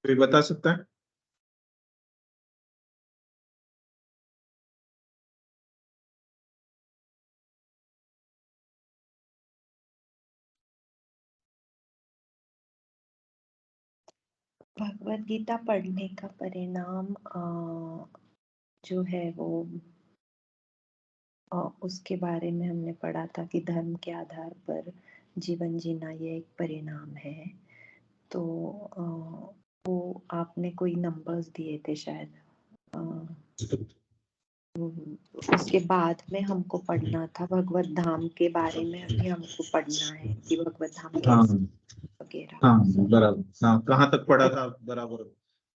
कोई बता सकता है? भगवत गीता पढ़ने का परिणाम जो है वो उसके बारे में हमने पढ़ा था कि धर्म के आधार पर जीवन जीना ये एक परिणाम है। तो वो आपने कोई नंबर्स दिए थे शायद। उसके बाद में हमको पढ़ना था भगवत धाम के बारे में, अभी हमको पढ़ना है कि भगवत धाम हाँ कैसे वगैरह हाँ सब। बराबर। हाँ, कहाँ तक पढ़ा था बराबर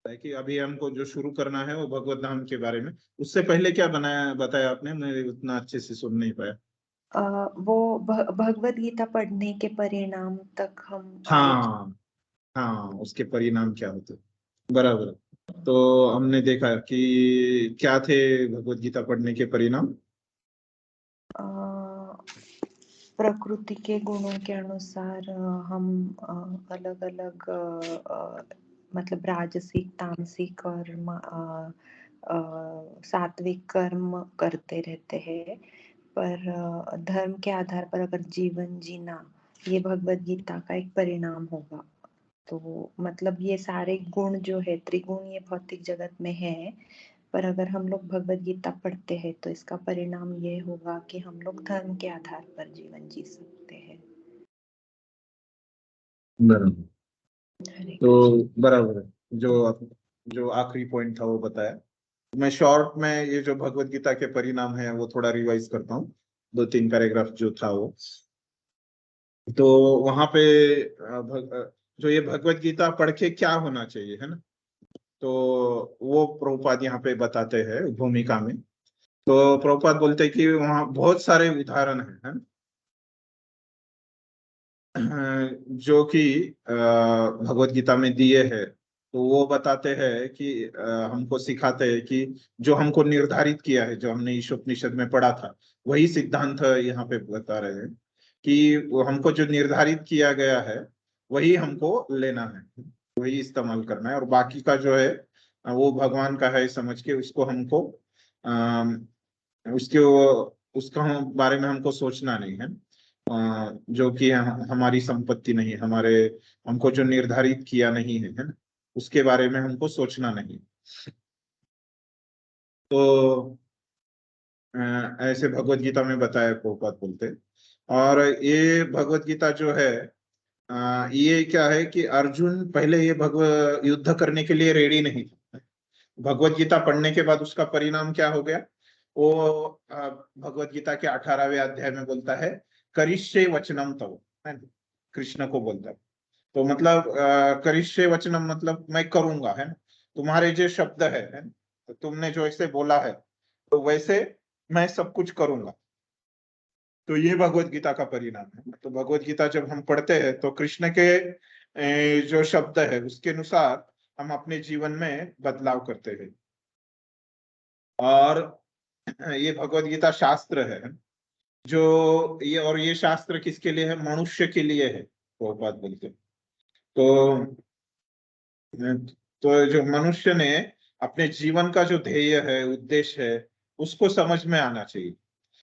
है कि अभी हमको जो शुरू करना है वो भगवत धाम के बारे में। उससे पहले क्या बनाया बताया आपने? मैं उतना अच्छे से सुन नहीं पाया। वो भगवत गीता पढ़ने के परिणाम तक हम आगे। हाँ हाँ, उसके परिणाम क्या होते, बराबर। तो हमने देखा कि क्या थे भगवत गीता पढ़ने के परिणाम। प्रकृति के गुणों के अनुसार हम अलग अलग मतलब राजसिक तामसिक और सात्विक कर्म करते रहते हैं। पर धर्म के आधार पर अगर जीवन जीना ये भगवत गीता का एक परिणाम होगा। तो मतलब ये सारे गुण जो है त्रिगुण ये भौतिक जगत में है, पर अगर हम लोग भगवत गीता पढ़ते हैं तो इसका परिणाम ये होगा कि हम लोग धर्म के आधार पर जीवन जी सकते हैं। बराबर। हरे कृष्ण। तो बराबर है, जो आखिरी पॉइंट था वो बताया। मैं शॉर्ट में ये जो भगवत गीता के परिणाम है वो थोड़ा रिवाइज करता हूँ, दो तीन पैराग्राफ जो था वो। तो वहां पे जो ये भगवत गीता पढ़ के क्या होना चाहिए, है ना? तो वो प्रभुपाद यहाँ पे बताते हैं भूमिका में। तो प्रभुपाद बोलते हैं कि वहाँ बहुत सारे उदाहरण है ना? जो कि भगवत गीता में दिए हैं। तो वो बताते हैं कि हमको सिखाते हैं कि जो हमको निर्धारित किया है, जो हमने ईशोपनिषद में पढ़ा था, वही सिद्धांत यहाँ पे बता रहे हैं कि वो हमको जो निर्धारित किया गया है वही हमको लेना है, वही इस्तेमाल करना है, और बाकी का जो है वो भगवान का है समझ के उसको हमको अम, उसके उसका बारे में हमको सोचना नहीं है। जो कि हमारी संपत्ति नहीं, हमारे हमको जो निर्धारित किया नहीं है ना, उसके बारे में हमको सोचना नहीं। तो ऐसे भगवत गीता में बताया प्रभुपाद बोलते हैं। और ये भगवत गीता जो है ये क्या है कि अर्जुन पहले ये भगव युद्ध करने के लिए रेडी नहीं था। भगवत गीता पढ़ने के बाद उसका परिणाम क्या हो गया? वो भगवत गीता के 18वें अध्याय में बोलता है, करिष्ये वचनम तव, है ना? कृष्ण को बोलता है। तो मतलब करिष्ये वचनम मतलब मैं करूंगा, है ना? तुम्हारे जो शब्द है ना? तो तुमने जो ऐसे बोला है तो वैसे मैं सब कुछ करूंगा। तो ये भगवत गीता का परिणाम है। तो भगवत गीता जब हम पढ़ते हैं तो कृष्ण के जो शब्द है उसके अनुसार हम अपने जीवन में बदलाव करते हैं। और ये भगवत गीता शास्त्र है जो ये, और ये शास्त्र किसके लिए है? मनुष्य के लिए है, वो बात बोलते हैं। तो जो मनुष्य ने अपने जीवन का जो ध्येय है, उद्देश्य है, उसको समझ में आना चाहिए।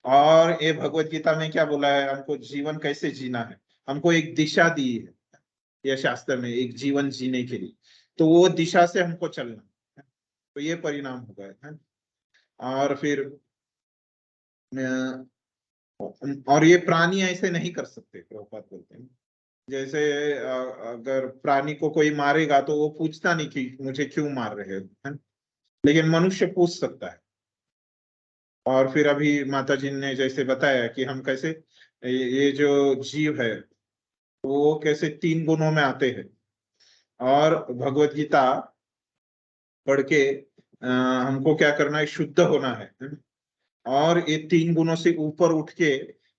और ये भगवत गीता में क्या बोला है, हमको जीवन कैसे जीना है, हमको एक दिशा दी है यह शास्त्र में, एक जीवन जीने के लिए। तो वो दिशा से हमको चलना है। तो ये परिणाम होगा, है। और फिर और ये प्राणी ऐसे नहीं कर सकते, प्रभुपाद बोलते हैं। जैसे अगर प्राणी को कोई मारेगा तो वो पूछता नहीं कि मुझे क्यों मार रहे हो, है। लेकिन मनुष्य पूछ सकता है। और फिर अभी माता जी ने जैसे बताया कि हम कैसे ये जो जीव है वो कैसे तीन गुणों में आते हैं। और भगवत गीता पढ़ के हमको क्या करना है? शुद्ध होना है। और ये तीन गुणों से ऊपर उठ के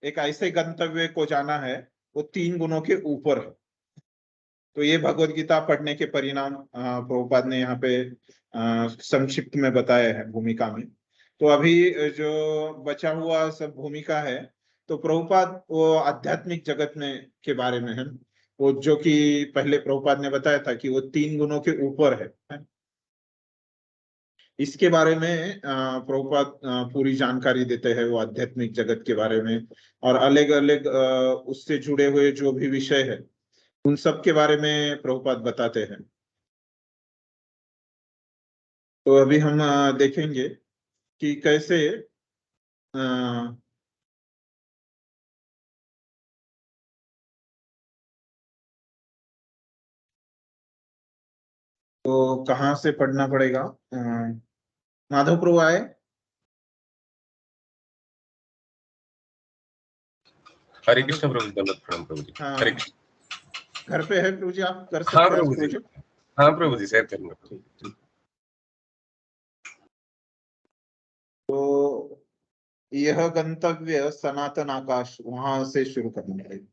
एक ऐसे गंतव्य को जाना है, वो तीन गुणों के ऊपर है। तो ये भगवत गीता पढ़ने के परिणाम प्रभुपाद ने यहाँ पे संक्षिप्त में बताया है भूमिका में। तो अभी जो बचा हुआ सब भूमिका है, तो प्रभुपाद वो आध्यात्मिक जगत में के बारे में है। वो जो कि पहले प्रभुपाद ने बताया था कि वो 3 गुणों के ऊपर है। इसके बारे में प्रभुपाद पूरी जानकारी देते हैं वो आध्यात्मिक जगत के बारे में, और अलग अलग उससे जुड़े हुए जो भी विषय है उन सब के बारे में प्रभुपाद बताते हैं। तो अभी हम देखेंगे कि कैसे अ, तो कहाँ से पढ़ना पड़ेगा। माधव प्रभु आए। हरे कृष्ण प्रभु जी, दंडवत प्रणाम प्रभु जी। हाँ, हरे कृष्ण। घर पे है प्रभु जी, आप कर हाँ सकते हैं आज प्रभु जी, प्रभु जी। हाँ प्रभु जी, शेयर करूंगा। ठीक ठीक। तो यह गंतव्य सनातन आकाश, वहां से शुरू करना पड़ेगा।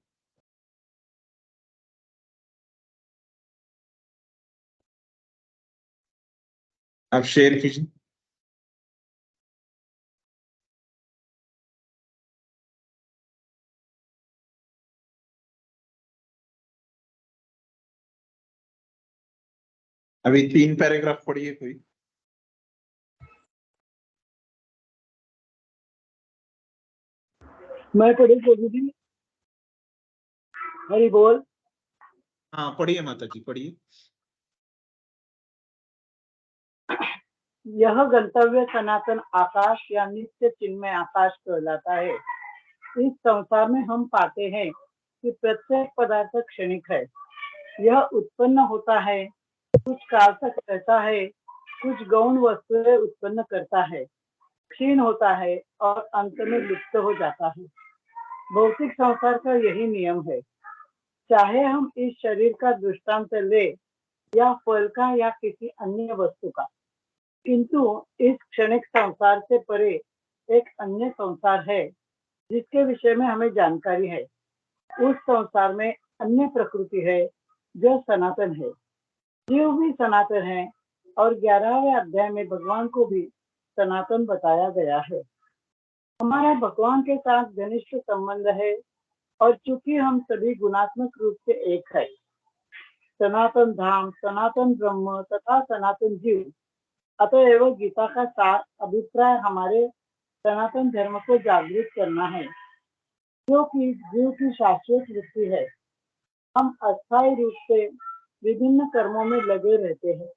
आप शेयर कीजिए। अभी 3 पैराग्राफ पढ़िए कोई। मैं पढ़ी प्रभु जी। हरि बोल। हाँ पढ़िए माता जी, पढ़िए। यह गंतव्य सनातन आकाश या नित्य चिन्मय आकाश कहलाता है। इस संसार में हम पाते हैं कि प्रत्येक पदार्थ क्षणिक है। यह उत्पन्न होता है, कुछ काल तक रहता है, कुछ गौण वस्तुएं उत्पन्न करता है, क्षीण होता है और अंत में लुप्त हो जाता है। भौतिक संसार का यही नियम है। चाहे हम इस शरीर का दृष्टांत ले या फल का या किसी अन्य वस्तु का, किंतु इस क्षणिक संसार से परे एक अन्य संसार है जिसके विषय में हमें जानकारी है। उस संसार में अन्य प्रकृति है जो सनातन है। जीव भी सनातन है और 11वें अध्याय में भगवान को भी सनातन बताया गया है। हमारा भगवान के साथ घनिष्ठ संबंध है और चूंकि हम सभी गुणात्मक रूप से एक है, सनातन धाम, सनातन ब्रह्म तथा सनातन जीव, अतएव गीता का सार अभिप्राय हमारे सनातन धर्म को जागृत करना है, जो कि जीव की शाश्वत वृत्ति है। हम अस्थायी रूप से विभिन्न कर्मों में लगे रहते हैं,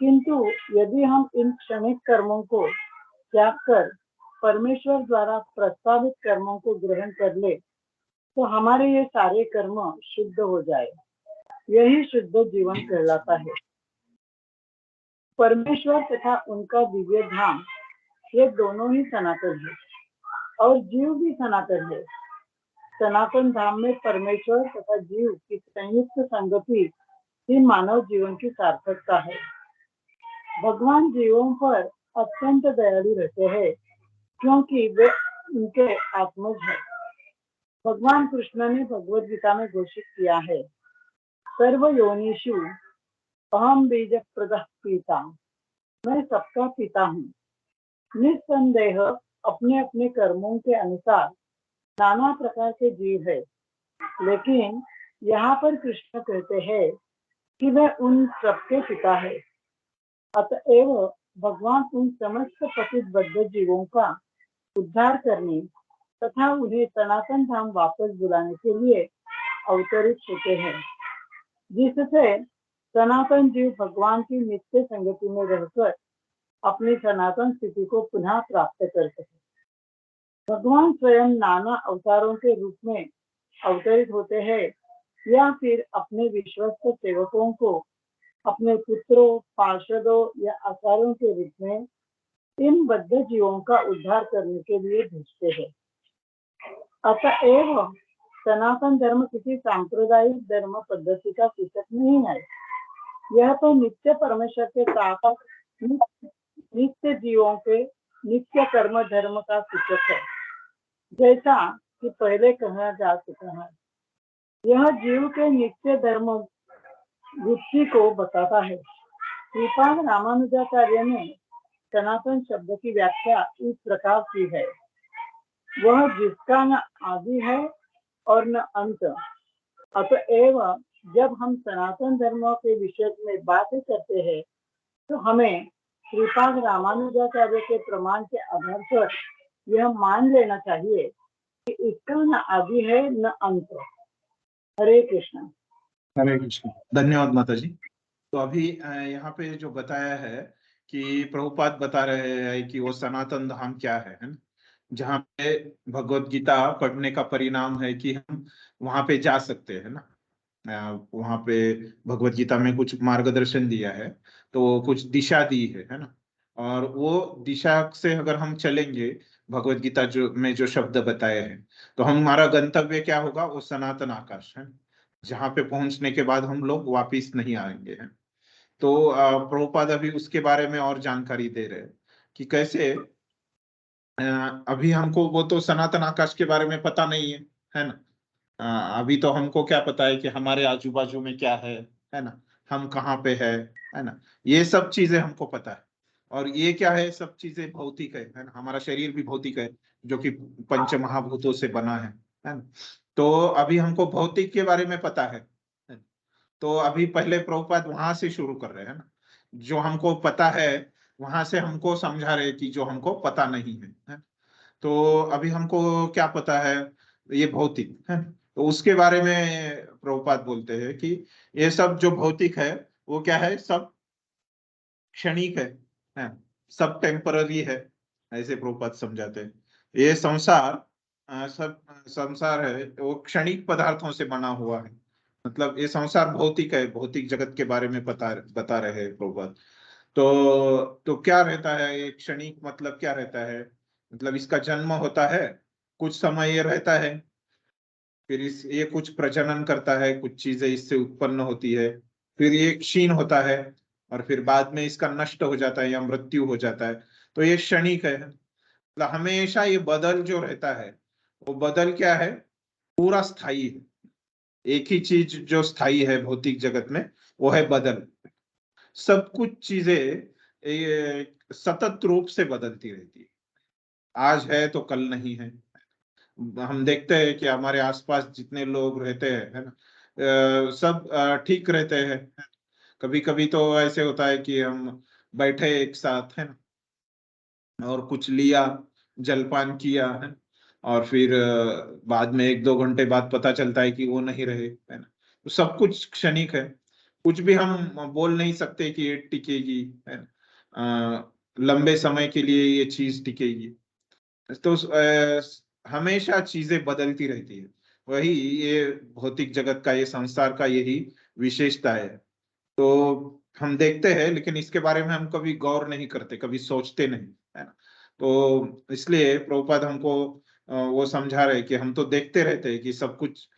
किंतु यदि हम इन क्षणिक कर्मों को त्याग कर परमेश्वर द्वारा प्रस्तावित कर्मों को ग्रहण कर ले, तो हमारे ये सारे कर्म शुद्ध हो जाए। यही शुद्ध जीवन कहलाता है। परमेश्वर तथा उनका दिव्य धाम, ये दोनों ही सनातन है और जीव भी सनातन है। सनातन धाम में परमेश्वर तथा जीव की संयुक्त संगति ही मानव जीवन की सार्थकता है। भगवान जीवों पर अत्यंत दयालु रहते हैं क्योंकि वे उनके आत्मज हैं। भगवान कृष्ण ने भगवद गीता में घोषित किया है, सर्व योनिषु अहम बीज प्रदः पिता, मैं सबका पिता हूँ। निस्संदेह अपने अपने कर्मों के अनुसार नाना प्रकार के जीव है, लेकिन यहाँ पर कृष्ण कहते हैं कि वह उन सबके पिता है। अतएव भगवान उन समस्त पतित बद्ध जीवों का उद्धार करने तथा उन्हें सनातन धाम वापस बुलाने के लिए अवतरित होते हैं, जिससे सनातन जीव भगवान की नित्य संगति में रहकर अपनी सनातन स्थिति को पुनः प्राप्त कर सके। भगवान स्वयं नाना अवतारों के रूप में अवतरित होते हैं या फिर अपने विश्वस्त सेवकों को अपने पुत्रों, पार्षदों या आचार्यों के रूप में इन बद्ध जीवों का उद्धार करने के लिए भेजते हैं। अतएव सनातन धर्म किसी सांप्रदायिक धर्म पद्धति का सूचक नहीं है। यह तो नित्य परमेश्वर के साथ नित्य जीवों के नित्य कर्म धर्म का सूचक है, जैसा कि पहले कहा जा चुका है। यह जीव के नित्य धर्म वृत्ति को बताता है। श्रीपाद रामानुजाचार्य ने सनातन शब्द की व्याख्या इस प्रकार की है, वह जिसका न आदि है और न अंत, अतएव जब हम सनातन धर्म के विषय में बातें करते हैं तो हमें श्रीपाद रामानुजाचार्य के प्रमाण के आधार पर यह मान लेना चाहिए कि इसका न आदि है न अंत। हरे कृष्ण। हरे कृष्ण। धन्यवाद माता जी। तो अभी यहाँ पे जो बताया है कि प्रभुपाद बता रहे हैं कि वो सनातन धाम क्या है ना, जहाँ पे भगवत गीता पढ़ने का परिणाम है कि हम वहां पे जा सकते हैं ना। वहां पे भगवत गीता में कुछ मार्गदर्शन दिया है, तो कुछ दिशा दी है ना। और वो दिशा से अगर हम चलेंगे, भगवत गीता जो शब्द बताए हैं, तो हमारा गंतव्य क्या होगा? वो सनातन आकाश है, जहाँ पे पहुंचने के बाद हम लोग वापिस नहीं आएंगे हैं। तो प्रभुपाद अभी उसके बारे में और जानकारी दे रहे हैं कि कैसे अभी हमको वो तो सनातन आकाश के बारे में पता नहीं है ना। अभी तो हमको क्या पता है कि हमारे आजू बाजू में क्या है ना, हम कहाँ पे है ना। ये सब चीजें हमको पता है। और ये क्या है? सब चीजें भौतिक है ना। हमारा शरीर भी भौतिक है, जो कि पंच महाभूतों से बना है ना। तो अभी हमको भौतिक के बारे में पता है। तो अभी पहले प्रभुपाद वहां से शुरू कर रहे हैं ना, जो हमको पता है वहां से हमको समझा रहे कि जो हमको पता नहीं है। तो अभी हमको क्या पता है? ये भौतिक है। तो उसके बारे में प्रभुपाद बोलते हैं कि ये सब जो भौतिक है वो क्या है? सब क्षणिक है, सब टेम्पररी है, ऐसे प्रभुपाद समझाते हैं। ये संसार सब संसार है वो क्षणिक पदार्थों से बना हुआ है। मतलब ये संसार भौतिक है, भौतिक जगत के बारे में बता रहे हैं प्रभुपाद। तो क्या रहता है ये क्षणिक? मतलब क्या रहता है? मतलब इसका जन्म होता है, कुछ समय ये रहता है, फिर ये कुछ प्रजनन करता है, कुछ चीजें इससे उत्पन्न होती है, फिर ये क्षीण होता है, और फिर बाद में इसका नष्ट हो जाता है या मृत्यु हो जाता है। तो ये क्षणिक है। मतलब हमेशा ये बदल जो रहता है, वो बदल क्या है? पूरा स्थायी है। एक ही चीज जो स्थायी है भौतिक जगत में, वो है बदल। सब कुछ चीजें ये सतत रूप से बदलती रहती है। आज है तो कल नहीं है। हम देखते हैं कि हमारे आसपास जितने लोग रहते हैं है ना, सब ठीक रहते हैं। कभी कभी तो ऐसे होता है कि हम बैठे एक साथ है ना, और कुछ लिया, जलपान किया है, और फिर बाद में एक दो घंटे बाद पता चलता है कि वो नहीं रहे है ना। तो सब कुछ क्षणिक है। कुछ भी हम बोल नहीं सकते कि ये टिकेगी है ना। लंबे समय के लिए ये चीज टिकेगी। तो हमेशा चीजें बदलती रहती है। वही ये भौतिक जगत का, ये संसार का यही विशेषता है। तो हम देखते हैं, लेकिन इसके बारे में हम कभी गौर नहीं करते, कभी सोचते नहीं है ना। तो इसलिए प्रभुपाद हमको वो समझा रहे कि हम तो देखते रहते हैं कि सब कुछ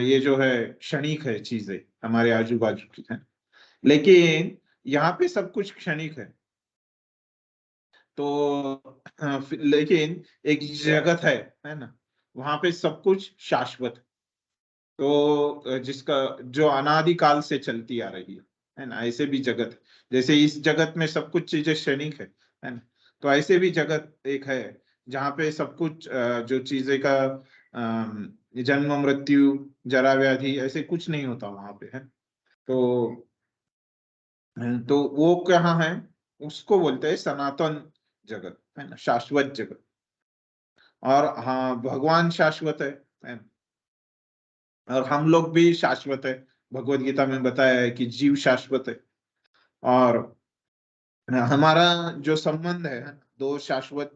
ये जो है क्षणिक है, चीजें हमारे आजू बाजू की है, लेकिन यहाँ पे सब कुछ क्षणिक है। तो लेकिन एक जगत है ना, वहां पे सब कुछ शाश्वत है। तो जिसका जो अनादिकाल से चलती आ रही है ना, ऐसे भी जगत है। जैसे इस जगत में सब कुछ चीजें क्षणिक है ना, तो ऐसे भी जगत एक है जहाँ पे सब कुछ जो चीजें का जन्म मृत्यु जरा व्याधि ऐसे कुछ नहीं होता वहां पे है। तो वो कहाँ है? उसको बोलते हैं सनातन जगत है ना, शाश्वत जगत। और हाँ, भगवान शाश्वत है ना? और हम लोग भी शाश्वत है। भगवत गीता में बताया है कि जीव शाश्वत है। और हमारा जो संबंध है दो शाश्वत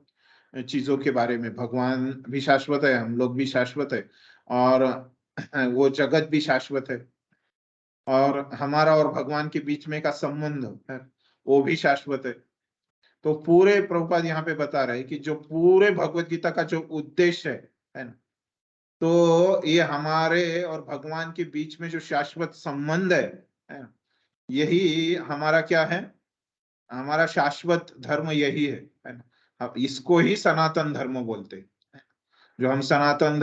चीजों के बारे में, भगवान भी शाश्वत है, हम लोग भी शाश्वत है, और वो जगत भी शाश्वत है। और हमारा और भगवान के बीच में का संबंध है, वो भी शाश्वत है। तो पूरे प्रभुपाद यहाँ पे बता रहे हैं कि जो पूरे भगवत गीता का जो उद्देश्य है ना, तो ये हमारे और भगवान के बीच में जो शाश्वत संबंध है ना, यही हमारा क्या है? हमारा शाश्वत धर्म यही है ना। अब इसको ही सनातन धर्म बोलते हैं। जो हम सनातन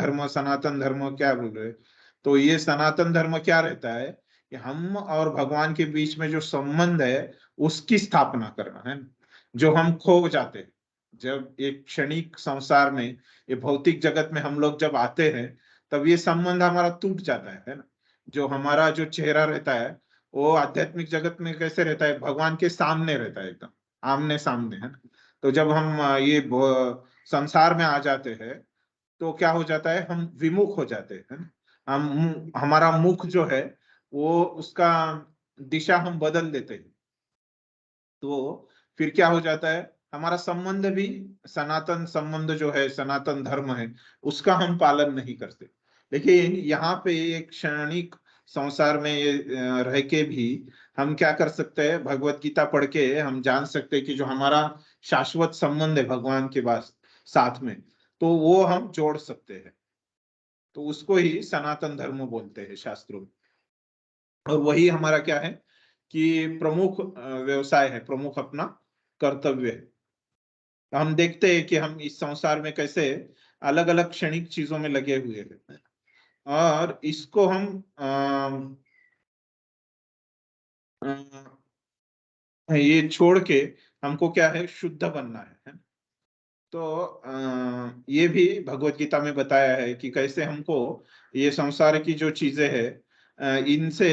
धर्म क्या बोल रहे हैं? तो ये सनातन धर्म क्या रहता है कि हम और भगवान के बीच में जो संबंध है उसकी स्थापना करना है ना, जो हम खो जाते हैं जब एक क्षणिक संसार में, ये भौतिक जगत में हम लोग जब आते हैं, तब ये संबंध हमारा टूट जाता है ना। जो हमारा जो चेहरा रहता है वो आध्यात्मिक जगत में कैसे रहता है, भगवान के सामने रहता है, एकदम आमने सामने, है ना। तो जब हम संसार में आ जाते हैं तो क्या हो जाता है, हम विमुख हो जाते हैं, है ना। हमारा मुख जो है वो उसका दिशा हम बदल देते हैं। तो फिर क्या हो जाता है, हमारा संबंध भी, सनातन संबंध जो है, सनातन धर्म है, उसका हम पालन नहीं करते। लेकिन यहाँ पे एक क्षणिक संसार में ये रह के भी हम क्या कर सकते हैं, भगवत गीता पढ़ के हम जान सकते हैं कि जो हमारा शाश्वत संबंध है भगवान के पास साथ में, तो वो हम जोड़ सकते हैं। तो उसको ही सनातन धर्म बोलते हैं शास्त्रों में। और वही हमारा क्या है कि प्रमुख व्यवसाय है, प्रमुख अपना कर्तव्य है। हम देखते हैं कि हम इस संसार में कैसे अलग अलग क्षणिक चीजों में लगे हुए हैं, और इसको हम ये छोड़ के हमको क्या है, शुद्ध बनना है। तो ये भी भगवत गीता में बताया है कि कैसे हमको ये संसार की जो चीजें है इनसे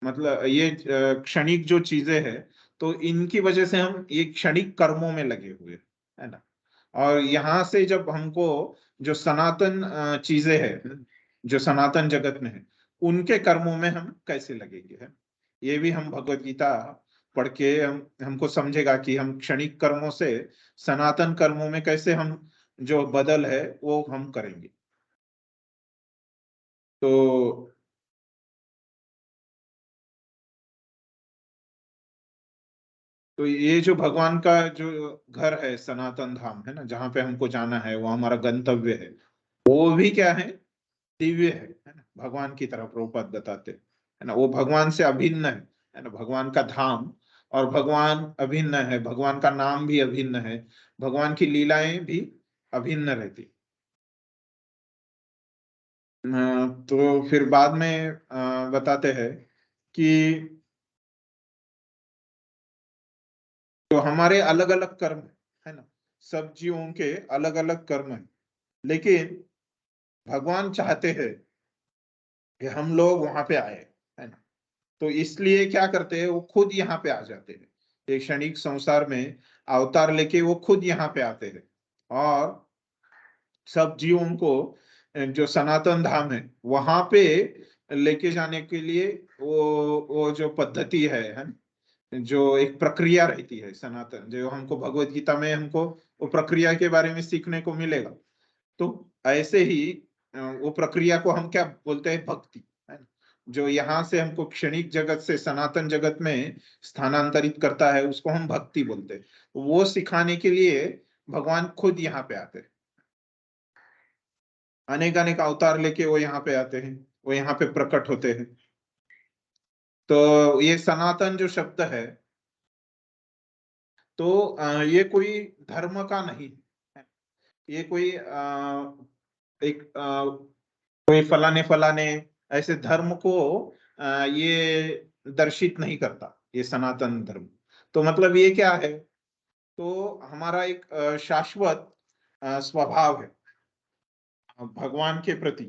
मतलब ये क्षणिक जो चीजें हैं, तो इनकी वजह से हम ये क्षणिक कर्मों में लगे हुए हैं, है ना। और यहाँ से जब हमको जो सनातन चीजें हैं, जो सनातन जगत में है, उनके कर्मों में हम कैसे लगेंगे, है। ये भी हम भगवत गीता पढ़ के हमको समझेगा कि हम क्षणिक कर्मों से सनातन कर्मों में कैसे हम जो बदल है वो हम करेंगे। तो ये जो भगवान का जो घर है, सनातन धाम है ना, जहाँ पे हमको जाना है, वो हमारा गंतव्य है, वो भी क्या है, दिव्य है ना। भगवान की तरफ प्रभुपाद बताते है ना, वो भगवान से अभिन्न है ना, भगवान का धाम। और भगवान अभिन्न है, भगवान का नाम भी अभिन्न है, भगवान की लीलाएं भी अभिन्न रहती। तो फिर बाद में बताते हैं कि जो हमारे अलग अलग कर्म है ना, सब जीवों के अलग अलग कर्म है, लेकिन भगवान चाहते हैं कि हम लोग वहां पे आए, है ना। तो इसलिए क्या करते हैं, वो खुद यहाँ पे आ जाते हैं, एक क्षणिक संसार में अवतार लेके वो खुद यहाँ पे आते हैं। और सब जीवों को जो सनातन धाम है वहां पे लेके जाने के लिए वो जो पद्धति है ना, जो एक प्रक्रिया रहती है सनातन, जो हमको भगवत गीता में हमको वो प्रक्रिया के बारे में सीखने को मिलेगा। तो ऐसे ही वो प्रक्रिया को हम क्या बोलते हैं, भक्ति, है ना। जो यहाँ से हमको क्षणिक जगत से सनातन जगत में स्थानांतरित करता है, उसको हम भक्ति बोलते हैं। वो सिखाने के लिए भगवान खुद यहाँ पे आते हैं, अनेक अनेक अवतार लेके वो यहाँ पे आते हैं, वो यहाँ पे प्रकट होते हैं। तो ये सनातन जो शब्द है, तो ये कोई धर्म का नहीं है, ये कोई एक कोई फलाने फलाने ऐसे धर्म को ये दर्शित नहीं करता, ये सनातन धर्म। तो मतलब ये क्या है, तो हमारा एक शाश्वत स्वभाव है भगवान के प्रति।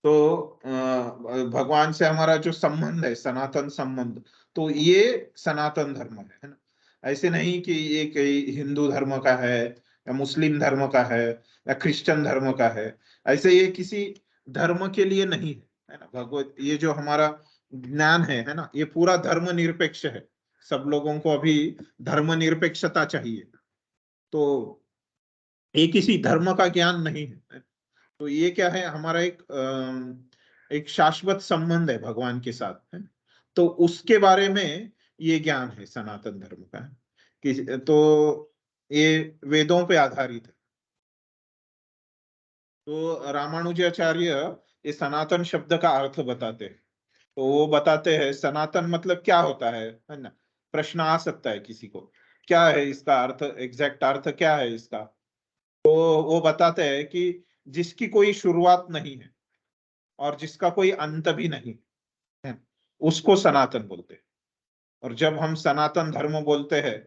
तो भगवान से हमारा जो संबंध है, सनातन संबंध, तो ये सनातन धर्म है ना। ऐसे नहीं कि ये कई हिंदू धर्म का है या मुस्लिम धर्म का है या क्रिश्चियन धर्म का है, ऐसे ये किसी धर्म के लिए नहीं है ना। भगवत ये जो हमारा ज्ञान है ना, ये पूरा धर्म निरपेक्ष है। सब लोगों को अभी धर्म निरपेक्षता चाहिए। तो ये किसी धर्म का ज्ञान नहीं है। तो ये क्या है, हमारा एक शाश्वत संबंध है भगवान के साथ, है। तो उसके बारे में ये ज्ञान है सनातन धर्म का, कि तो ये वेदों पे आधारित है। तो रामानुजाचार्य ये सनातन शब्द का अर्थ बताते हैं। तो वो बताते हैं सनातन मतलब क्या होता है ना। प्रश्न आ सकता है किसी को, क्या है इसका अर्थ, एग्जैक्ट अर्थ क्या है इसका। तो वो बताते हैं कि जिसकी कोई शुरुआत नहीं है और जिसका कोई अंत भी नहीं है, उसको सनातन बोलते हैं। और जब हम सनातन धर्म बोलते हैं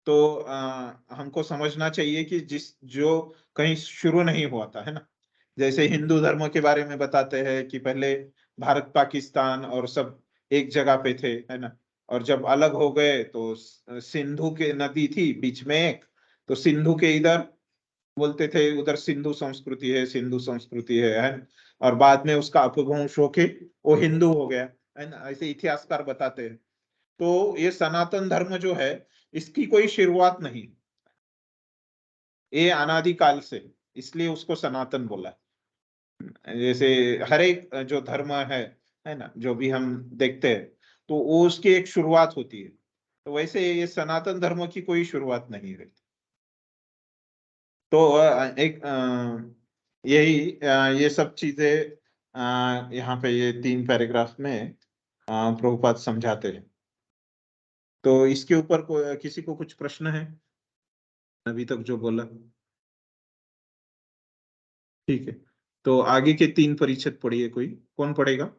तो हमको समझना चाहिए कि जो कहीं शुरू नहीं हुआ था, है ना। जैसे हिंदू धर्म के बारे में बताते हैं कि पहले भारत पाकिस्तान और सब एक जगह पे थे, है ना। और जब अलग हो गए तो सिंधु के नदी थी बीच में एक, तो सिंधु के इधर बोलते थे उधर सिंधु संस्कृति है, सिंधु संस्कृति है ना? और बाद में उसका अपभ्रंश होके वो हिंदू हो गया, है ना। ऐसे इतिहासकार बताते हैं। तो ये सनातन धर्म जो है, इसकी कोई शुरुआत नहीं, ये अनादि काल से, इसलिए उसको सनातन बोला। जैसे हर एक जो धर्म है ना, जो भी हम देखते हैं, तो वो उसकी एक शुरुआत होती है। तो वैसे ये सनातन धर्म की कोई शुरुआत नहीं रहती। तो एक ये सब चीजें यहाँ पे ये 3 पैराग्राफ में प्रभुपाद समझाते हैं। तो इसके ऊपर किसी को कुछ प्रश्न है अभी तक जो बोला? ठीक है, तो आगे के 3 परिच्छेद पढ़िए, कोई कौन पढ़ेगा?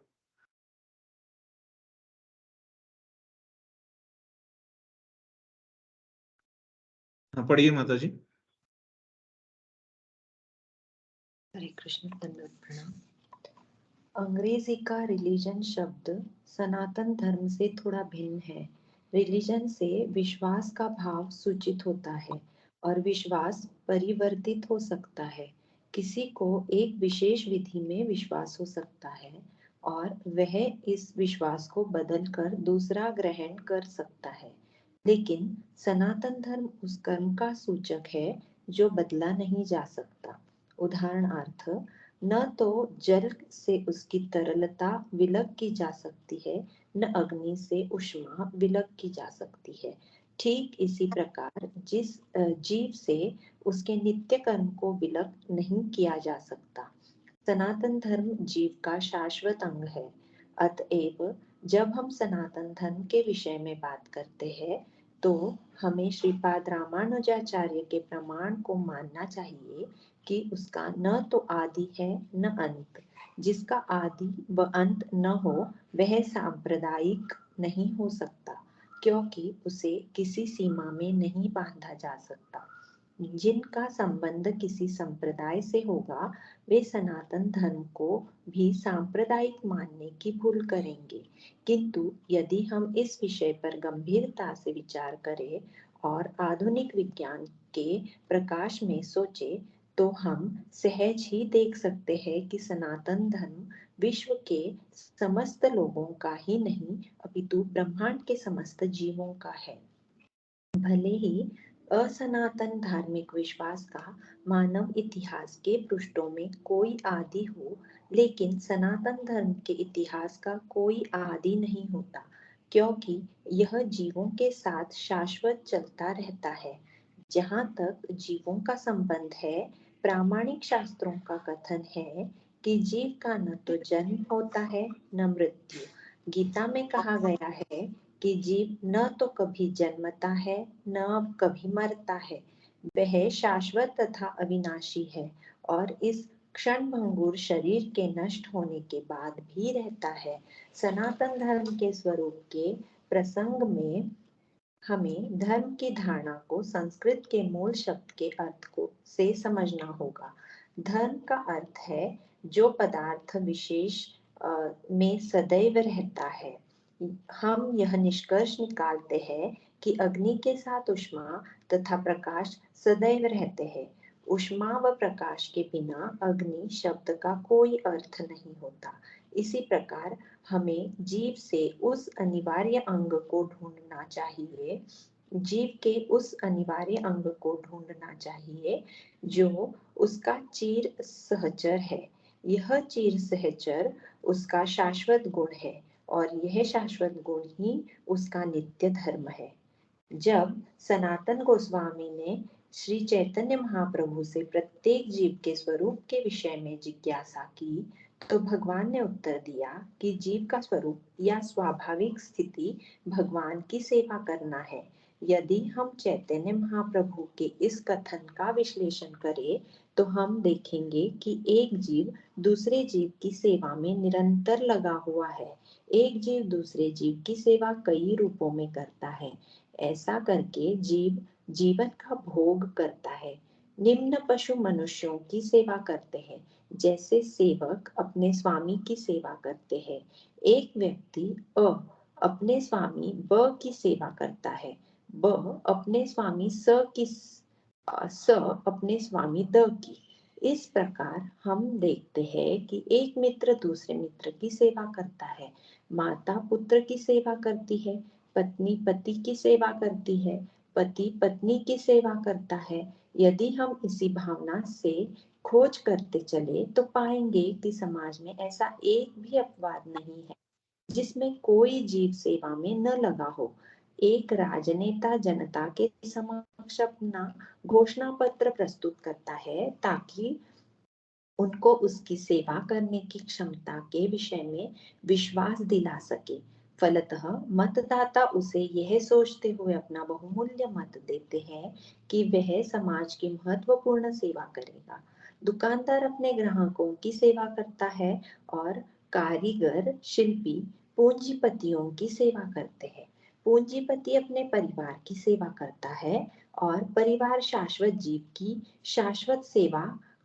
हाँ पढ़िए माता जी। हरे कृष्ण, दंडवत प्रणाम। अंग्रेजी का रिलीजन शब्द सनातन धर्म से थोड़ा भिन्न है। रिलीजन से विश्वास का भाव सूचित होता है और विश्वास परिवर्तित हो सकता है। किसी को एक विशेष विधि में विश्वास हो सकता है और वह इस विश्वास को बदलकर दूसरा ग्रहण कर सकता है। लेकिन सनातन धर्म उस कर्म का सूचक है जो बदला नहीं जा सकता। उदाहरणार्थ, न तो जल से उसकी तरलता विलग की जा सकती है, न अग्नि से ऊष्मा विलग की जा सकती है। ठीक इसी प्रकार जिस जीव से उसके नित्य कर्म को विलग नहीं किया जा सकता। सनातन धर्म जीव का शाश्वत अंग है। अतएव जब हम सनातन धर्म के विषय में बात करते हैं, तो हमें श्रीपाद रामानुजाचार्य के प्रमाण को मानना चाहिए कि उसका न तो आदि है न अंत। जिसका आदि व अंत न हो वह सांप्रदायिक नहीं हो सकता, क्योंकि उसे किसी सीमा में नहीं बांधा जा सकता। जिनका संबंध किसी संप्रदाय से होगा, वे सनातन धर्म को भी सांप्रदायिक मानने की भूल करेंगे। किंतु यदि हम इस विषय पर गंभीरता से विचार करें और आधुनिक विज्ञान के प्रकाश में सोचें, तो हम सहज ही देख सकते हैं कि सनातन धर्म विश्व के समस्त लोगों का ही नहीं, अपितु ब्रह्मांड के समस्त जीवों का है। भले ही असनातन धार्मिक विश्वास का मानव इतिहास के पृष्ठों में कोई आदि हो, लेकिन सनातन धर्म के इतिहास का कोई आदि नहीं होता, क्योंकि यह जीवों के साथ शाश्वत चलता रहता है। जहाँ तक जीवों का संबंध है, प्रामाणिक शास्त्रों का कथन है कि जीव का न तो जन्म होता है न मृत्यु। गीता में कहा गया है कि जीव न तो कभी जन्मता है न कभी मरता है, वह शाश्वत तथा अविनाशी है और इस क्षणभंगुर शरीर के नष्ट होने के बाद भी रहता है। सनातन धर्म के स्वरूप के प्रसंग में हमें धर्म की धारणा को संस्कृत के मूल शब्द के अर्थ को से समझना होगा। धर्म का अर्थ है जो पदार्थ विशेष में सदैव रहता है। हम यह निष्कर्ष निकालते हैं कि अग्नि के साथ ऊष्मा तथा प्रकाश सदैव रहते हैं। ऊष्मा व प्रकाश के बिना अग्नि शब्द का कोई अर्थ नहीं होता। इसी प्रकार हमें जीव से उस अनिवार्य अंग को ढूंढना चाहिए, जीव के उस अनिवार्य अंग को ढूंढना चाहिए जो उसका चीर सहचर है। यह चीर सहचर उसका शाश्वत गुण है और यह शाश्वत गुण ही उसका नित्य धर्म है। जब सनातन गोस्वामी ने श्री चैतन्य महाप्रभु से प्रत्येक जीव के स्वरूप के विषय में जिज्ञासा की, तो भगवान ने उत्तर दिया कि जीव का स्वरूप या स्वाभाविक स्थिति भगवान की सेवा करना है। यदि हम चैतन्य महाप्रभु के इस कथन का विश्लेषण करें, तो हम देखेंगे कि एक जीव दूसरे जीव की सेवा में निरंतर लगा हुआ है। एक जीव दूसरे जीव की सेवा कई रूपों में करता है। ऐसा करके जीव जीवन का भोग करता है। निम्न पशु मनुष्यों की सेवा करते हैं, जैसे सेवक अपने स्वामी की सेवा करते हैं। एक व्यक्ति अ अपने स्वामी ब की सेवा करता है, ब अपने स्वामी स अपने स्वामी द की। इस प्रकार हम देखते हैं कि एक मित्र दूसरे मित्र की सेवा करता है, माता पुत्र की सेवा करती है, पत्नी पति की सेवा करती है, पति पत्नी की सेवा करता है। यदि हम इसी भावना से खोज करते चले तो पाएंगे कि समाज में ऐसा एक भी अपवाद नहीं है जिसमें कोई जीव सेवा में न लगा हो। एक राजनेता जनता के समक्ष अपना घोषणा पत्र प्रस्तुत करता है ताकि उनको उसकी सेवा करने की क्षमता के विषय में विश्वास दिला सके। फलतः मतदाता उसे यह सोचते हुए अपना बहुमूल्य मत देते हैं कि वह समाज की महत्वपूर्ण सेवा करेगा। दुकानदार अपने ग्राहकों की सेवा करता है और कारीगर शिल्पी पूंजीपतियों की सेवा करते हैं। पूंजीपति अपने परिवार की सेवा करता है और परिवार शाश्वत जीव की शाश्वत सेवा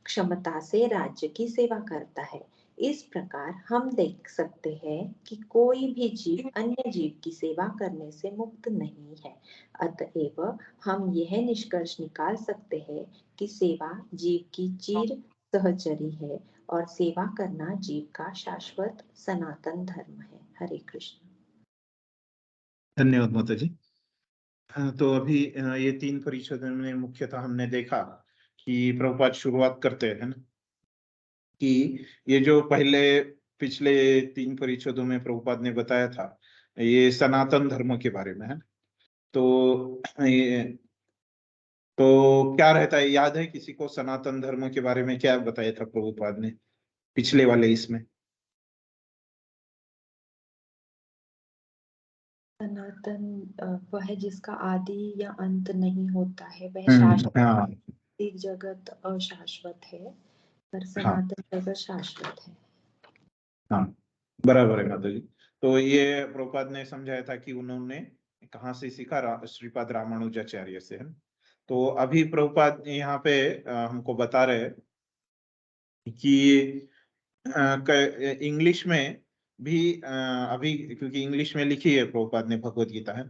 क्षमता से राज्य की सेवा करता है। इस प्रकार हम देख सकते हैं कि कोई भी जीव अन्य जीव की सेवा करने से मुक्त नहीं है। अतएव हम यह निष्कर्ष निकाल सकते हैं कि सेवा जीव की चिर सहचरी है और सेवा करना जीव का शाश्वत सनातन धर्म है। हरे कृष्ण। धन्यवाद माता जी। तो अभी ये 3 परिच्छेदों में मुख्यतः हमने देखा कि प्रभुपाद शुरुआत करते हैं ना, कि ये जो पहले पिछले 3 परिच्छेदों में प्रभुपाद ने बताया था, ये सनातन धर्म के बारे में है। तो ये तो क्या रहता है, याद है किसी को सनातन धर्म के बारे में क्या बताया था प्रभुपाद ने पिछले वाले इसमें? सनातन वह है जिसका आदि या अंत नहीं होता है, वह हाँ शाश्वत जगत अशाश्वत है पर हाँ सनातन जगत शाश्वत है। हाँ, बराबर है माता जी। तो ये प्रभुपाद ने समझाया था कि उन्होंने कहाँ से सीखा, श्रीपाद रामानुजाचार्य से, है ना। तो अभी प्रभुपाद यहाँ पे हमको बता रहे हैं कि इंग्लिश में भी अभी, क्योंकि इंग्लिश में लिखी है प्रभुपाद ने भगवत गीता, है।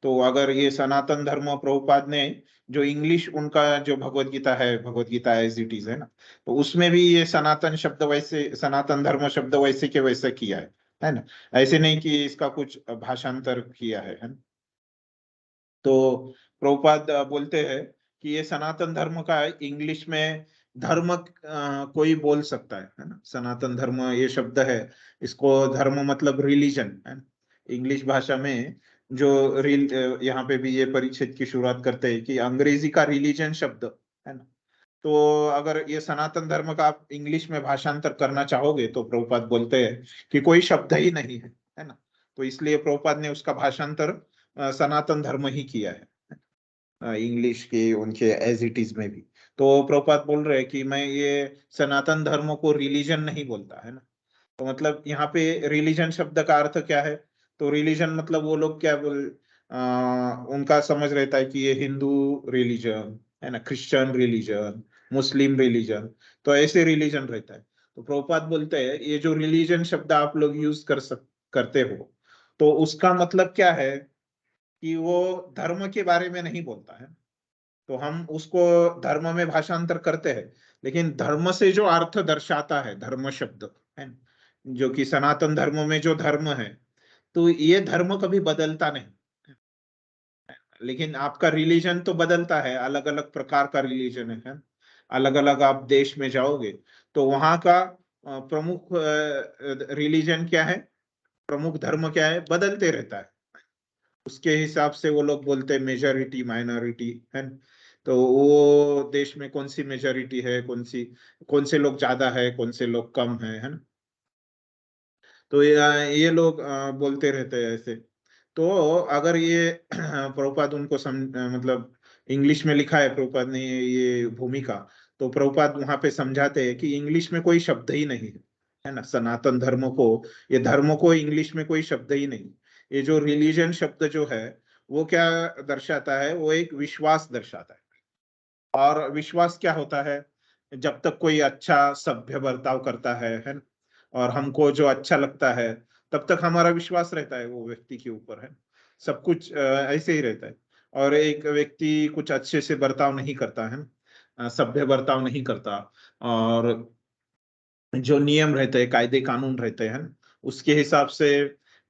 तो अगर ये सनातन धर्म प्रभुपाद ने जो इंग्लिश उनका जो भगवत गीता है, Bhagavad Gita as it is है ना, तो उसमें भी ये सनातन शब्द वैसे, सनातन धर्म शब्द वैसे के वैसे किया है ना। ऐसे नहीं कि इसका कुछ भाषांतर किया है ना। तो प्रभुपाद बोलते हैं कि ये सनातन धर्म का इंग्लिश में धर्म कोई बोल सकता है ना। सनातन धर्म ये शब्द है, इसको धर्म मतलब रिलीजन है ना। इंग्लिश भाषा में जो यहाँ पे भी ये परिच्छेद की शुरुआत करते हैं कि अंग्रेजी का रिलीजन शब्द है ना। तो अगर ये सनातन धर्म का आप इंग्लिश में भाषांतर करना चाहोगे तो प्रभुपाद बोलते हैं कि कोई शब्द ही नहीं है ना। तो इसलिए प्रभुपाद ने उसका भाषांतर सनातन धर्म ही किया है इंग्लिश के उनके एज इट इज में भी। तो प्रभुपाद बोल रहे हैं कि मैं ये सनातन धर्म को रिलीजन नहीं बोलता, है ना। तो मतलब यहाँ पे रिलीजन शब्द का अर्थ क्या है? तो रिलीजन मतलब वो लोग क्या उनका समझ रहता है कि ये हिंदू रिलीजन है ना, क्रिश्चियन रिलीजन, मुस्लिम रिलीजन, तो ऐसे रिलीजन रहता है। तो प्रभुपाद बोलते हैं ये जो रिलीजन शब्द आप लोग यूज करते हो, तो उसका मतलब क्या है कि वो धर्म के बारे में नहीं बोलता है। तो हम उसको धर्म में भाषांतर करते हैं, लेकिन धर्म से जो अर्थ दर्शाता है धर्म शब्द, है ना, जो कि सनातन धर्म में जो धर्म है, तो ये धर्म कभी बदलता नहीं। लेकिन आपका रिलीजन तो बदलता है, अलग अलग प्रकार का रिलीजन है। अलग अलग आप देश में जाओगे तो वहां का प्रमुख रिलीजन क्या है, प्रमुख धर्म क्या है, बदलते रहता है। उसके हिसाब से वो लोग बोलते हैं मेजॉरिटी माइनॉरिटी, है न? तो वो देश में कौन सी मेजॉरिटी है, कौन से लोग ज्यादा है, कौन से लोग कम है ना। तो ये लोग बोलते रहते हैं ऐसे। तो अगर ये प्रभुपाद उनको मतलब इंग्लिश में लिखा है प्रभुपाद ने ये भूमिका, तो प्रभुपाद वहां पे समझाते हैं कि इंग्लिश में कोई शब्द ही नहीं है, है ना, सनातन धर्म को, ये धर्म को इंग्लिश में कोई शब्द ही नहीं, ये जो रिलीजन शब्द जो है वो क्या दर्शाता है, वो एक विश्वास दर्शाता है। और विश्वास क्या होता है, जब तक कोई अच्छा सभ्य बर्ताव करता है ना, और हमको जो अच्छा लगता है तब तक हमारा विश्वास रहता है वो व्यक्ति के ऊपर, है। सब कुछ ऐसे ही रहता है। और एक व्यक्ति कुछ अच्छे से बर्ताव नहीं करता है ना, सभ्य बर्ताव नहीं करता, और जो नियम रहते हैं, कायदे कानून रहते हैं ना, उसके हिसाब से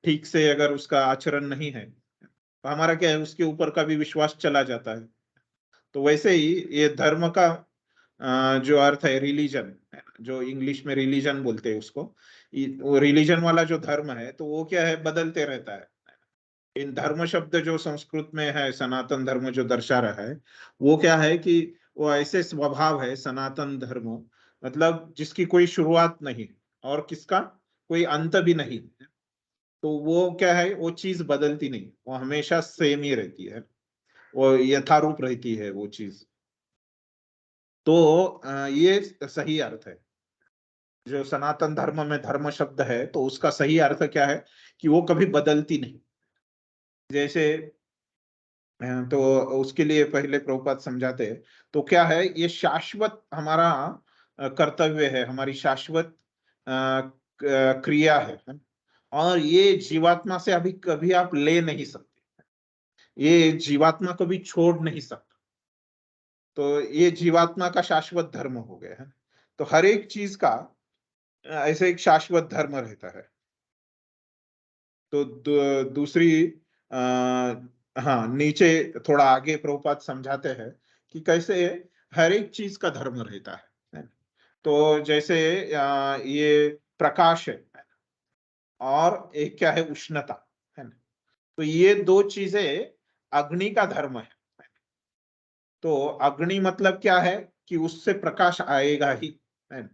ठीक से अगर उसका आचरण नहीं है तो हमारा क्या है, उसके ऊपर का भी विश्वास चला जाता है। तो वैसे ही ये धर्म का जो अर्थ है रिलीजन, जो इंग्लिश में रिलीजन बोलते हैं उसको, वो रिलीजन वाला जो धर्म है तो वो क्या है, बदलते रहता है। इन धर्म शब्द जो संस्कृत में है, सनातन धर्म जो दर्शा रहा है, वो क्या है कि वो ऐसे स्वभाव है सनातन धर्म, मतलब जिसकी कोई शुरुआत नहीं और किसका कोई अंत भी नहीं। तो वो क्या है, वो चीज बदलती नहीं, वो हमेशा सेम ही रहती है, वो यथारूप रहती है वो चीज। तो ये सही अर्थ है। जो सनातन धर्म में धर्म शब्द है तो उसका सही अर्थ क्या है कि वो कभी बदलती नहीं। जैसे तो उसके लिए पहले प्रभुपाद समझाते हैं, तो क्या है, ये शाश्वत हमारा कर्तव्य है, हमारी शाश्वत क्रिया है। और ये जीवात्मा से अभी कभी आप ले नहीं सकते, ये जीवात्मा कभी छोड़ नहीं सकता। तो ये जीवात्मा का शाश्वत धर्म हो गया है। तो हर एक चीज का ऐसे एक शाश्वत धर्म रहता है। तो दूसरी हाँ, नीचे थोड़ा आगे प्रभुपाद समझाते हैं कि कैसे हर एक चीज का धर्म रहता है। तो जैसे ये प्रकाश है और एक क्या है, उष्णता है ना। तो ये दो चीजें अग्नि का धर्म है। तो अग्नि मतलब क्या है कि उससे प्रकाश आएगा ही, है ना,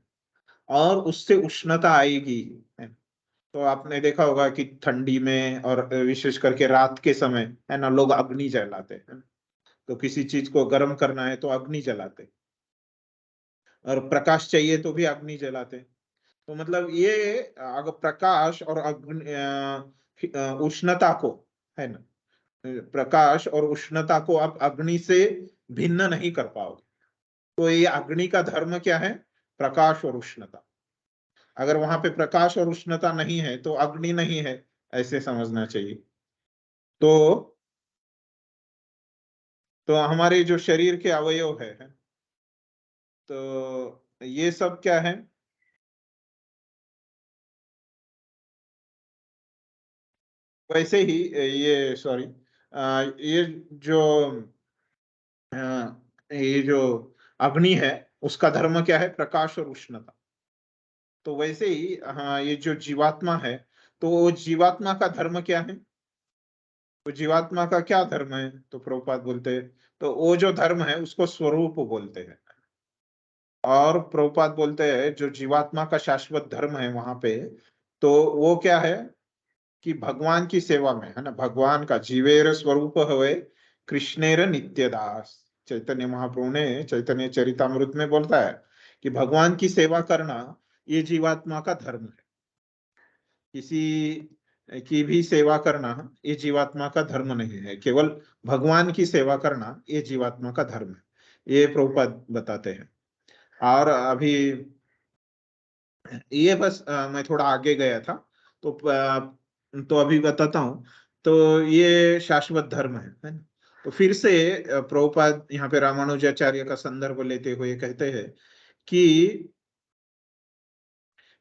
और उससे उष्णता आएगी, है ना। तो आपने देखा होगा कि ठंडी में और विशेष करके रात के समय, है ना, लोग अग्नि जलाते हैं। तो किसी चीज को गर्म करना है तो अग्नि जलाते, और प्रकाश चाहिए तो भी अग्नि जलाते। तो मतलब ये अगर प्रकाश और अग्नि उष्णता को, है ना, प्रकाश और उष्णता को आप अग्नि से भिन्न नहीं कर पाओगे। तो ये अग्नि का धर्म क्या है, प्रकाश और उष्णता। अगर वहां पे प्रकाश और उष्णता नहीं है तो अग्नि नहीं है, ऐसे समझना चाहिए। तो हमारे जो शरीर के अवयव है, तो ये सब क्या है, वैसे ही ये सॉरी, ये जो ये जो अग्नि है उसका धर्म क्या है, प्रकाश और उष्णता। तो वैसे ही हाँ, ये जो जीवात्मा है, तो वो जीवात्मा का धर्म क्या है, तो जीवात्मा का क्या धर्म है, तो प्रभुपाद बोलते हैं, तो वो जो धर्म है उसको स्वरूप बोलते हैं। और प्रभुपाद बोलते हैं जो जीवात्मा का शाश्वत धर्म है वहां पे, तो वो क्या है कि भगवान की सेवा में, है ना, भगवान का जीवेर स्वरूप हवे कृष्णेर नित्यदास। चैतन्य महाप्रभु ने चैतन्य चरितामृत में बोलता है कि भगवान की सेवा करना ये जीवात्मा का धर्म है। किसी की भी सेवा करना ये जीवात्मा का धर्म नहीं है, केवल भगवान की सेवा करना ये जीवात्मा का धर्म है, ये प्रभुपाद बताते हैं। और अभी ये बस मैं थोड़ा आगे गया था, तो तो अभी बताता हूँ। तो ये शाश्वत धर्म है ना। तो फिर से प्रभुपाद यहाँ पे रामानुजाचार्य का संदर्भ लेते हुए कहते हैं कि,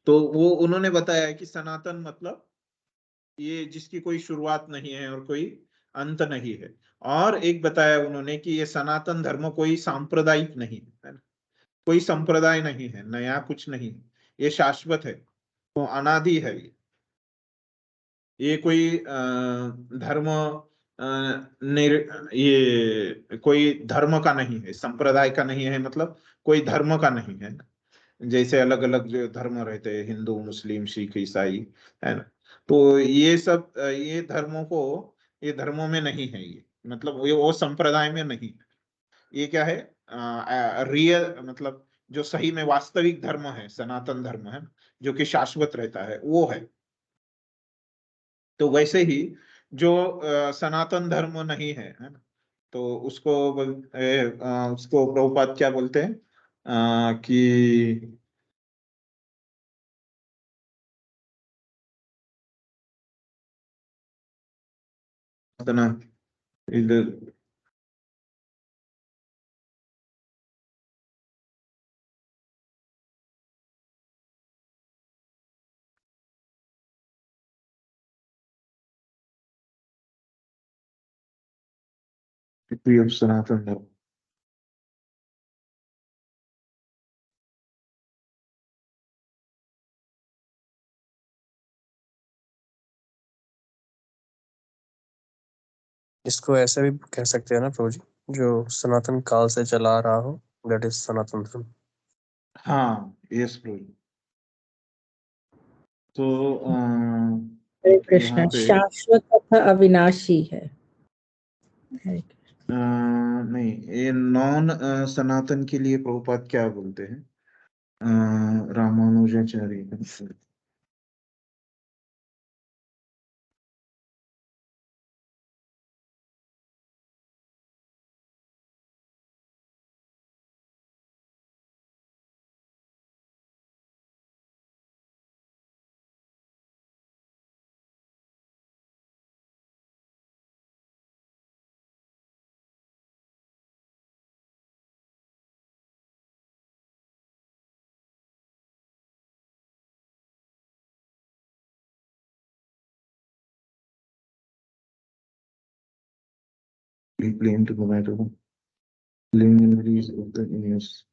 तो वो उन्होंने बताया कि सनातन मतलब ये जिसकी कोई शुरुआत नहीं है और कोई अंत नहीं है। और एक बताया उन्होंने कि ये सनातन धर्म कोई सांप्रदायिक नहीं है ना, कोई संप्रदाय नहीं है, नया कुछ नहीं, ये शाश्वत है, तो अनादि है। ये कोई धर्म ये कोई धर्म का नहीं है, संप्रदाय का नहीं है, मतलब कोई धर्म का नहीं है। जैसे अलग अलग जो धर्म रहते हैं, हिंदू मुस्लिम सिख ईसाई, है ना। तो ये सब ये धर्मों को, ये धर्मों में नहीं है, ये मतलब ये वो संप्रदाय में नहीं है। ये क्या है, रियल मतलब जो सही में वास्तविक धर्म है, सनातन धर्म है, जो कि शाश्वत रहता है, वो है। तो वैसे ही जो सनातन धर्म नहीं है ना, तो उसको प्रभुपाद क्या बोलते हैं कि ना, इधर सनातन धर्म, इसको ऐसे भी कह सकते हैं ना प्रभु जी, जो सनातन काल से चला आ रहा हो, दैट इज सनातन धर्म। हाँ यस प्रभु। तो हरे कृष्णा। यहाँ पे शाश्वत तथा अविनाशी है। हरे कृष्ण। नहीं, ये नॉन सनातन के लिए प्रभुपाद क्या बोलते हैं, Ramanujacharya. Claim to provide a preliminaries of the news.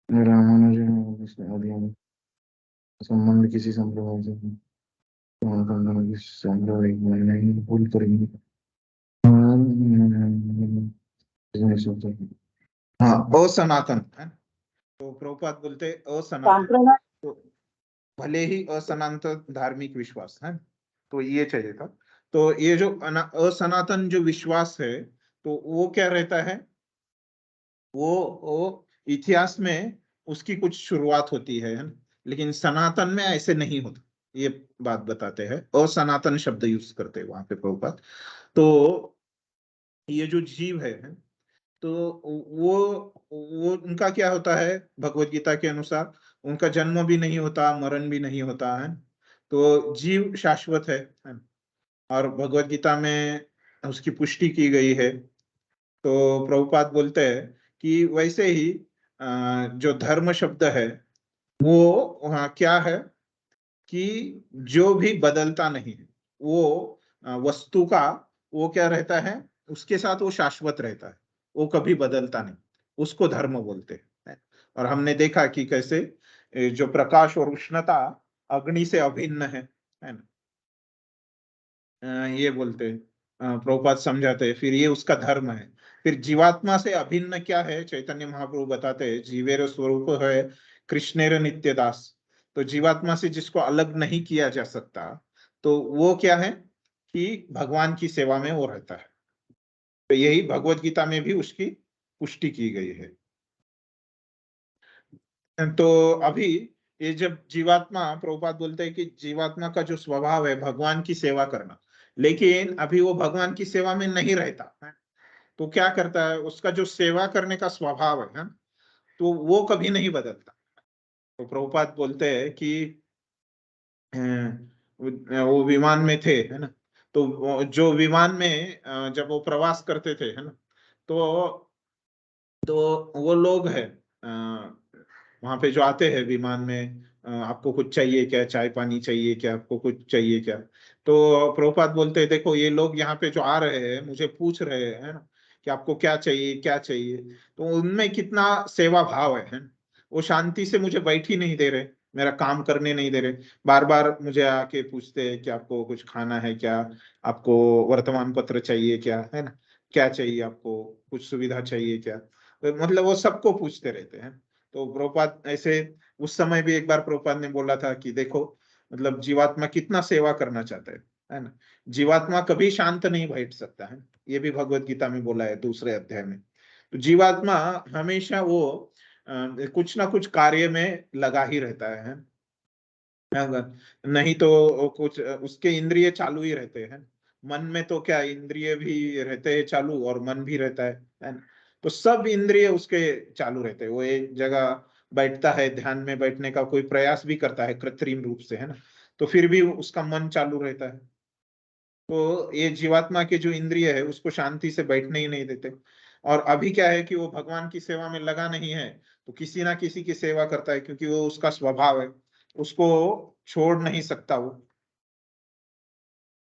Ramanujan इसमें अभियान संबंध किसी संप्रदाय से संप्रदाय नहीं भूल करेंगे। हाँ असनातन है, तो प्रभुपाद बोलते असनातन, सांप्रदाय तो भले ही असनातन धार्मिक विश्वास है, तो ये चाहिए था। तो ये जो असनातन जो विश्वास है, तो वो क्या रहता है, वो इतिहास में उसकी कुछ शुरुआत होती है ना? लेकिन सनातन में ऐसे नहीं होता, ये बात बताते हैं, असनातन शब्द यूज करते हैं वहां पे प्रभुपाद। तो ये जो जीव है, तो वो उनका क्या होता है, भगवत गीता के अनुसार उनका जन्म भी नहीं होता, मरण भी नहीं होता है। तो जीव शाश्वत है और भगवत गीता में उसकी पुष्टि की गई है। तो प्रभुपाद बोलते हैं कि वैसे ही जो धर्म शब्द है वो क्या है कि जो भी बदलता नहीं है, वो वस्तु का वो क्या रहता है, उसके साथ वो शाश्वत रहता है, वो कभी बदलता नहीं, उसको धर्म बोलते हैं। और हमने देखा कि कैसे जो प्रकाश और उष्णता अग्नि से अभिन्न है ना, ये बोलते हैं, प्रभुपाद समझाते हैं, फिर ये उसका धर्म है। फिर जीवात्मा से अभिन्न क्या है, चैतन्य महाप्रभु बताते हैं, जीवेर स्वरूप है कृष्णेर नित्य दास। तो जीवात्मा से जिसको अलग नहीं किया जा सकता, तो वो क्या है कि भगवान की सेवा में वो रहता है। तो यही भगवत गीता में भी उसकी पुष्टि की गई है। तो अभी ये जब जीवात्मा, प्रभुपाद बोलते हैं कि जीवात्मा का जो स्वभाव है भगवान की सेवा करना, लेकिन अभी वो भगवान की सेवा में नहीं रहता है, तो क्या करता है, उसका जो सेवा करने का स्वभाव है तो वो कभी नहीं बदलता। तो प्रभुपाद बोलते हैं कि वो विमान में थे है ना, तो जो विमान में जब वो प्रवास करते थे है ना, तो वो लोग है वहां पे जो आते हैं विमान में, आपको कुछ चाहिए क्या, चाय पानी चाहिए क्या, आपको कुछ चाहिए क्या। तो प्रभुपाद बोलते हैं देखो ये लोग यहाँ पे जो आ रहे हैं मुझे पूछ रहे हैं ना कि आपको क्या चाहिए क्या चाहिए, तो उनमें कितना सेवा भाव है ना? वो शांति से मुझे बैठ ही नहीं दे रहे, मेरा काम करने नहीं दे रहे, बार बार मुझे आके पूछते हैं कि आपको कुछ खाना है क्या, आपको वर्तमान पत्र चाहिए क्या, है ना, क्या चाहिए आपको, कुछ सुविधा चाहिए क्या, तो मतलब वो सबको पूछते रहते हैं। तो प्रभुपाद ऐसे उस समय भी एक बार प्रभुपाद ने बोला था कि देखो मतलब जीवात्मा कितना सेवा करना चाहता है ना, जीवात्मा कभी शांत नहीं बैठ सकता है, ये भी भगवत गीता में बोला है दूसरे अध्याय में। तो जीवात्मा हमेशा वो कुछ ना कुछ कार्य में लगा ही रहता है। अगर नहीं तो वो कुछ उसके इंद्रिय चालू ही रहते हैं। मन में तो क्या इंद्रिय भी रहते हैं चालू और मन भी रहता है ना? तो सब इंद्रिय उसके चालू रहते हैं। वो एक जगह बैठता है, ध्यान में बैठने का कोई प्रयास भी करता है कृत्रिम रूप से, है ना, तो फिर भी उसका मन चालू रहता है। तो ये जीवात्मा के जो इंद्रिय है उसको शांति से बैठने ही नहीं देते। और अभी क्या है कि वो भगवान की सेवा में लगा नहीं है, तो किसी ना किसी की सेवा करता है, क्योंकि वो उसका स्वभाव है, उसको छोड़ नहीं सकता वो।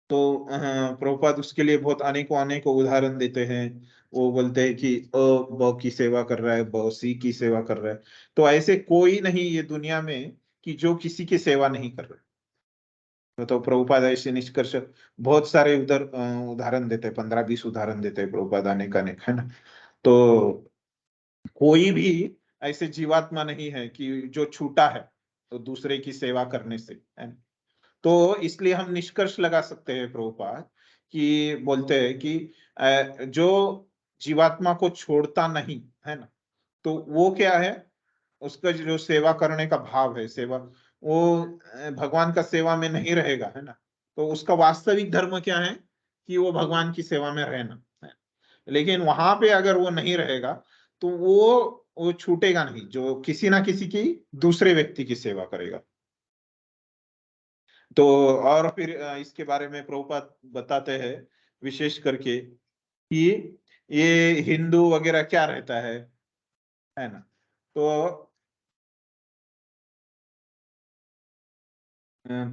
तो प्रभुपाद उसके लिए बहुत अनेकों अनेकों उदाहरण देते हैं। वो बोलते हैं कि ब की सेवा कर रहा है, ब सी की सेवा कर रहा है। तो ऐसे कोई नहीं ये दुनिया में कि जो किसी की सेवा नहीं कर रहा। तो प्रभुपाद ऐसे निष्कर्ष बहुत सारे उधर उदाहरण देते हैं, 15-20 उदाहरण देते हैं प्रभुपाद अनेक अनेक, है ना। तो कोई भी ऐसे जीवात्मा नहीं है कि जो छूटा है तो दूसरे की सेवा करने से, है ना। तो इसलिए हम निष्कर्ष लगा सकते हैं प्रभुपाद कि बोलते हैं कि जो जीवात्मा को छोड़ता नहीं है ना, तो वो क्या है, उसका जो सेवा करने का भाव है, सेवा, वो भगवान का सेवा में नहीं रहेगा, है ना। तो उसका वास्तविक धर्म क्या है कि वो भगवान की सेवा में रहना है। लेकिन वहां पे अगर वो नहीं रहेगा तो वो छूटेगा नहीं, जो किसी ना किसी की दूसरे व्यक्ति की सेवा करेगा। तो और फिर इसके बारे में प्रभुपाद बताते हैं विशेष करके कि ये हिंदू वगैरह क्या रहता है ना।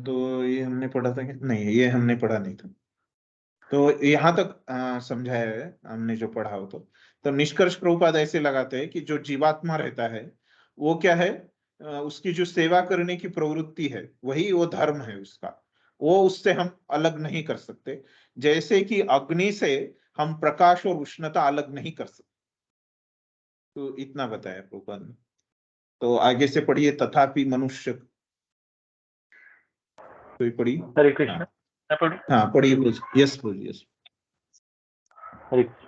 तो ये हमने पढ़ा था कि नहीं, ये हमने पढ़ा नहीं था। तो यहाँ तक समझाया है हमने जो पढ़ा हो। तो निष्कर्ष प्रभुपाद ऐसे लगाते हैं कि जो जीवात्मा रहता है वो क्या है, उसकी जो सेवा करने की प्रवृत्ति है वही वो धर्म है उसका। वो उससे हम अलग नहीं कर सकते, जैसे कि अग्नि से हम प्रकाश और उष्णता अलग नहीं कर सकते। तो इतना बताया प्रभुपाद ने। तो आगे से पढ़िए, तथापि मनुष्य, कोई पढ़िए। हरे कृष्ण। हाँ मैं पढ़ूं? हाँ पढ़िए। यस बोलिए। हरे कृष्ण।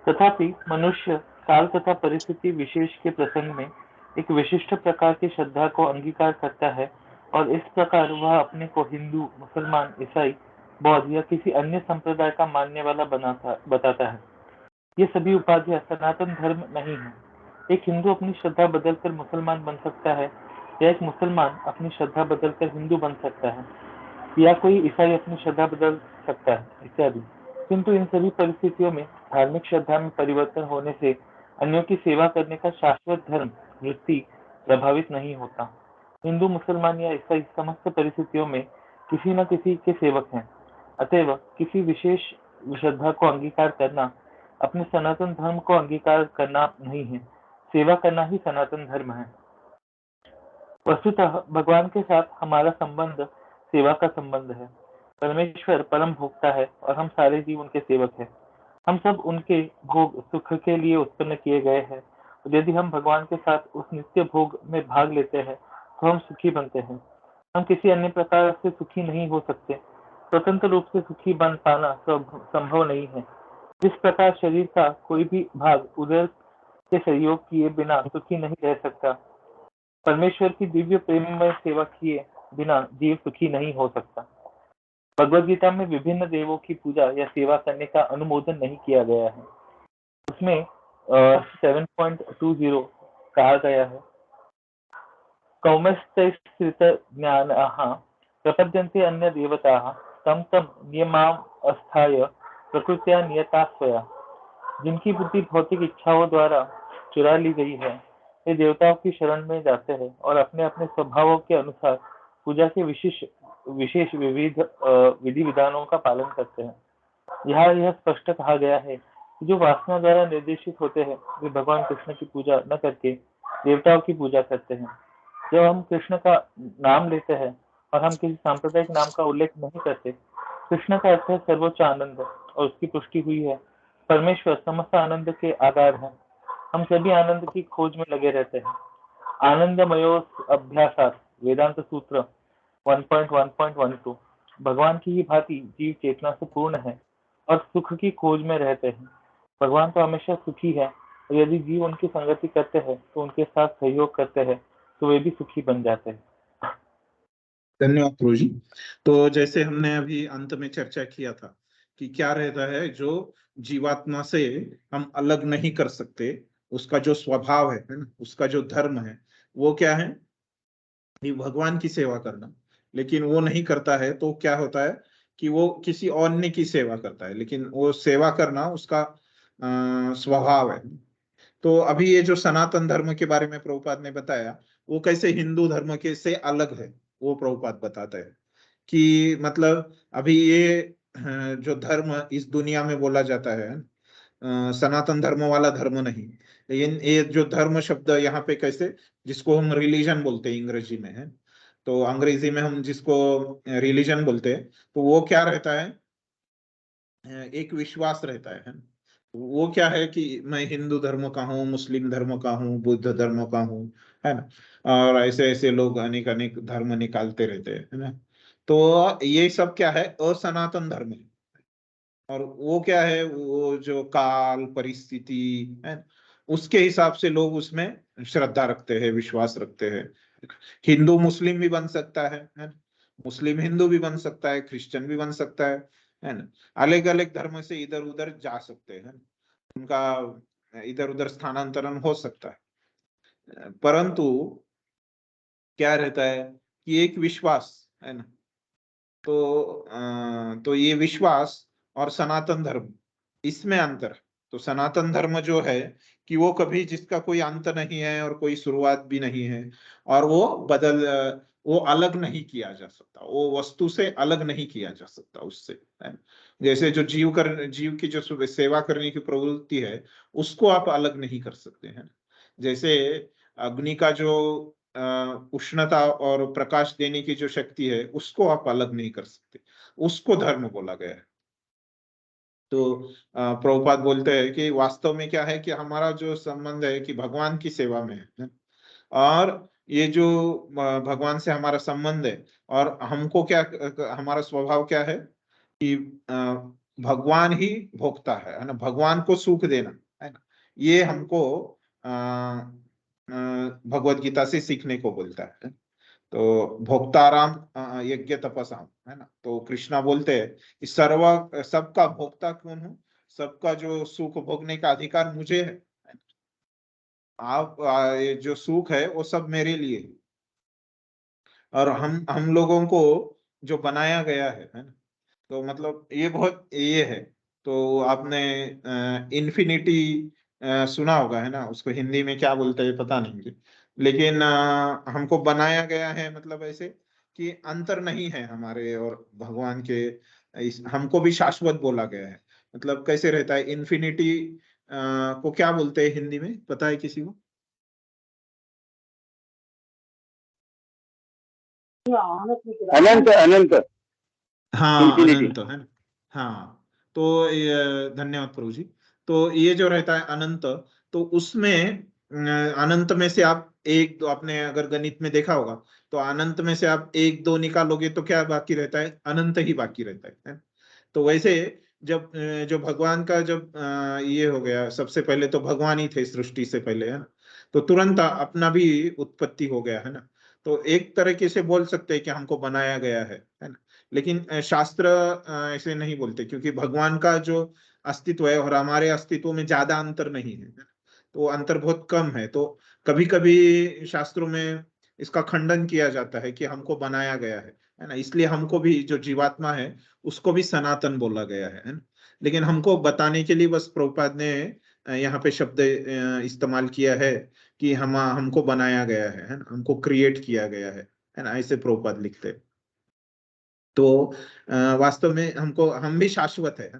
तथापि मनुष्य काल तथा परिस्थिति विशेष के प्रसंग में एक विशिष्ट प्रकार की श्रद्धा को अंगीकार करता है और इस प्रकार वह अपने को हिंदू, मुसलमान, ईसाई, बौद्ध या किसी अन्य संप्रदाय का मानने वाला बताता है। ये सभी उपाधियां सनातन धर्म नहीं है। एक हिंदू अपनी श्रद्धा बदलकर मुसलमान बन सकता है या एक मुसलमान अपनी श्रद्धा बदलकर हिंदू बन सकता है या कोई ईसाई अपनी श्रद्धा बदल सकता है इत्यादि। किंतु इन सभी परिस्थितियों में धार्मिक श्रद्धा में परिवर्तन होने से अन्यों की सेवा करने का शाश्वत धर्म वृत्ति प्रभावित नहीं होता। हिंदू, मुसलमान या ईसाई समस्त परिस्थितियों में किसी न किसी के सेवक हैं। अतएव किसी विशेष श्रद्धा को अंगीकार करना अपने सनातन धर्म को अंगीकार करना नहीं है, सेवा करना ही सनातन धर्म है। वस्तुतः भगवान के साथ हमारा संबंध सेवा का संबंध है। परमेश्वर परम भोक्ता है और हम सारे जीव उनके सेवक हैं। हम सब उनके भोग सुख के लिए उत्पन्न किए गए हैं और यदि हम भगवान के साथ उस नित्य भोग में भाग लेते हैं तो हम सुखी बनते हैं। हम किसी अन्य प्रकार से सुखी नहीं हो सकते। स्वतंत्र रूप से सुखी बन पाना संभव नहीं है। जिस प्रकार शरीर का कोई भी भाग उदर के सहयोग किए बिना सुखी नहीं रह सकता, परमेश्वर की दिव्य प्रेममय सेवा किए बिना जीव सुखी नहीं हो सकता। भगवद गीता में विभिन्न देवों की पूजा या सेवा करने का अनुमोदन नहीं किया गया है। उसमें 7.20 कहा गया है, कौमस्तैस्त्रितज्ञानाः प्रपद्यन्ते अन्य देवताः तम तम नियमावस्थाय प्रकृत्या नियता स्वया। जिनकी बुद्धि भौतिक इच्छाओं द्वारा चुरा ली गई है, वे देवताओं की शरण में जाते हैं और अपने अपने स्वभावों के अनुसार पूजा के विशेष विधि विधानों का पालन करते हैं। यहाँ यह स्पष्ट कहा गया है कि जो वासना द्वारा निर्देशित होते हैं वे भगवान कृष्ण की पूजा न करके देवताओं की पूजा करते हैं। जब हम कृष्ण का नाम लेते हैं और हम किसी सांप्रदायिक नाम का उल्लेख नहीं करते, कृष्ण का अर्थ है सर्वोच्च आनंद और उसकी पुष्टि हुई है। परमेश्वर समस्त आनंद के आधार है। हम सभी आनंद की खोज में लगे रहते हैं। आनंदमयो अभ्यासात वेदांत सूत्र 1.1.12। भगवान की ही भांति जीव चेतना से पूर्ण है और सुख की खोज में रहते हैं। भगवान तो हमेशा सुखी है, और यदि जीव उनकी संगति करते हैं तो उनके साथ सहयोग करते हैं तो वे भी सुखी बन जाते हैं। धन्यवाद प्रभु जी। तो जैसे हमने अभी अंत में चर्चा किया था कि क्या रहता है जो जीवात्मा से हम अलग नहीं कर सकते, उसका जो स्वभाव है ना, उसका जो धर्म है, वो क्या है? ये भगवान की सेवा करना। लेकिन वो नहीं करता है तो क्या होता है कि वो किसी अन्य की सेवा करता है, लेकिन वो सेवा करना उसका स्वभाव है। तो अभी ये जो सनातन धर्म के बारे में प्रभुपाद ने बताया, वो कैसे हिंदू धर्म के से अलग है, वो प्रभुपाद बताते हैं कि मतलब अभी ये जो धर्म इस दुनिया में बोला जाता है, सनातन धर्म वाला धर्म नहीं, लेकिन ये जो धर्म शब्द यहाँ पे कैसे, जिसको हम रिलीजन बोलते हैं अंग्रेजी में है, तो अंग्रेजी में हम जिसको रिलीजन बोलते हैं, तो वो क्या रहता है? एक विश्वास रहता है। वो क्या है कि मैं हिंदू धर्म का हूँ, मुस्लिम धर्म का हूँ, बुद्ध धर्म का हूँ, है ना। और ऐसे ऐसे लोग अनेक अनेक धर्म निकालते रहते हैं, है ना। तो ये सब क्या है? असनातन धर्म है। और वो क्या है? वो जो काल परिस्थिति है, उसके हिसाब से लोग उसमें श्रद्धा रखते हैं, विश्वास रखते हैं। हिंदू मुस्लिम भी बन सकता है ना? मुस्लिम हिंदू भी बन सकता है, क्रिश्चियन भी बन सकता है ना। अलग अलग धर्म से इधर उधर जा सकते हैं, उनका इधर उधर स्थानांतरण हो सकता है। परंतु क्या रहता है कि एक विश्वास है ना, तो ये विश्वास और सनातन धर्म, इसमें अंतर है। तो सनातन धर्म जो है कि वो कभी, जिसका कोई अंत नहीं है और कोई शुरुआत भी नहीं है, और वो अलग नहीं किया जा सकता, वो वस्तु से अलग नहीं किया जा सकता उससे, है। जैसे जो जीव की जो सेवा करने की प्रवृत्ति है, उसको आप अलग नहीं कर सकते हैं। जैसे अग्नि का जो उष्णता और प्रकाश देने की जो शक्ति है, उसको आप अलग नहीं कर सकते, उसको धर्म बोला गया है। तो प्रभुपाद बोलते हैं कि वास्तव में क्या है कि हमारा जो संबंध है कि भगवान की सेवा में है, और ये जो भगवान से हमारा संबंध है, और हमको क्या, हमारा स्वभाव क्या है कि भगवान ही भोगता है ना, भगवान को सुख देना, है ना। ये हमको भगवत गीता से सीखने को बोलता है। तो भोक्ताराम यज्ञ तपसाम, है ना। तो कृष्णा बोलते हैं कि सबका भोक्ता कौन हूँ, सबका जो सुख भोगने का अधिकार मुझे है। आप ये जो सुख है वो सब मेरे लिए है। और हम लोगों को जो बनाया गया है ना, तो मतलब ये बहुत ये है। तो आपने इन्फिनिटी सुना होगा, है ना। उसको हिंदी में क्या बोलते हैं पता नहीं मुझे, लेकिन हमको बनाया गया है मतलब ऐसे कि अंतर नहीं है हमारे और भगवान के। हमको भी शाश्वत बोला गया है। मतलब कैसे रहता है इन्फिनिटी को क्या बोलते हैं हिंदी में, पता है किसी को? अनंत अनंत हाँ, इंफिनिटी। अनंत है ना। हाँ, तो धन्यवाद प्रभु जी। तो ये जो रहता है अनंत, तो उसमें अनंत में से आप एक दो, आपने अगर गणित में देखा होगा, तो अनंत में से आप एक दो निकालोगे तो क्या बाकी रहता है? अनंत ही बाकी रहता है। तो वैसे जब जो भगवान का जब ये हो गया, सबसे पहले तो भगवान ही थे सृष्टि से पहले, है ना। तो तुरंत अपना भी उत्पत्ति हो गया, है ना। तो एक तरीके से बोल सकते हैं कि हमको बनाया गया है ना। लेकिन शास्त्र ऐसे नहीं बोलते, क्योंकि भगवान का जो अस्तित्व है और हमारे अस्तित्व में ज्यादा अंतर नहीं है, तो अंतर बहुत कम है। तो कभी कभी शास्त्रों में इसका खंडन किया जाता है कि हमको बनाया गया है ना। इसलिए हमको भी जो जीवात्मा है उसको भी सनातन बोला गया है ना। लेकिन हमको बताने के लिए बस प्रभुपाद ने यहाँ पे शब्द इस्तेमाल किया है कि हमको बनाया गया है ना, हमको क्रिएट किया गया है ना, ऐसे प्रभुपाद लिखते हैं। तो वास्तव में हम भी शाश्वत है।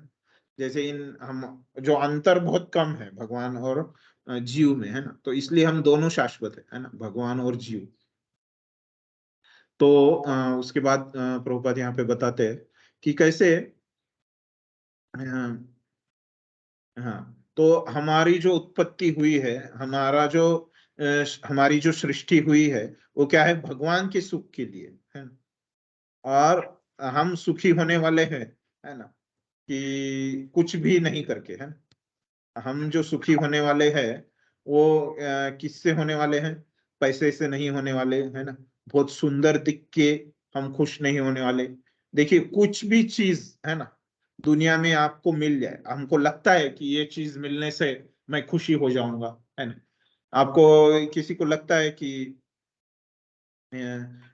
जैसे हम जो अंतर बहुत कम है भगवान और जीव में, है ना। तो इसलिए हम दोनों शाश्वत है ना, भगवान और जीव। तो उसके बाद प्रभुपाद यहाँ पे बताते हैं कि कैसे हाँ, तो हमारी जो उत्पत्ति हुई है, हमारी जो सृष्टि हुई है, वो क्या है? भगवान के सुख के लिए है ना। और हम सुखी होने वाले हैं, है ना, कि कुछ भी नहीं करके, है ना। हम जो सुखी होने वाले हैं वो किससे होने वाले हैं? पैसे से नहीं होने वाले, है ना। बहुत सुंदर दिख के हम खुश नहीं होने वाले। देखिए, कुछ भी चीज है ना दुनिया में आपको मिल जाए, हमको लगता है कि ये चीज मिलने से मैं खुशी हो जाऊंगा, है ना। आपको किसी को लगता है कि अ,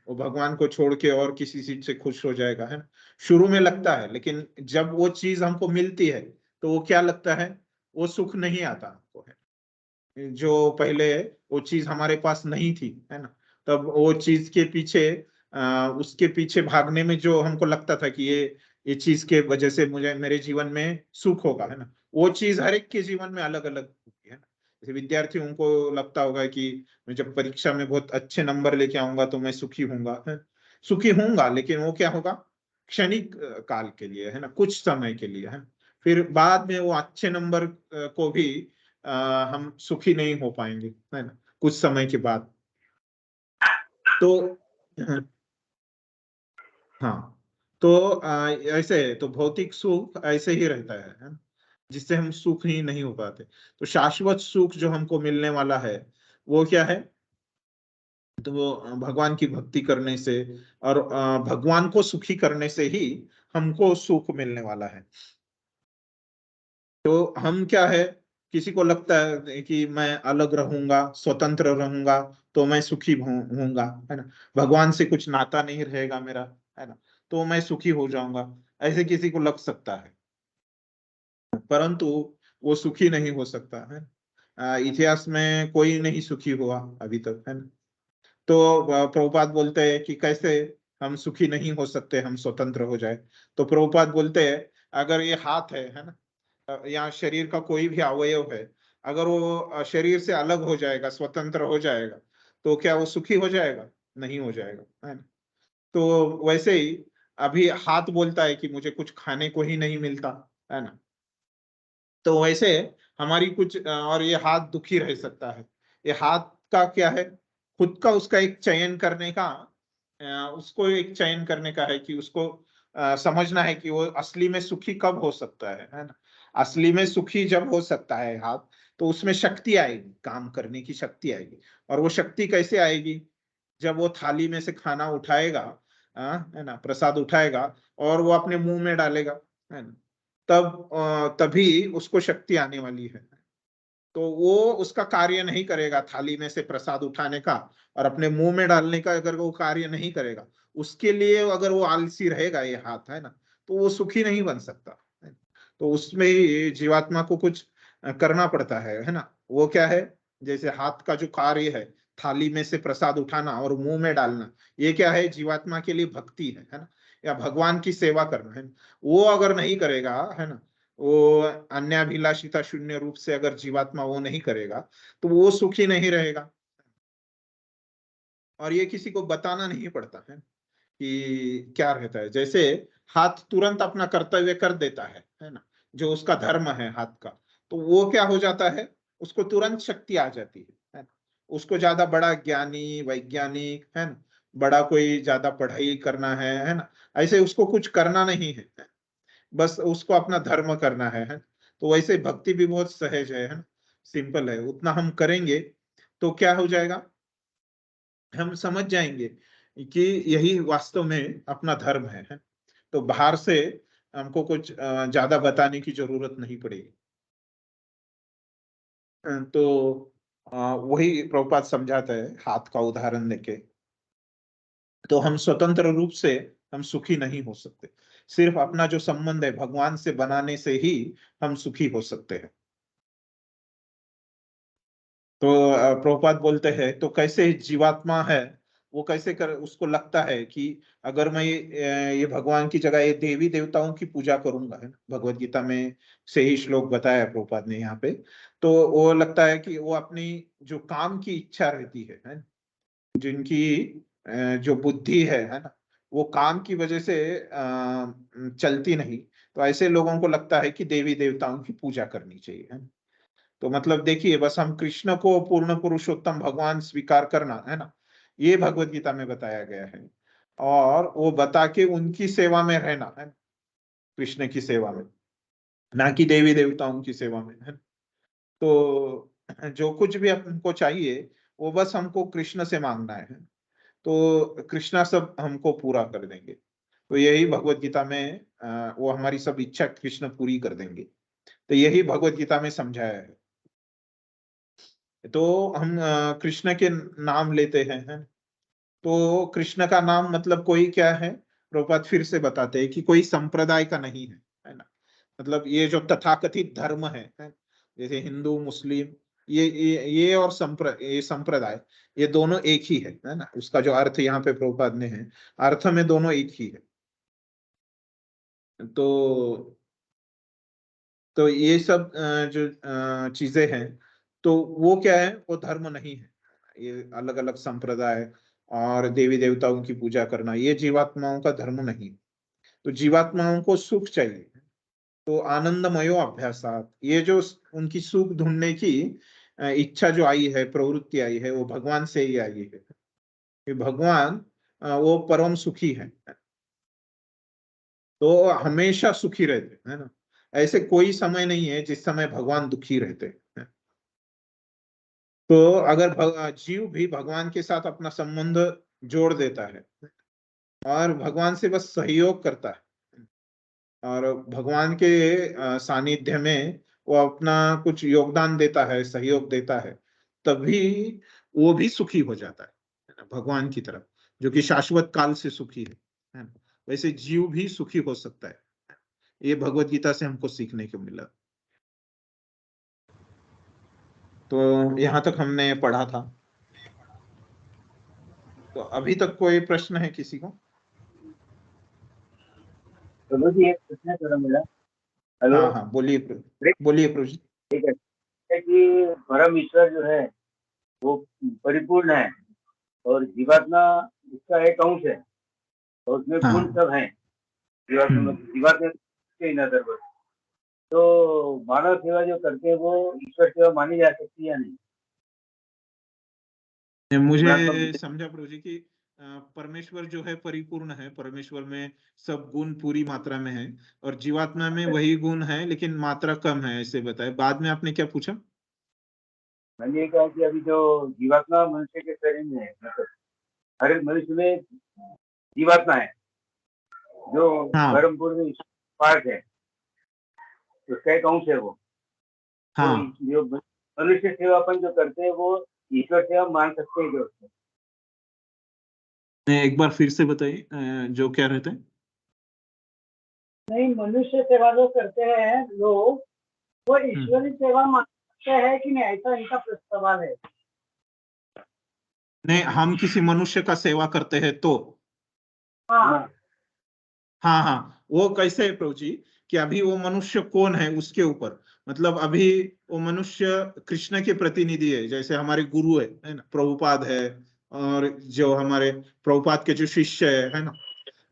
वो भगवान को छोड़ के और किसी चीज से खुश हो जाएगा, है ना। शुरू में लगता है, लेकिन जब वो चीज हमको मिलती है तो वो क्या लगता है? वो सुख नहीं आता हमको, है। जो पहले वो चीज हमारे पास नहीं थी, है ना, तब वो चीज के पीछे उसके पीछे भागने में जो हमको लगता था कि ये चीज के वजह से मुझे मेरे जीवन में सुख होगा, है ना, वो चीज हर एक के जीवन में अलग अलग होगी, है ना। जैसे विद्यार्थियों को लगता होगा कि मैं जब परीक्षा में बहुत अच्छे नंबर लेके आऊंगा तो मैं सुखी होऊंगा, है। सुखी होऊंगा, लेकिन वो क्या होगा? क्षणिक काल के लिए, है ना, कुछ समय के लिए, है। फिर बाद में वो अच्छे नंबर को भी अ, हम सुखी नहीं हो पाएंगे, है ना, कुछ समय के बाद। तो हाँ, तो ऐसे तो भौतिक सुख ऐसे ही रहता है ना, जिससे हम सुख ही नहीं हो पाते। तो शाश्वत सुख जो हमको मिलने वाला है वो क्या है? तो वो भगवान की भक्ति करने से और भगवान को सुखी करने से ही हमको सुख मिलने वाला है। तो हम क्या है, किसी को लगता है कि मैं अलग रहूंगा, स्वतंत्र रहूंगा तो मैं सुखी होऊंगा, है ना, भगवान से कुछ नाता नहीं रहेगा मेरा, है ना, तो मैं सुखी हो जाऊंगा, ऐसे किसी को लग सकता है। परंतु वो सुखी नहीं हो सकता है। इतिहास में कोई नहीं सुखी हुआ अभी तक, है ना। तो प्रभुपाद बोलते हैं कि कैसे हम सुखी नहीं हो सकते, हम स्वतंत्र हो जाए। तो प्रभुपाद बोलते हैं, अगर ये हाथ है ना, या शरीर का कोई भी अवयव है, अगर वो शरीर से अलग हो जाएगा, स्वतंत्र हो जाएगा, तो क्या वो सुखी हो जाएगा? नहीं हो जाएगा, है ना। तो वैसे ही अभी हाथ बोलता है कि मुझे कुछ खाने को ही नहीं मिलता, है ना। तो वैसे हमारी कुछ और ये हाथ दुखी रह सकता है। ये हाथ का क्या है? खुद का उसका एक चयन करने का, उसको एक चयन करने का है कि उसको समझना है कि वो असली में सुखी कब हो सकता है ना। असली में सुखी जब हो सकता है हाथ, तो उसमें शक्ति आएगी, काम करने की शक्ति आएगी। और वो शक्ति कैसे आएगी? जब वो थाली में से खाना उठाएगा, है ना, प्रसाद उठाएगा और वो अपने मुंह में डालेगा, है ना, तब तभी उसको शक्ति आने वाली है। तो वो उसका कार्य नहीं करेगा थाली में से प्रसाद उठाने का और अपने मुंह में डालने का, अगर वो कार्य नहीं करेगा उसके लिए, अगर वो आलसी रहेगा ये हाथ, है ना, तो वो सुखी नहीं बन सकता, है। तो उसमें ही जीवात्मा को कुछ करना पड़ता है ना। वो क्या है? जैसे हाथ का जो कार्य है, थाली में से प्रसाद उठाना और मुंह में डालना, ये क्या है? जीवात्मा के लिए भक्ति है ना, या भगवान की सेवा करना है। वो अगर नहीं करेगा, है ना, वो अन्याभिलाषिता शून्य रूप से अगर जीवात्मा वो नहीं करेगा तो वो सुखी नहीं रहेगा। और ये किसी को बताना नहीं पड़ता है कि क्या रहता है। जैसे हाथ तुरंत अपना कर्तव्य कर देता है ना, जो उसका धर्म है हाथ का, तो वो क्या हो जाता है? उसको तुरंत शक्ति आ जाती है ना। उसको ज्यादा बड़ा ज्ञानी वैज्ञानिक, है ना, बड़ा कोई ज्यादा पढ़ाई करना है ना, ऐसे उसको कुछ करना नहीं है, बस उसको अपना धर्म करना है। तो वैसे भक्ति भी बहुत सहज है ना, सिंपल है। उतना हम करेंगे तो क्या हो जाएगा? हम समझ जाएंगे कि यही वास्तव में अपना धर्म है। तो बाहर से हमको कुछ ज्यादा बताने की जरूरत नहीं पड़ेगी। तो वही प्रभुपाद समझाता है हाथ का उदाहरण देके। तो हम स्वतंत्र रूप से हम सुखी नहीं हो सकते, सिर्फ अपना जो संबंध है भगवान से बनाने से ही हम सुखी हो सकते हैं। तो प्रभुपाद बोलते हैं, तो कैसे जीवात्मा है वो कैसे कर, उसको लगता है कि अगर मैं ये भगवान की जगह ये देवी देवताओं की पूजा करूंगा, है ना, भगवत गीता में से ही श्लोक बताया है प्रभुपाद ने यहाँ पे। तो वो लगता है कि वो अपनी जो काम की इच्छा रहती है, जिनकी जो बुद्धि है ना, वो काम की वजह से चलती नहीं, तो ऐसे लोगों को लगता है कि देवी देवताओं की पूजा करनी चाहिए, है। तो मतलब देखिए, बस हम कृष्ण को पूर्ण पुरुषोत्तम भगवान स्वीकार करना, है ना, ये भगवत गीता में बताया गया है। और वो बता के उनकी सेवा में रहना है, कृष्ण की सेवा में, ना कि देवी देवताओं की सेवा में, है। तो जो कुछ भी हमको चाहिए वो बस हमको कृष्ण से मांगना है, तो कृष्णा सब हमको पूरा कर देंगे। तो यही भगवत गीता में वो हमारी सब इच्छा कृष्ण पूरी कर देंगे। तो यही भगवत गीता में समझाया है। तो हम कृष्ण के नाम लेते हैं। तो कृष्ण का नाम मतलब कोई क्या है, प्रभुपाद फिर से बताते हैं कि कोई संप्रदाय का नहीं है ना। मतलब ये जो तथाकथित धर्म है, जैसे हिंदू मुस्लिम, ये और ये संप्रदाय, ये दोनों एक ही है ना। उसका जो अर्थ यहाँ पे प्रभुपाद ने है, अर्थ में दोनों एक ही है। तो ये सब जो चीजें हैं, तो वो क्या है, वो धर्म नहीं है। ये अलग अलग संप्रदाय और देवी देवताओं की पूजा करना, ये जीवात्माओं का धर्म नहीं। तो जीवात्माओं को सुख चाहिए, तो आनंदमयो अभ्यासात, ये जो उनकी सुख ढूंढने की इच्छा जो आई है, प्रवृत्ति आई है, वो भगवान से ही आई है। कि भगवान वो परम सुखी है, तो हमेशा सुखी रहते है ना। ऐसे कोई समय नहीं है जिस समय भगवान दुखी रहते हैं। तो अगर जीव भी भगवान के साथ अपना संबंध जोड़ देता है और भगवान से बस सहयोग करता है और भगवान के सानिध्य में वो अपना कुछ योगदान देता है, सहयोग देता है, तभी वो भी सुखी हो जाता है ना, भगवान की तरफ, जो कि शाश्वत काल से सुखी है ना। वैसे जीव भी सुखी हो सकता है। ये भगवत गीता से हमको सीखने को मिला। तो यहाँ तक हमने पढ़ा था। तो अभी तक कोई प्रश्न है किसी को? प्रभु जी एक प्रश्न है थोड़ा मेरा। हेलो। हाँ हाँ, बोलिए बोलिए प्रभु जी। ठीक है कि परम ईश्वर जो है वो परिपूर्ण है और जीवात्मा उसका एक अंश है और उसमें हाँ। गुण सब है। जीवात्मा के नजर पर तो मानव सेवा जो करते हैं वो ईश्वर सेवा मानी जा सकती है या नहीं? मुझे समझा प्रभु जी कि परमेश्वर जो है परिपूर्ण है, परमेश्वर में सब गुण पूरी मात्रा में है और जीवात्मा में वही गुण है लेकिन मात्रा कम है, ऐसे बताए। बाद में आपने क्या पूछा? मैंने ये कहा कि अभी जो जीवात्मा मनुष्य के शरीर में है, मतलब हर एक मनुष्य में जीवात्मा है जो हाँ परम पूर्ण पार्ट है, उसका एक अंश है वो। हाँ, तो जो मनुष्य सेवापन जो करते हैं वो ईश्वर सेवा मान सकते हैं क्या उसको? एक बार फिर से बताइए, जो क्या रहते हैं? नहीं, मनुष्य सेवा जो करते हैं लोग, वो ईश्वरी सेवा मानते हैं कि नहीं, ऐसा इनका सवाल है। नहीं, हम किसी मनुष्य का सेवा करते हैं तो हाँ हाँ हाँ, वो कैसे है प्रभु जी कि अभी वो मनुष्य कौन है उसके ऊपर, मतलब अभी वो मनुष्य कृष्ण के प्रतिनिधि है। जैसे हमारे गुरु है ना, प्रभुपाद है, और जो हमारे प्रभुपाद के जो शिष्य है ना,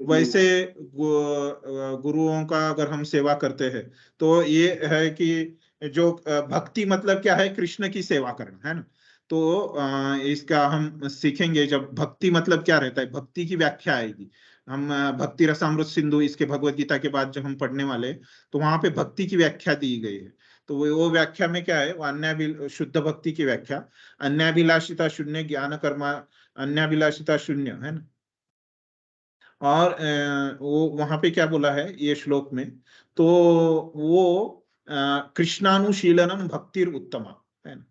वैसे गुरुओं का अगर हम सेवा करते हैं तो ये है कि जो भक्ति मतलब क्या है, कृष्ण की सेवा करना है ना। तो इसका हम सीखेंगे जब भक्ति मतलब क्या रहता है, भक्ति की व्याख्या आएगी। हम भक्ति रसामृत सिंधु इसके भगवत गीता के बाद जब हम पढ़ने वाले, तो वहां पे भक्ति की व्याख्या दी गई है। तो वो व्याख्या में क्या है, वो शुद्ध भक्ति की व्याख्या, अन्याभिलाषिता शून्य ज्ञान कर्मा, अन्याभिलाषिता शून्य है ना। और वो वहां पे क्या बोला है ये श्लोक में, तो वो कृष्णानुशीलनम भक्तिर उत्तमा है ना।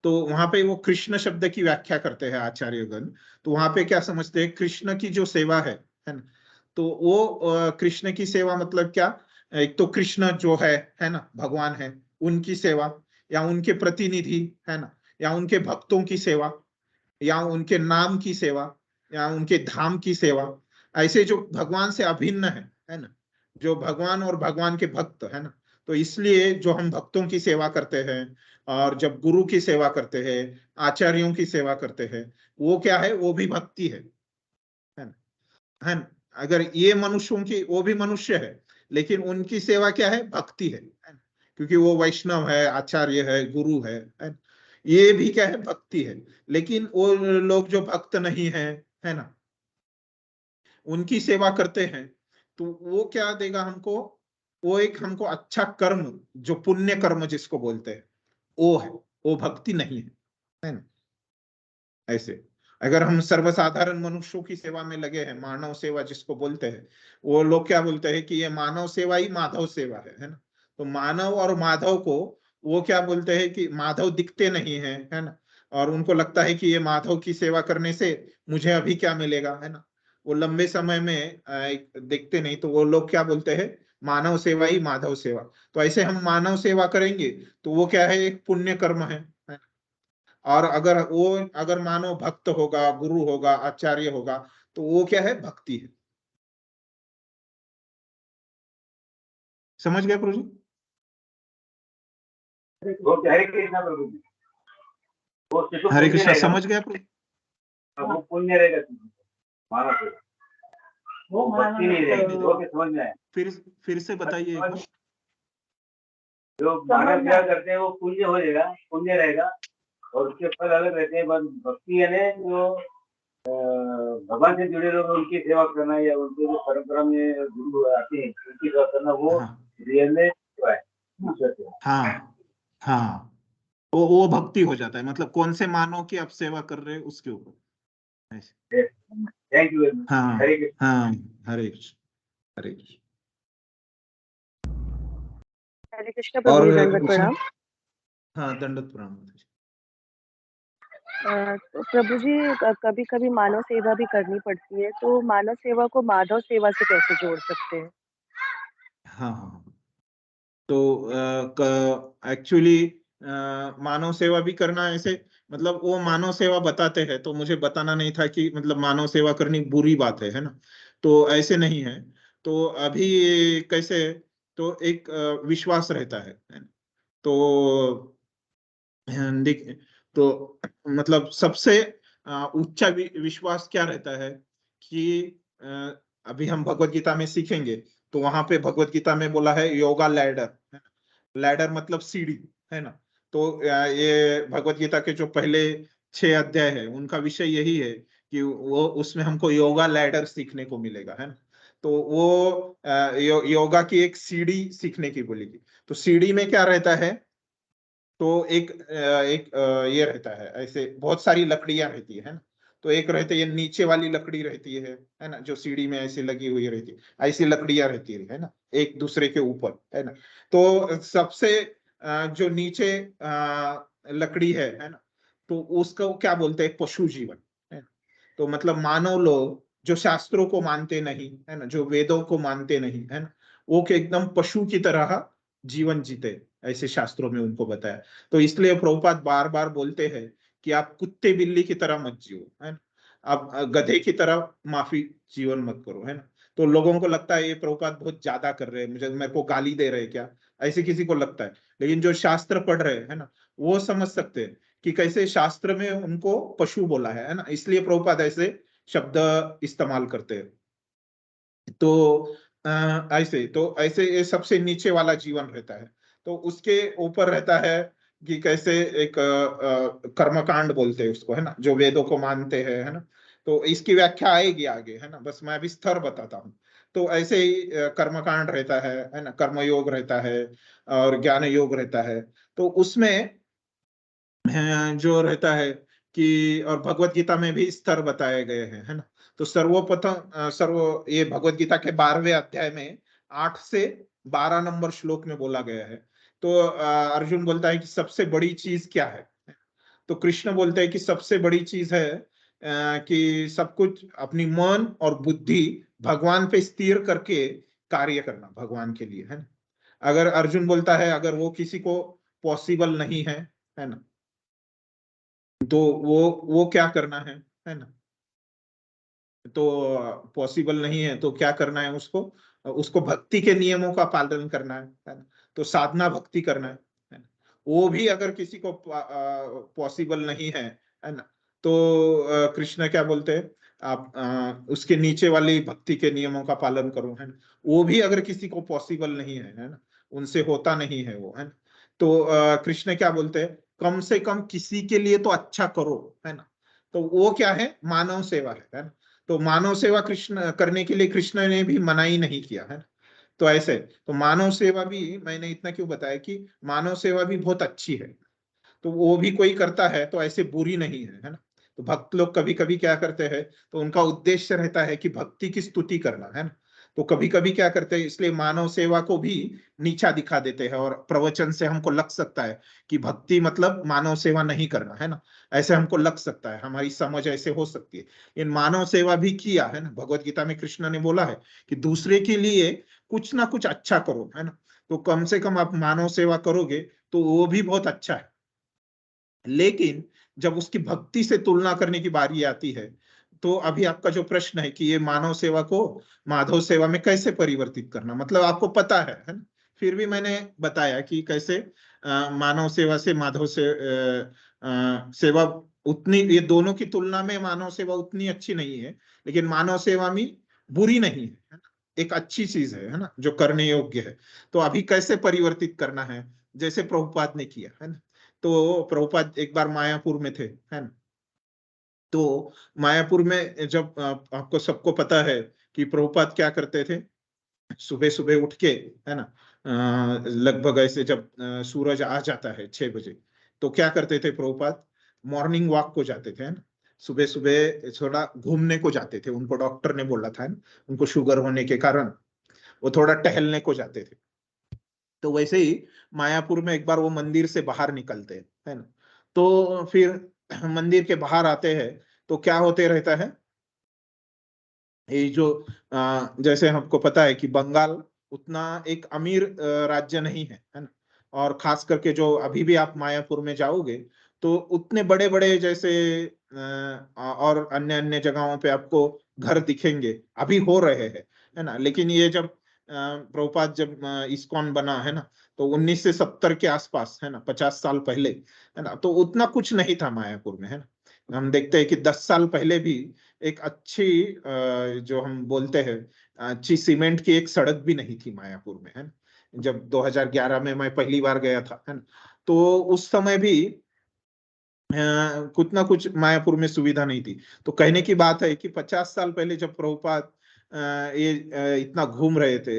तो वहां पे वो कृष्ण शब्द की व्याख्या करते हैं आचार्यगण। तो वहां पे क्या समझते हैं, कृष्ण की जो सेवा है ना। तो वो कृष्ण की सेवा मतलब क्या, एक तो कृष्ण जो है ना, भगवान है, उनकी सेवा, या उनके प्रतिनिधि है ना, या उनके भक्तों की सेवा, या उनके नाम की सेवा, या उनके धाम की सेवा, ऐसे जो भगवान से अभिन्न है ना, जो भगवान और भगवान के भक्त है ना। तो इसलिए जो हम भक्तों की सेवा करते हैं और जब गुरु की सेवा करते हैं, आचार्यों की सेवा करते हैं, वो क्या है, वो भी भक्ति है ना, है ना। अगर ये मनुष्यों की, वो भी मनुष्य है लेकिन उनकी सेवा क्या है, भक्ति है ना? क्योंकि वो वैष्णव है, आचार्य है, गुरु है ना? ये भी क्या है, भक्ति है। लेकिन वो लोग जो भक्त नहीं है ना, उनकी सेवा करते हैं, तो वो क्या देगा हमको, वो एक हमको अच्छा कर्म, जो पुण्य कर्म जिसको बोलते हैं, वो है, वो भक्ति नहीं है ना। ऐसे अगर हम सर्वसाधारण मनुष्यों की सेवा में लगे हैं, मानव सेवा जिसको बोलते हैं, वो लोग क्या बोलते हैं कि ये मानव सेवा ही माधव सेवा है ना। तो मानव और माधव को वो क्या बोलते हैं कि माधव दिखते नहीं है ना, और उनको लगता है कि ये माधव की सेवा करने से मुझे अभी क्या मिलेगा, है ना। वो लंबे समय में देखते नहीं, तो वो लोग क्या बोलते हैं, मानव सेवा ही माधव सेवा। तो ऐसे हम मानव सेवा करेंगे तो वो क्या है, एक पुण्य कर्म है। और अगर मानो भक्त होगा, गुरु होगा, आचार्य होगा, तो वो क्या है, भक्ति है। समझ गए प्रभु जी? हरे कृष्णा प्रभु जी, वो शिशु हरे पुण्य कृष्णा, रहेगा, समझ गया प्रभु? वो पुण्य रहेगा मानव से, वो भक्ति नहीं रहेगी। नहीं, ओके, समझ में आया। फिर से बताइए एक बार। जो मानव सेवा करते हैं वो पुण्य हो जाएगा, पुण्य रहेगा, और उसके फल अलग रहते हैं। बस भक्ति यानी जो भगवान से जुड़े लोग उनकी सेवा करना, या उनके जो परंपरा में गुरु आते हैं उनकी सेवा करना, वो रियल में सेवा है, ईश्वर सेवा। हाँ हाँ, वो भक्ति हो जाता है। मतलब कौन से मानव की आप सेवा कर रहे हैं उसके ऊपर। ऐसे। Thank you very much. हाँ हरे कृष्ण। हाँ, हरे कृष्ण, हरे कृष्ण। हरे कृष्ण प्रभु जी, दंडवत प्रणाम। हाँ, दंडवत प्रणाम। तो प्रभु जी, कभी कभी मानव सेवा भी करनी पड़ती है, तो मानव सेवा को माधव सेवा से कैसे जोड़ सकते हैं? हाँ हाँ, तो एक्चुअली मानव सेवा भी करना ऐसे, मतलब वो मानव सेवा बताते हैं, तो मुझे बताना नहीं था कि मतलब मानव सेवा करनी बुरी बात है ना। तो ऐसे नहीं है। तो अभी कैसे, तो एक विश्वास रहता है ना? तो देख, तो मतलब सबसे ऊंचा विश्वास क्या रहता है कि अभी हम भगवत गीता में सीखेंगे, तो वहां पे भगवत गीता में बोला है योगा लैडर। लैडर मतलब सीढ़ी, है ना। तो ये भगवत गीता के जो पहले 6 अध्याय है उनका विषय यही है कि वो उसमें हमको योगा लैडर सीखने को मिलेगा, है ना। तो वो योगा की एक सीढ़ी सीखने की बोलेगी। तो सीढ़ी में क्या रहता है, तो एक ये रहता है, ऐसे बहुत सारी लकड़ियां रहती है ना। तो एक रहते ये नीचे वाली लकड़ी रहती है ना, जो सीढ़ी में ऐसे लगी हुई रहती है, ऐसी लकड़ियां रहती है ना, एक दूसरे के ऊपर, है ना। तो सबसे जो नीचे लकड़ी है ना, तो उसको क्या बोलते हैं, पशु जीवन, है ना। तो मतलब मानव लोग जो शास्त्रों को मानते नहीं, है ना, जो वेदों को मानते नहीं, है ना, वो के एकदम पशु की तरह जीवन जीते, ऐसे शास्त्रों में उनको बताया। तो इसलिए प्रभुपाद बार बार बोलते हैं कि आप कुत्ते बिल्ली की तरह मत जियो, है ना। आप गधे की तरह माफी जीवन मत करो, है ना। तो लोगों को लगता है ये प्रभुपाद बहुत ज्यादा कर रहे हैं, मेरे को गाली दे रहे हैं क्या, ऐसे किसी को लगता है। लेकिन जो शास्त्र पढ़ रहे हैं ना, वो समझ सकते हैं कि कैसे शास्त्र में उनको पशु बोला है ना, इसलिए प्रभुपाद ऐसे शब्द इस्तेमाल करते हैं। तो ऐसे ये सबसे नीचे वाला जीवन रहता है। तो उसके ऊपर रहता है कि कैसे एक कर्मकांड बोलते हैं उसको, है ना, जो वेदों को मानते हैं, है ना। तो इसकी व्याख्या आएगी आगे, है ना, बस मैं अभी स्तर बताता हूँ। तो ऐसे ही कर्मकांड रहता है ना, कर्मयोग रहता है और ज्ञान योग रहता है। तो उसमें जो रहता है कि, और भगवत गीता में भी स्तर बताए गए हैं, है ना। तो सर्वप्रथम ये भगवत गीता के 12वें अध्याय में 8 से 12 नंबर श्लोक में बोला गया है। तो अर्जुन बोलता है कि सबसे बड़ी चीज क्या है। तो कृष्ण बोलते हैं कि सबसे बड़ी चीज है कि सब कुछ अपनी मन और बुद्धि भगवान पे स्थिर करके कार्य करना भगवान के लिए, है ना। अगर अर्जुन बोलता है अगर वो किसी को पॉसिबल नहीं है ना, तो वो क्या करना है ना। तो पॉसिबल नहीं है तो क्या करना है उसको, उसको भक्ति के नियमों का पालन करना है ना। तो साधना भक्ति करना है ना। वो भी अगर किसी को पॉसिबल नहीं है ना, तो कृष्ण क्या बोलते हैं, आप उसके नीचे वाली भक्ति के नियमों का पालन करो, है ना। वो भी अगर किसी को पॉसिबल नहीं है ना, उनसे होता नहीं है वो, है ना। तो कृष्ण क्या बोलते हैं, कम से कम किसी के लिए तो अच्छा करो, है ना। तो वो क्या है, मानव सेवा है ना। तो मानव सेवा कृष्ण करने के लिए कृष्ण ने भी मनाही नहीं किया, है ना। तो ऐसे तो मानव सेवा भी, मैंने इतना क्यों बताया कि मानव सेवा भी बहुत अच्छी है। तो वो भी कोई करता है तो ऐसे बुरी नहीं है ना। तो भक्त लोग कभी कभी क्या करते हैं, तो उनका उद्देश्य रहता है कि भक्ति की स्तुति करना है ना। तो कभी कभी क्या करते हैं, इसलिए मानव सेवा को भी नीचा दिखा देते हैं, और प्रवचन से हमको लग सकता है कि भक्ति मतलब मानव सेवा नहीं करना है ना, ऐसे हमको लग सकता है, हमारी समझ ऐसे हो सकती है। इन मानव सेवा भी किया है ना, भगवत गीता में कृष्ण ने बोला है कि दूसरे के लिए कुछ ना कुछ अच्छा करो है ना। तो कम से कम आप मानव सेवा करोगे तो वो भी बहुत अच्छा है। लेकिन जब उसकी भक्ति से तुलना करने की बारी आती है, तो अभी आपका जो प्रश्न है कि ये मानव सेवा को माधव सेवा में कैसे परिवर्तित करना, मतलब आपको पता है ना। फिर भी मैंने बताया कि कैसे मानव सेवा से माधव से सेवा उतनी, ये दोनों की तुलना में मानव सेवा उतनी अच्छी नहीं है, लेकिन मानव सेवा में बुरी नहीं है ना, एक अच्छी चीज है ना, जो करने योग्य है। तो अभी कैसे परिवर्तित करना है, जैसे प्रभुपाद ने किया है ना। तो प्रभुपाद एक बार मायापुर में थे है ना। तो मायापुर में जब आपको सबको पता है कि प्रभुपाद क्या करते थे, सुबह सुबह उठ के है ना, लगभग ऐसे जब सूरज आ जाता है 6 बजे, तो क्या करते थे प्रभुपाद, मॉर्निंग वॉक को जाते थे है ना। सुबह सुबह थोड़ा घूमने को जाते थे, उनको डॉक्टर ने बोला था है ना, उनको शुगर होने के कारण वो थोड़ा टहलने को जाते थे। तो वैसे ही मायापुर में एक बार वो मंदिर से बाहर निकलते हैं है ना। तो फिर मंदिर के बाहर आते हैं तो क्या होते रहता है, ये जो जैसे हमको पता है कि बंगाल उतना एक अमीर राज्य नहीं है ना। और खास करके जो अभी भी आप मायापुर में जाओगे तो उतने बड़े बड़े जैसे और अन्य अन्य जगहों पे आपको घर दिखेंगे, अभी हो रहे हैं है ना। लेकिन ये जब प्रभुपाद जब इस्कॉन बना है ना, तो 1970 के आसपास है ना, 50 साल पहले है ना, तो उतना कुछ नहीं था मायापुर में है ना। हम देखते हैं कि 10 साल पहले भी एक अच्छी जो हम बोलते हैं अच्छी सीमेंट की एक सड़क भी नहीं थी मायापुर में है ना। जब 2011 में मैं पहली बार गया था है ना, तो उस समय भी कुछ ना कुछ मायापुर में सुविधा नहीं थी। तो कहने की बात है कि 50 साल पहले जब प्रभुपाद ये इतना घूम रहे थे,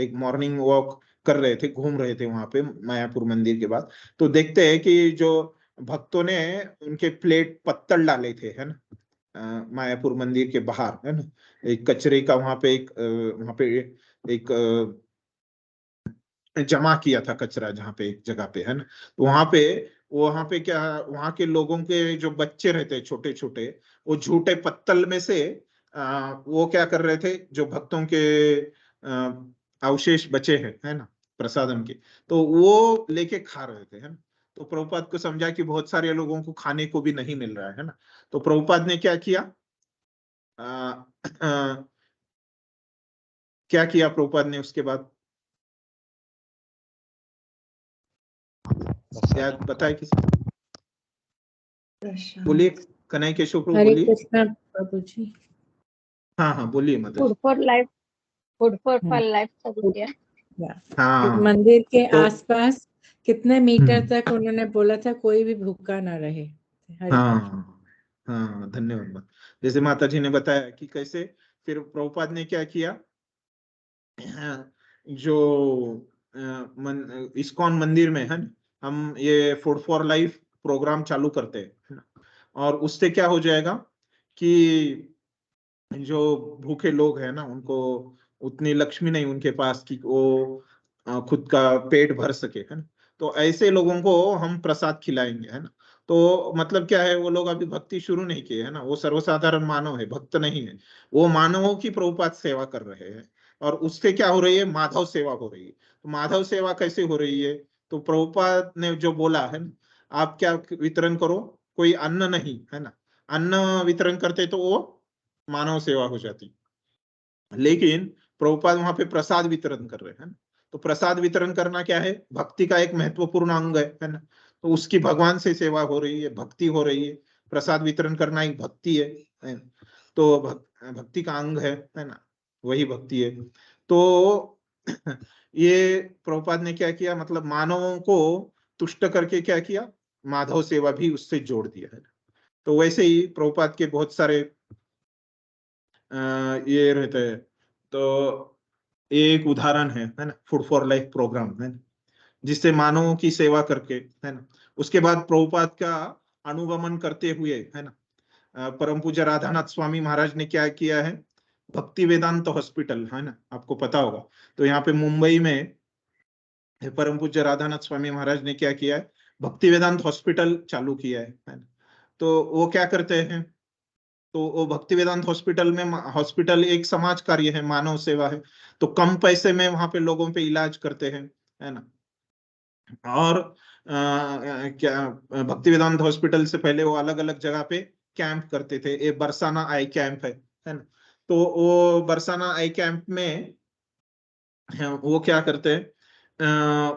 एक मॉर्निंग वॉक कर रहे थे, घूम रहे थे वहां पे मायापुर मंदिर के बाद, तो देखते हैं कि जो भक्तों ने उनके प्लेट पत्तल डाले थे है ना, मायापुर मंदिर के बाहर है ना। एक कचरे का वहां पे एक जमा किया था कचरा, जहाँ पे एक जगह पे है ना। तो वहां पे क्या, वहां के लोगों के जो बच्चे रहते हैं छोटे छोटे, वो झूठे पत्तल में से वो क्या कर रहे थे, जो भक्तों के अवशेष बचे हैं है ना प्रसादम के, तो वो लेके खा रहे थे है ना। तो प्रभुपाद को समझा कि बहुत सारे लोगों को खाने को भी नहीं मिल रहा है ना। तो प्रभुपाद ने क्या किया, क्या किया प्रभुपाद ने उसके बाद, याद बताए किसी, बोलिए कन्हैया केशव प्रभु हरे बोलिए। कृष्णा प्रभु जी। हाँ हाँ बोलिए mother. Food for life, food for hmm, life शुरू किया। हाँ मंदिर के तो आसपास कितने मीटर तक उन्होंने बोला था कोई भी भूखा ना रहे। हरे कृष्ण। हाँ हाँ धन्यवाद। जैसे माता जी ने बताया कि कैसे फिर प्रभुपाद ने क्या किया, जो इस्कॉन मंदिर में है ना, हम ये फूड फॉर लाइफ प्रोग्राम चालू करते हैं है ना। और उससे क्या हो जाएगा कि जो भूखे लोग हैं ना, उनको उतनी लक्ष्मी नहीं उनके पास कि वो खुद का पेट भर सके है ना। तो ऐसे लोगों को हम प्रसाद खिलाएंगे है ना। तो मतलब क्या है, वो लोग अभी भक्ति शुरू नहीं किए है ना, वो सर्वसाधारण मानव है, भक्त नहीं है। वो मानवों की प्रभुपाद सेवा कर रहे हैं, और उससे क्या हो रही है, माधव सेवा हो रही है। तो माधव सेवा कैसे हो रही है, तो प्रभुपाद ने जो बोला है ना, आप क्या वितरण करो, कोई अन्न नहीं है ना, अन्न वितरण करते तो वो मानव सेवा हो जाती। लेकिन प्रभुपाद वहां पे प्रसाद वितरण कर रहे हैं ना। तो प्रसाद वितरण करना क्या है, भक्ति का एक महत्वपूर्ण अंग है ना। तो उसकी भगवान से सेवा हो रही है, भक्ति हो रही है, प्रसाद वितरण करना एक भक्ति है ना? तो भक्ति का अंग है ना, वही भक्ति है। तो ये प्रभुपाद ने क्या किया, मतलब मानवों को तुष्ट करके क्या किया, माधव सेवा भी उससे जोड़ दिया है। तो वैसे ही प्रभुपाद के बहुत सारे ये रहते हैं। तो एक उदाहरण है ना, फूड फॉर लाइफ प्रोग्राम है ना। जिससे मानवों की सेवा करके, है ना। उसके बाद प्रभुपाद का अनुगमन करते हुए, है ना, परम पूज्य राधानाथ स्वामी महाराज ने क्या किया है, भक्ति वेदांत हॉस्पिटल, है ना, आपको पता होगा। तो यहाँ पे मुंबई में परम पूज्य राधानाथ स्वामी महाराज ने क्या किया है, भक्ति वेदांत हॉस्पिटल चालू किया है ना। तो वो क्या करते हैं, तो वो भक्ति वेदांत हॉस्पिटल में, हॉस्पिटल एक समाज कार्य है, मानव सेवा है। तो कम पैसे में वहां पे लोगों पे इलाज करते हैं, है ना। और क्या भक्ति वेदांत हॉस्पिटल से पहले वो अलग अलग जगह पे कैंप करते थे। एक बरसाना आई कैंप है ना। तो वो बरसाना आई कैंप में वो क्या करते हैं,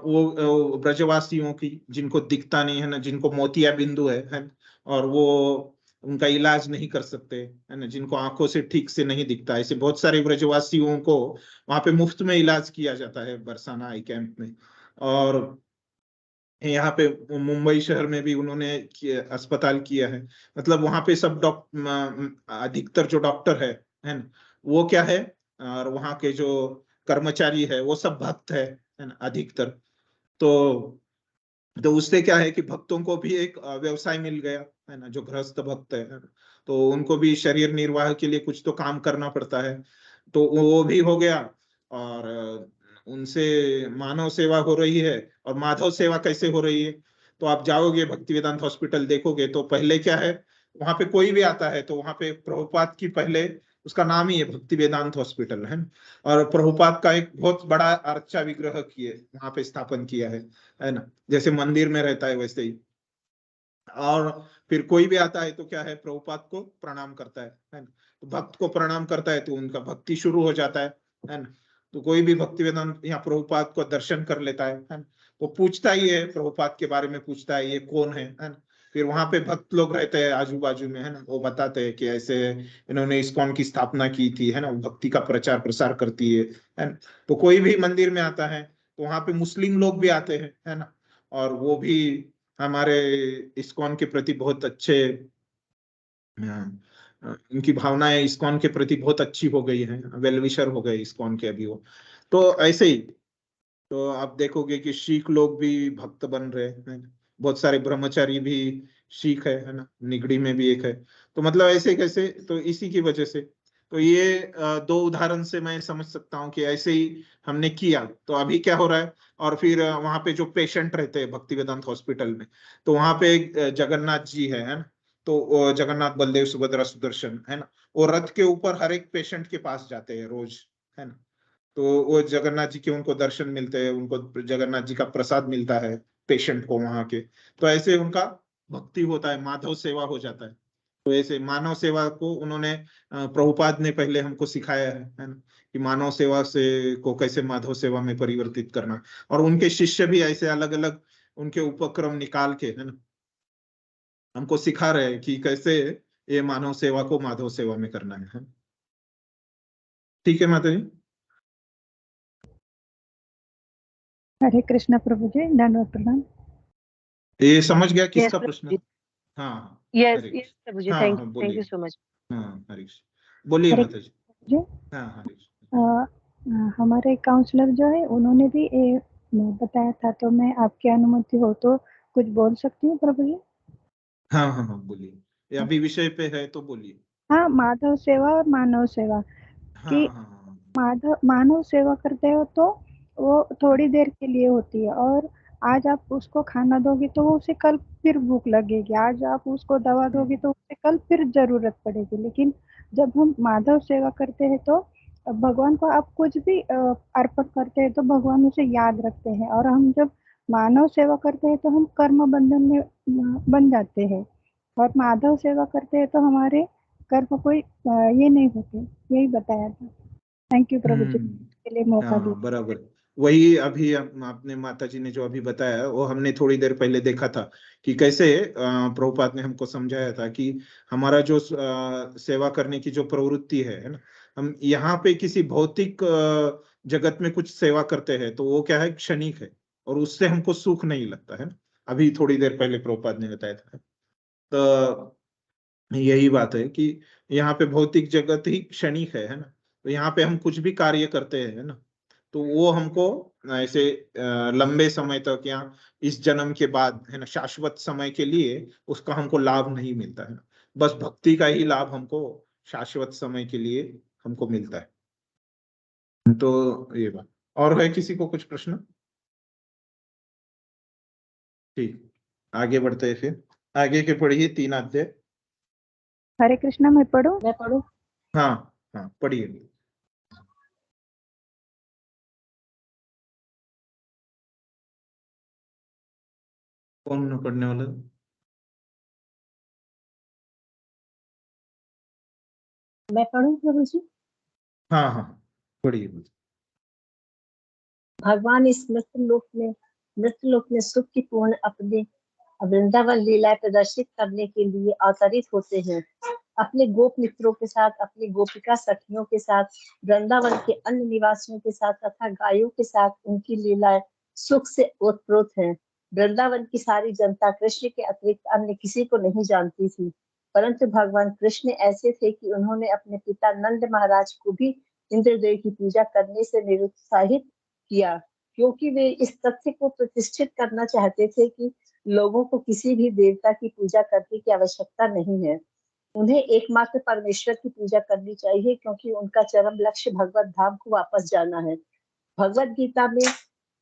वो ब्रजवासियों की, जिनको दिखता नहीं है ना, जिनको मोतिया बिंदु है ना, और वो उनका इलाज नहीं कर सकते, है ना, जिनको आंखों से ठीक से नहीं दिखता, ऐसे बहुत सारे ब्रजवासियों को वहां पे मुफ्त में इलाज किया जाता है बरसाना आई कैंप में। और यहाँ पे मुंबई शहर में भी उन्होंने अस्पताल किया है। मतलब वहां पे सब अधिकतर जो डॉक्टर है ना, वो क्या है, और वहाँ के जो कर्मचारी है वो सब भक्त है ना, अधिकतर। तो उससे क्या है कि भक्तों को भी एक व्यवसाय मिल गया, है ना, जो गृहस्थ भक्त है ना, तो उनको भी शरीर निर्वाह के लिए कुछ तो काम करना पड़ता है, तो वो भी हो गया। और उनसे मानव सेवा हो रही है। और माधव सेवा कैसे हो रही है, तो आप जाओगे भक्ति वेदांत हॉस्पिटल देखोगे, तो पहले क्या है, वहां पे कोई भी आता है तो वहां पे प्रभुपाद की पहले उसका नाम ही है भक्ति वेदांत हॉस्पिटल, है ना। और प्रभुपाद का एक बहुत बड़ा अर्चा विग्रह किए वहां पे स्थापन किया है ना, जैसे मंदिर में रहता है वैसे ही। और फिर कोई भी आता है तो क्या है, प्रभुपाद को प्रणाम करता है ना। तो भक्त को प्रणाम करता है तो उनका भक्ति शुरू हो जाता है ना। तो कोई भी भक्ति वेदांत यहाँ प्रभुपाद को दर्शन कर लेता है ना। तो पूछता ही है, प्रभुपाद के बारे में पूछता है, ये कौन है ना। फिर वहां पे भक्त लोग रहते हैं आजू बाजू में, है ना, वो बताते हैं कि ऐसे इन्होंने इस्कॉन की स्थापना की थी, है ना, भक्ति का प्रचार प्रसार करती है ना। तो कोई भी मंदिर में आता है तो वहां पे मुस्लिम लोग भी आते हैं, है ना, और वो भी हमारे इस्कॉन के प्रति बहुत अच्छे, उनकी भावनाएं इस्कॉन के प्रति बहुत अच्छी हो गई हैं, वेल विशर हो गए इस्कॉन के अभी वो। तो ऐसे ही तो आप देखोगे कि सिख लोग भी भक्त बन रहे हैं, बहुत सारे ब्रह्मचारी भी सिख है ना, निगड़ी में भी एक है। तो मतलब ऐसे कैसे, तो इसी की वजह से, तो ये दो उदाहरण से मैं समझ सकता हूँ कि ऐसे ही हमने किया तो अभी क्या हो रहा है। और फिर वहां पे जो पेशेंट रहते हैं भक्ति वेदांत हॉस्पिटल में, तो वहां पे एक जगन्नाथ जी है ना। तो जगन्नाथ बलदेव सुभद्रा सुदर्शन, है ना, वो रथ के ऊपर हर एक पेशेंट के पास जाते हैं रोज, है ना। तो वो जगन्नाथ जी के उनको दर्शन मिलते हैं, उनको जगन्नाथ जी का प्रसाद मिलता है पेशेंट को वहां के। तो ऐसे उनका भक्ति होता है, माधव सेवा हो जाता है। तो ऐसे मानव सेवा को उन्होंने प्रभुपाद ने पहले हमको सिखाया है ना, कि मानव सेवा से को कैसे माधव सेवा में परिवर्तित करना। और उनके शिष्य भी ऐसे अलग अलग उनके उपक्रम निकाल के, है ना, हमको सिखा रहे हैं कि कैसे ये मानव सेवा को माधव सेवा में करना है। ठीक है माता जी। हरे कृष्णा प्रभु जी, दंडवत प्रणाम। ये समझ गया किसका Yes, प्रश्न? Prabhuji. हाँ Yes, हरे yes, कृष्ण। Prabhuji. हाँ Thank हाँ you बोलिए। so much. हाँ हरे कृष्ण बोलिए हरे माता जी। जी, हाँ हरे कृष्ण। हमारे काउंसलर जो है उन्होंने भी बताया था, तो मैं आपकी अनुमति हो तो कुछ बोल सकती हूँ प्रभु जी। हाँ हाँ हाँ बोलिए, ये अभी विषय पे है तो बोलिए। हाँ, माधव सेवा और मानव सेवा हाँ कि हाँ हाँ मानव सेवा करते हो तो वो थोड़ी देर के लिए होती है, और आज आप उसको खाना दोगे तो वो उसे कल फिर भूख लगेगी, आज आप उसको दवा दोगे तो उसे कल फिर जरूरत पड़ेगी। लेकिन जब हम माधव सेवा करते हैं तो भगवान को आप कुछ भी अर्पण करते हैं तो भगवान उसे याद रखते हैं, और हम जब मानव सेवा करते हैं तो हम कर्म बंधन में बन जाते हैं, और माधव सेवा करते हैं तो हमारे कर्म कोई ये नहीं होते। यही बताया था। थैंक यू प्रभु जी के लिए मौका दिया। हाँ बराबर। वही अभी आपने माता जी ने जो अभी बताया वो हमने थोड़ी देर पहले देखा था कि कैसे प्रभुपाद ने हमको समझाया था कि हमारा जो सेवा करने की जो प्रवृत्ति है ना, हम यहाँ पे किसी भौतिक जगत में कुछ सेवा करते हैं तो वो क्या है, क्षणिक है, और उससे हमको सुख नहीं लगता है ना। अभी थोड़ी देर पहले प्रभुपाद ने बताया था। तो यही बात है कि यहाँ पे भौतिक जगत ही क्षणिक है ना। तो यहाँ पे हम कुछ भी कार्य करते हैं, है ना, तो वो हमको ऐसे लंबे समय तक या इस जन्म के बाद है ना शाश्वत समय के लिए उसका हमको लाभ नहीं मिलता है। बस भक्ति का ही लाभ हमको शाश्वत समय के लिए हमको मिलता है। तो ये बात। और है किसी को कुछ प्रश्न? ठीक, आगे बढ़ते हैं फिर। आगे के पढ़िए 3 अध्याय। हरे कृष्णा, मैं पढ़ूं? मैं पढ़ूं? हाँ हाँ पढ़िए। कौन पढ़ने वाला? मैं पढ़ूं प्रभु जी? हाँ हाँ पढ़िए। भगवान इस मृत्यु लोक में सुख की पूर्ण अपने वृंदावन लीला प्रदर्शित करने के लिए अवतरित होते हैं। अपने गोप मित्रों के साथ, अपनी गोपिका सखियों के साथ, वृंदावन के अन्य निवासियों के साथ तथा गायों के साथ उनकी लीलाएं सुख से ओतप्रोत हैं। वृंदावन की सारी जनता कृष्ण के अतिरिक्त अन्य किसी को नहीं जानती थी, परंतु भगवान कृष्ण ऐसे थे कि उन्होंने अपने पिता नंद महाराज को भी इंद्रदेव की पूजा करने से निरुत्साहित किया, क्योंकि वे इस तथ्य को प्रतिष्ठित करना चाहते थे कि लोगों को किसी भी देवता की पूजा करने की आवश्यकता नहीं है। उन्हें एकमात्र परमेश्वर की पूजा करनी चाहिए, क्योंकि उनका चरम लक्ष्य भगवत धाम को वापस जाना है। भगवत गीता में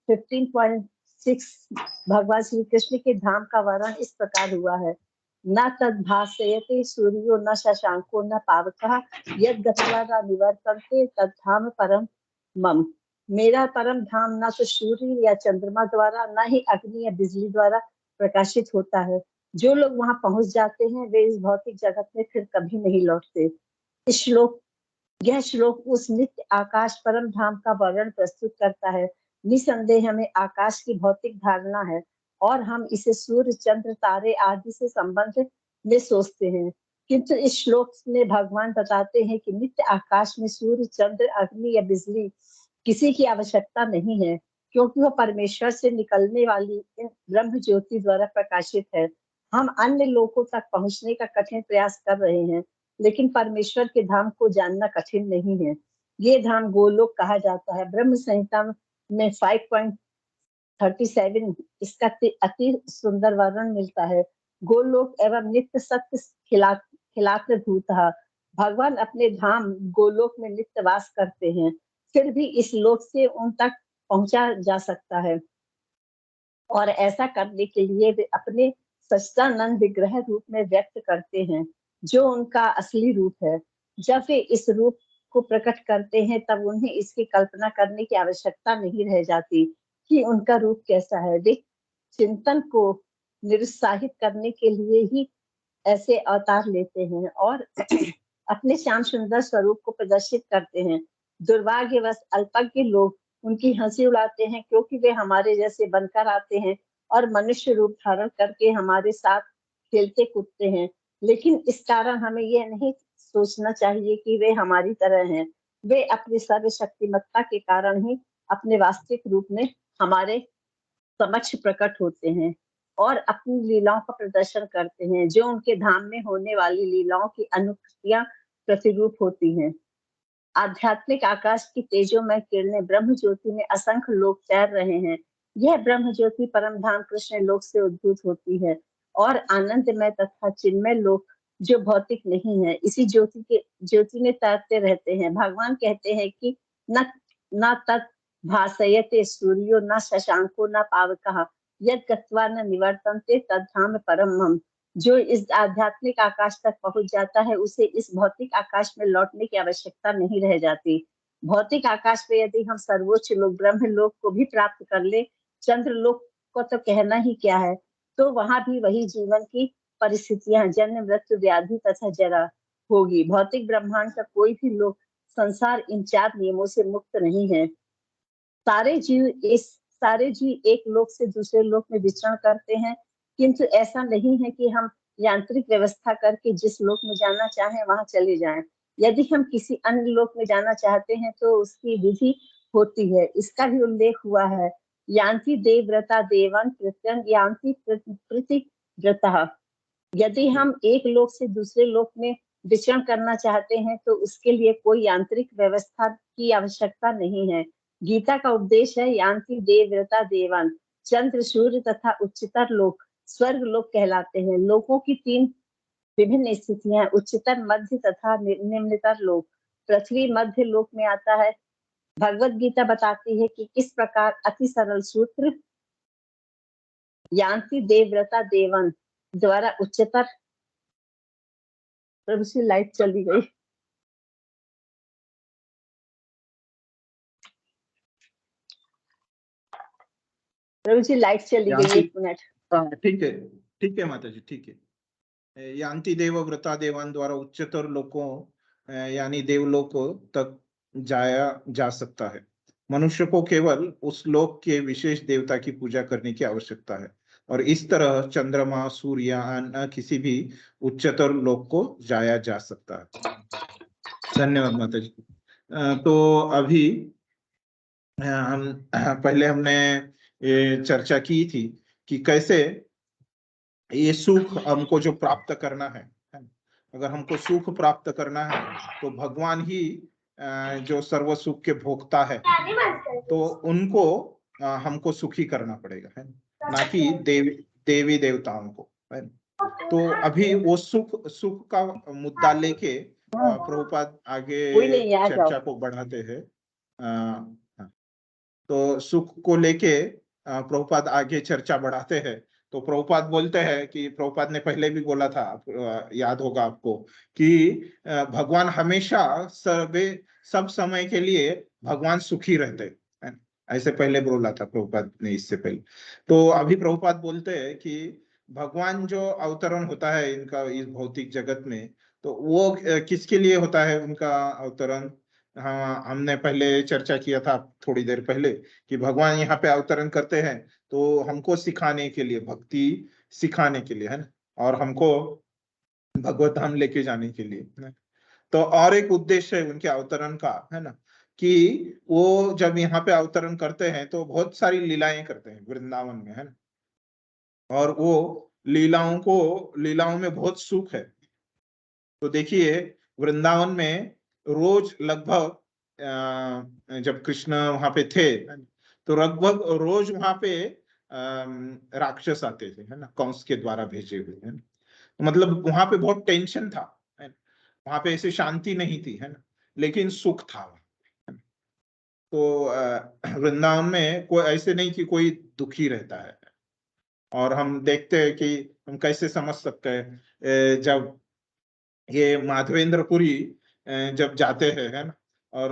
15.6 भगवान श्री कृष्ण के धाम का वर्णन इस प्रकार हुआ है। न तद भासयते सूर्यो न शशांको न पावकः यद गत्वा न निवर्तन्ते तद धाम परम मम। मेरा परम धाम न तो सूर्य या चंद्रमा द्वारा, न ही अग्नि या बिजली द्वारा प्रकाशित होता है। जो लोग वहां पहुंच जाते हैं वे इस भौतिक जगत में फिर कभी नहीं लौटते। यह श्लोक उस नित्य आकाश परम धाम का वर्णन प्रस्तुत करता है। निसंदेह हमें आकाश की भौतिक धारणा है और हम इसे सूर्य, चंद्र, तारे आदि से संबंध में सोचते हैं, किंतु इस श्लोक में भगवान बताते हैं कि नित्य आकाश में सूर्य, चंद्र, अग्नि या बिजली किसी की आवश्यकता नहीं है, क्योंकि वह परमेश्वर से निकलने वाली ब्रह्म ज्योति द्वारा प्रकाशित है। हम अन्य लोकों तक पहुंचने का कठिन प्रयास कर रहे हैं, लेकिन परमेश्वर के धाम को जानना कठिन नहीं है। ये धाम गोलोक कहा जाता है। ब्रह्म संहिता में 5.37 इसका अति सुंदर वर्णन मिलता है। गोलोक एवं नित्य सत्य खिलात्र भूतः। भगवान अपने धाम गोलोक में नित्य वास करते हैं, फिर भी इस लोक से उन तक पहुंचा जा सकता है, और ऐसा करने के लिए वे अपने सच्चिदानंद विग्रह रूप में व्यक्त करते हैं, जो उनका असली रूप है। जब वे इस रूप को प्रकट करते हैं तब उन्हें इसकी कल्पना करने की आवश्यकता नहीं रह जाती कि उनका रूप कैसा है। वे चिंतन को निरुत्साहित करने के लिए ही ऐसे अवतार लेते हैं और अपने श्याम सुंदर स्वरूप को प्रदर्शित करते हैं। दुर्भाग्यवश अल्पज्ञ लोग उनकी हंसी उड़ाते हैं, क्योंकि वे हमारे जैसे बनकर आते हैं और मनुष्य रूप धारण करके हमारे साथ खेलते कूदते हैं, लेकिन इस कारण हमें यह नहीं सोचना चाहिए कि वे हमारी तरह हैं। वे अपनी सर्वशक्तिमत्ता के कारण ही अपने वास्तविक रूप में हमारे समक्ष प्रकट होते हैं और अपनी लीलाओं का प्रदर्शन करते हैं, जो उनके धाम में होने वाली लीलाओं की अनुकृतियां प्रतिरूप होती हैं। आध्यात्मिक आकाश की तेजोमय किरणें ब्रह्म ज्योति में असंख्य लोग तैर रहे हैं। यह ब्रह्म ज्योति परम धाम कृष्ण लोक से उद्भूत होती है और आनंदमय तथा चिन्मय लोक जो भौतिक नहीं है, इसी ज्योति में तैरते रहते हैं। भगवान कहते हैं कि न तत् भासयते सूर्यो न शशांको न पावकः यद गत्वा न निवर्तन्ते तद्धाम परमम्। जो इस आध्यात्मिक आकाश तक पहुंच जाता है उसे इस भौतिक आकाश में लौटने की आवश्यकता नहीं रह जाती। भौतिक आकाश में यदि हम सर्वोच्च लोक ब्रह्म लोक को भी प्राप्त कर ले, चंद्र लोक को तो कहना ही क्या है, तो वहां भी वही जीवन की परिस्थितियां, जन्म, मृत्यु, व्याधि तथा जरा होगी। भौतिक ब्रह्मांड का कोई भी लोक संसार इन 4 नियमों से मुक्त नहीं है। सारे जीव एक लोक से दूसरे लोक में विचरण करते हैं, किंतु ऐसा नहीं है कि हम यांत्रिक व्यवस्था करके जिस लोक में जाना चाहें वहां चले जाएं। यदि हम किसी अन्य लोक में जाना चाहते हैं तो उसकी विधि होती है। इसका भी उल्लेख हुआ है। यान्ति देवव्रता देवान् प्रत्यं यान्ति प्रतिव्रतः। यदि हम एक लोक से दूसरे लोक में विचरण करना चाहते हैं तो उसके लिए कोई यांत्रिक व्यवस्था की आवश्यकता नहीं है। गीता का उपदेश है यान्ति देवव्रता देवान। चंद्र, सूर्य तथा उच्चतर लोक स्वर्ग लोक कहलाते हैं। लोकों की 3 विभिन्न स्थितियां हैं, उच्चतर, मध्य तथा निम्नतर लोक। पृथ्वी मध्य लोक में आता है। भगवत गीता बताती है कि किस प्रकार अति सरल सूत्र यान्ति देवव्रता देवन द्वारा उच्चतर। प्रभु से लाइट चली गई। प्रभु जी लाइट चली गई, यान्ति 1 मिनट। हाँ, ठीक है माता जी, ठीक है। यान्ति देव व्रता देवान द्वारा उच्चतर लोकों यानी देवलोकों तक जाया जा सकता है। मनुष्य को केवल उस लोक के विशेष देवता की पूजा करने की आवश्यकता है और इस तरह चंद्रमा, सूर्य अन्य किसी भी उच्चतर लोक को जाया जा सकता है। धन्यवाद माता जी। तो अभी हम पहले हमने ये चर्चा की थी कि कैसे ये सुख हमको जो प्राप्त करना है, अगर हमको सुख प्राप्त करना है तो भगवान ही जो सर्व सुख के भोक्ता है, तो उनको हमको सुखी करना पड़ेगा, है ना कि देवी देवताओं को, है। तो अभी वो सुख का मुद्दा लेके प्रभुपाद आगे चर्चा को बढ़ाते हैं। तो सुख को लेके प्रभुपाद आगे चर्चा बढ़ाते हैं। तो प्रभुपाद बोलते हैं कि प्रभुपाद ने पहले भी बोला था, याद होगा आपको, कि भगवान हमेशा सब समय के लिए भगवान सुखी रहते हैं, ऐसे पहले बोला था प्रभुपाद ने इससे पहले। तो अभी प्रभुपाद बोलते हैं कि भगवान जो अवतरण होता है इनका इस भौतिक जगत में, तो वो किसके लिए होता है उनका अवतरण। हाँ, हमने पहले चर्चा किया था थोड़ी देर पहले कि भगवान यहाँ पे अवतरण करते हैं तो हमको सिखाने के लिए, भक्ति सिखाने के लिए, है ना, और हमको भगवत धाम लेके जाने के लिए, है ना। तो और एक उद्देश्य है उनके अवतरण का, है ना, कि वो जब यहाँ पे अवतरण करते हैं तो बहुत सारी लीलाएं करते हैं वृंदावन में, है ना, और वो लीलाओं में बहुत सुख है। तो देखिए वृंदावन में रोज लगभग जब कृष्ण वहां पे थे तो लगभग रोज वहां पे राक्षस आते थे, है ना, कंस के द्वारा भेजे हुए, है ना। तो मतलब वहां पे बहुत टेंशन था, है ना? वहां पे ऐसे शांति नहीं थी, है ना, लेकिन सुख था वहां, है ना? तो वृंदावन में कोई ऐसे नहीं कि कोई दुखी रहता है। और हम देखते हैं कि हम कैसे समझ सकते हैं जब ये माधवेंद्रपुरी जब जाते हैं, है ना, और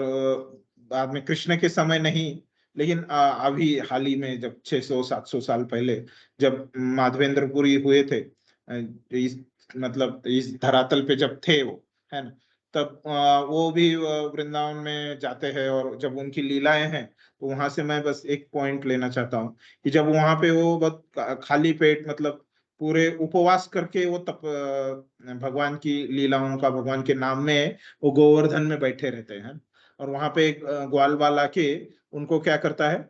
बाद में कृष्ण के समय नहीं, लेकिन अभी हाल ही में जब 600-700 साल पहले जब माधवेंद्रपुरी हुए थे, इस मतलब इस धरातल पे जब थे वो, है ना, तब वो भी वृंदावन में जाते हैं और जब उनकी लीलाएं हैं तो वहां से मैं बस एक पॉइंट लेना चाहता हूँ कि जब वहां पे वो बहुत खाली पेट, मतलब पूरे उपवास करके वो तप भगवान की लीलाओं का, भगवान के नाम में वो गोवर्धन में बैठे रहते हैं। और वहां पे एक ग्वाल वाला के उनको क्या करता है,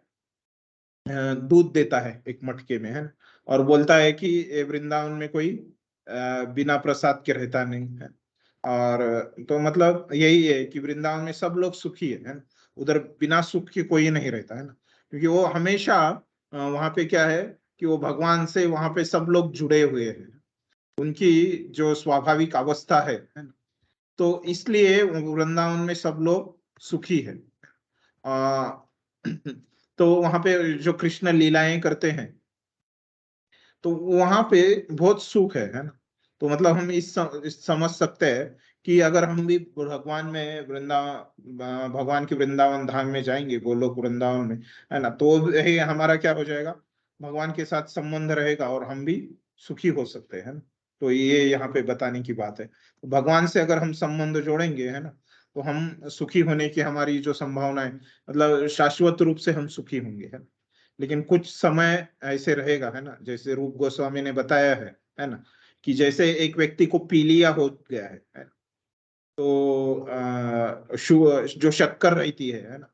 दूध देता है एक मटके में, है ना, और बोलता है कि ये वृंदावन में कोई बिना प्रसाद के रहता नहीं है। और तो मतलब यही है कि वृंदावन में सब लोग सुखी है ना, उधर बिना सुख के कोई नहीं रहता, है ना, क्योंकि वो हमेशा वहां पे क्या है कि वो भगवान से वहां पे सब लोग जुड़े हुए हैं, उनकी जो स्वाभाविक अवस्था है ना, तो इसलिए वृंदावन में सब लोग सुखी है। आ, तो वहां पे जो कृष्ण लीलाएं करते हैं तो वहां पे बहुत सुख है ना। तो मतलब हम इस समझ सकते हैं कि अगर हम भी भगवान में भगवान के वृंदावन धाम में जाएंगे, गोलोक वृंदावन में, है ना, तो ये हमारा क्या हो जाएगा, भगवान के साथ संबंध रहेगा और हम भी सुखी हो सकते हैं ना। तो ये यहाँ पे बताने की बात है, तो भगवान से अगर हम संबंध जोड़ेंगे, है ना, तो हम सुखी होने की हमारी जो संभावना है, मतलब शाश्वत रूप से हम सुखी होंगे, है ना। लेकिन कुछ समय ऐसे रहेगा, है ना, जैसे रूप गोस्वामी ने बताया है ना, कि जैसे एक व्यक्ति को पीलिया हो गया है ना? तो जो शक्कर रहती है ना,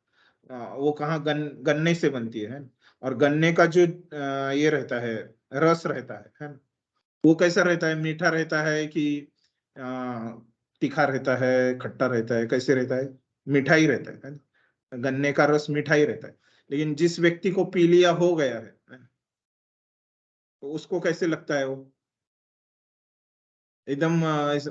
वो कहाँ गन्ने से बनती है ना? और गन्ने का जो ये रहता है, रस रहता है ना, वो कैसा रहता है, मीठा रहता है कि तीखा रहता है, खट्टा रहता है, कैसे रहता है, मीठा ही रहता है ना। गन्ने का रस मीठा ही रहता है, लेकिन जिस व्यक्ति को पी लिया हो गया है तो उसको कैसे लगता है? वो एकदम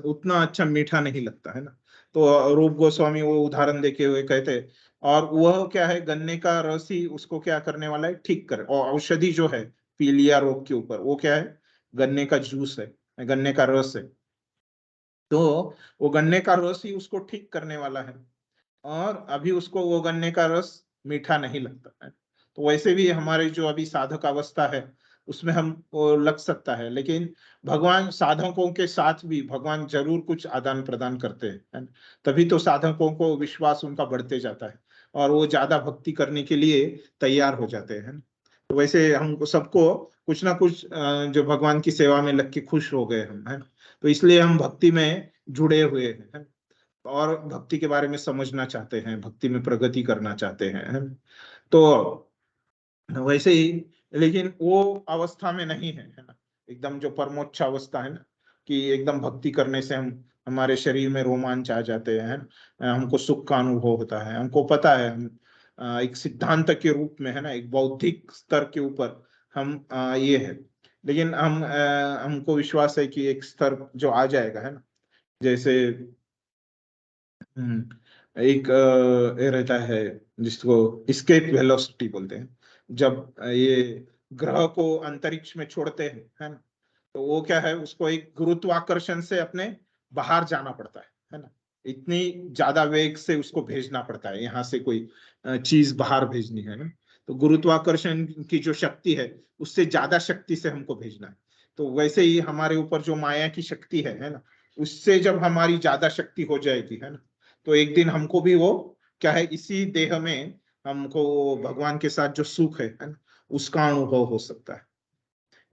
उतना अच्छा मीठा नहीं लगता है ना। तो रूप गोस्वामी वो उदाहरण देके हुए कहते हैं, और वह क्या है, गन्ने का रस ही उसको क्या करने वाला है, ठीक कर। और औषधि जो है पीलिया रोग के ऊपर, वो क्या है, गन्ने का जूस है, गन्ने का रस है। तो वो गन्ने का रस ही उसको ठीक करने वाला है, और अभी उसको वो गन्ने का रस मीठा नहीं लगता है। तो वैसे भी हमारे जो अभी साधक अवस्था है उसमें हम वो लग सकता है, लेकिन भगवान साधकों के साथ भी भगवान जरूर कुछ आदान प्रदान करते हैं, है ना? तभी तो साधकों को विश्वास उनका बढ़ते जाता है और वो ज्यादा भक्ति करने के लिए तैयार हो जाते हैं, है ना? तो वैसे हमको सबको कुछ ना कुछ जो भगवान की सेवा में लग के खुश हो गए हम, है ना? तो इसलिए हम भक्ति में जुड़े हुए हैं, है ना? और भक्ति के बारे में समझना चाहते हैं, भक्ति में प्रगति करना चाहते हैं, है ना? तो वैसे ही, लेकिन वो अवस्था में नहीं है ना, एकदम जो परमोच्च अवस्था है ना, कि एकदम भक्ति करने से हम हमारे शरीर में रोमांच आ जाते हैं, हमको सुख का अनुभव होता है, हमको पता है हम एक सिद्धांत के रूप में, है ना, एक बौद्धिक स्तर के ऊपर हम ये है, लेकिन हमको विश्वास है कि एक स्तर जो आ जाएगा, है ना, जैसे एक ये रहता है जिसको एस्केप वेलोसिटी बोलते हैं, जब ये ग्रह को अंतरिक्ष में छोड़ते हैं, है ना, तो वो क्या है, उसको एक गुरुत्वाकर्षण से अपने बाहर जाना पड़ता है ना, इतनी ज्यादा वेग से उसको भेजना पड़ता है, यहाँ से कोई चीज बाहर भेजनी है ना, तो गुरुत्वाकर्षण की जो शक्ति है उससे ज्यादा शक्ति से हमको भेजना है। तो वैसे ही हमारे ऊपर जो माया की शक्ति है ना, उससे जब हमारी ज्यादा शक्ति हो जाएगी, है ना, तो एक दिन हमको भी वो क्या है, इसी देह में हमको भगवान के साथ जो सुख है ना, उसका अनुभव हो सकता है,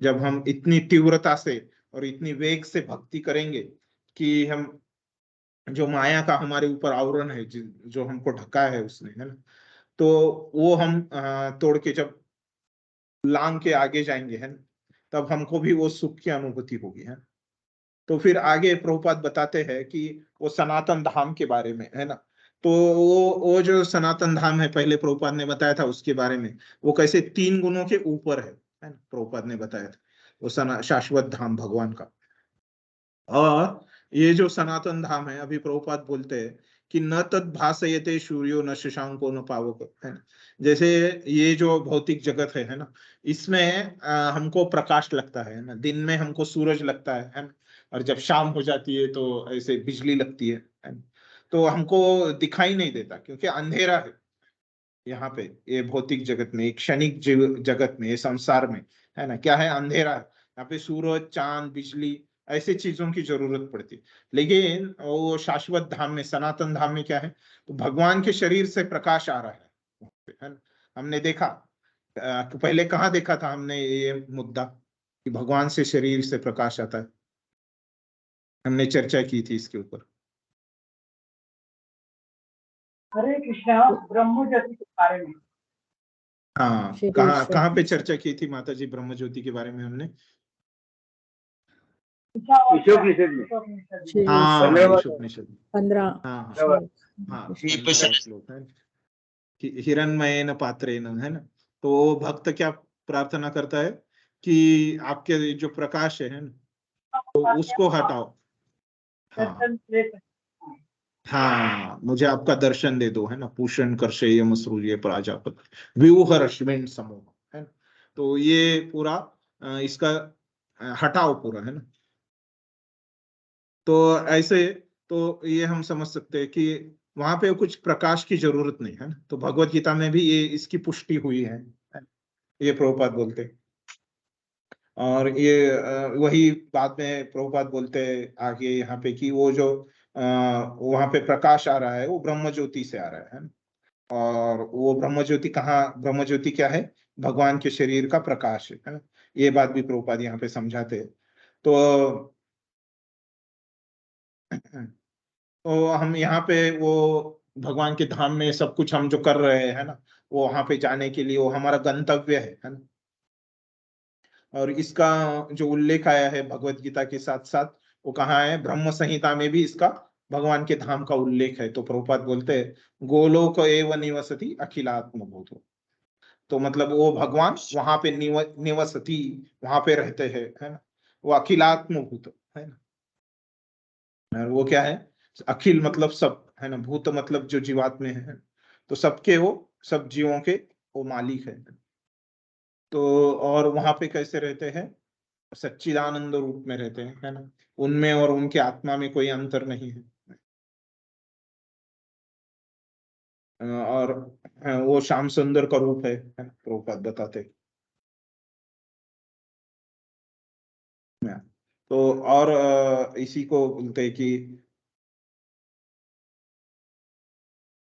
जब हम इतनी तीव्रता से और इतनी वेग से भक्ति करेंगे कि हम जो माया का हमारे ऊपर आवरण है, जो हमको ढका है उसने, है ना, तो वो हम तोड़ के जब लांग के आगे जाएंगे, है ना, तब हमको भी वो सुख की अनुभूति होगी, है। तो फिर आगे प्रभुपाद बताते हैं कि वो सनातन धाम के बारे में, है ना, तो वो जो सनातन धाम है, पहले प्रभुपाद ने बताया था उसके बारे में, वो कैसे 3 गुणों के ऊपर है ना, प्रभुपाद ने बताया था वो शाश्वत धाम भगवान का। और ये जो सनातन धाम है, अभी प्रभुपाद बोलते हैं कि न तद भासयते सूर्यो न शशांको न पावक, है ना, जैसे ये जो भौतिक जगत है ना, इसमें हमको प्रकाश लगता है ना, दिन में हमको सूरज लगता है ना, और जब शाम हो जाती है तो ऐसे बिजली लगती है ना? तो हमको दिखाई नहीं देता क्योंकि अंधेरा है यहाँ पे, ये भौतिक जगत में, एक क्षणिक जगत में, ये संसार में, है ना, क्या है, अंधेरा है। यहाँ पे सूरज, चांद, बिजली, ऐसी चीजों की जरूरत पड़ती है। लेकिन वो शाश्वत धाम में, सनातन धाम में क्या है, तो भगवान के शरीर से प्रकाश आ रहा है ना। हमने देखा पहले कहाँ देखा था हमने ये मुद्दा कि भगवान से शरीर से प्रकाश आता है, हमने चर्चा की थी इसके ऊपर। हरे कृष्णा, ब्रह्म ज्योति के बारे में। हाँ, कहाँ पे चर्चा की थी माता जी ब्रह्म ज्योति के बारे में हमने? उपनिषद 15 श्लोक है, हिरण्मयेन पात्रेण, है ना। तो भक्त क्या प्रार्थना करता है कि आपके जो प्रकाश है ना, तो उसको हटाओ। हाँ, मुझे आपका दर्शन दे दो, है ना, पूषण कर्षेयम सूर्य प्राजापति व्यूह रश्मिन समूह, है ना। तो ये पूरा इसका हटाओ पूरा, है ना। तो ऐसे तो ये हम समझ सकते हैं कि वहां पे कुछ प्रकाश की जरूरत नहीं है ना। तो भगवत गीता में भी ये इसकी पुष्टि हुई है, ये प्रभुपाद बोलते हैं। और ये वही बाद में प्रभुपाद बोलते हैं आगे यहाँ पे कि वो जो वहां पे प्रकाश आ रहा है वो ब्रह्म ज्योति से आ रहा है। और वो ब्रह्म ज्योति कहाँ, ब्रह्म ज्योति क्या है, भगवान के शरीर का प्रकाश है ना। ये बात भी प्रभुपाद यहाँ पे समझाते हैं। तो हम यहाँ पे वो भगवान के धाम में सब कुछ हम जो कर रहे हैं ना, वो वहां पे जाने के लिए वो हमारा गंतव्य है ना। और इसका जो उल्लेख आया है भगवत गीता के साथ साथ, वो कहाँ है, ब्रह्म संहिता में भी इसका भगवान के धाम का उल्लेख है। तो प्रभुपाद बोलते हैं गोलोक एव निवसति अखिलात्म भूतो। तो मतलब वो भगवान वहां पे निवसति, वहां पे रहते हैं, है ना। वो अखिलात्म भूत है ना। वो क्या है, अखिल मतलब सब, है ना। भूत मतलब जो जीवात्मे है, तो सबके वो, सब जीवों के वो मालिक है। तो और वहां पे कैसे रहते हैं, सच्चिदानंद रूप में रहते हैं, है ना। उनमें और उनके आत्मा में कोई अंतर नहीं है। और वो श्याम सुंदर का रूप है ना, प्रभुपाद बताते हैं। तो और इसी को बोलते हैं कि,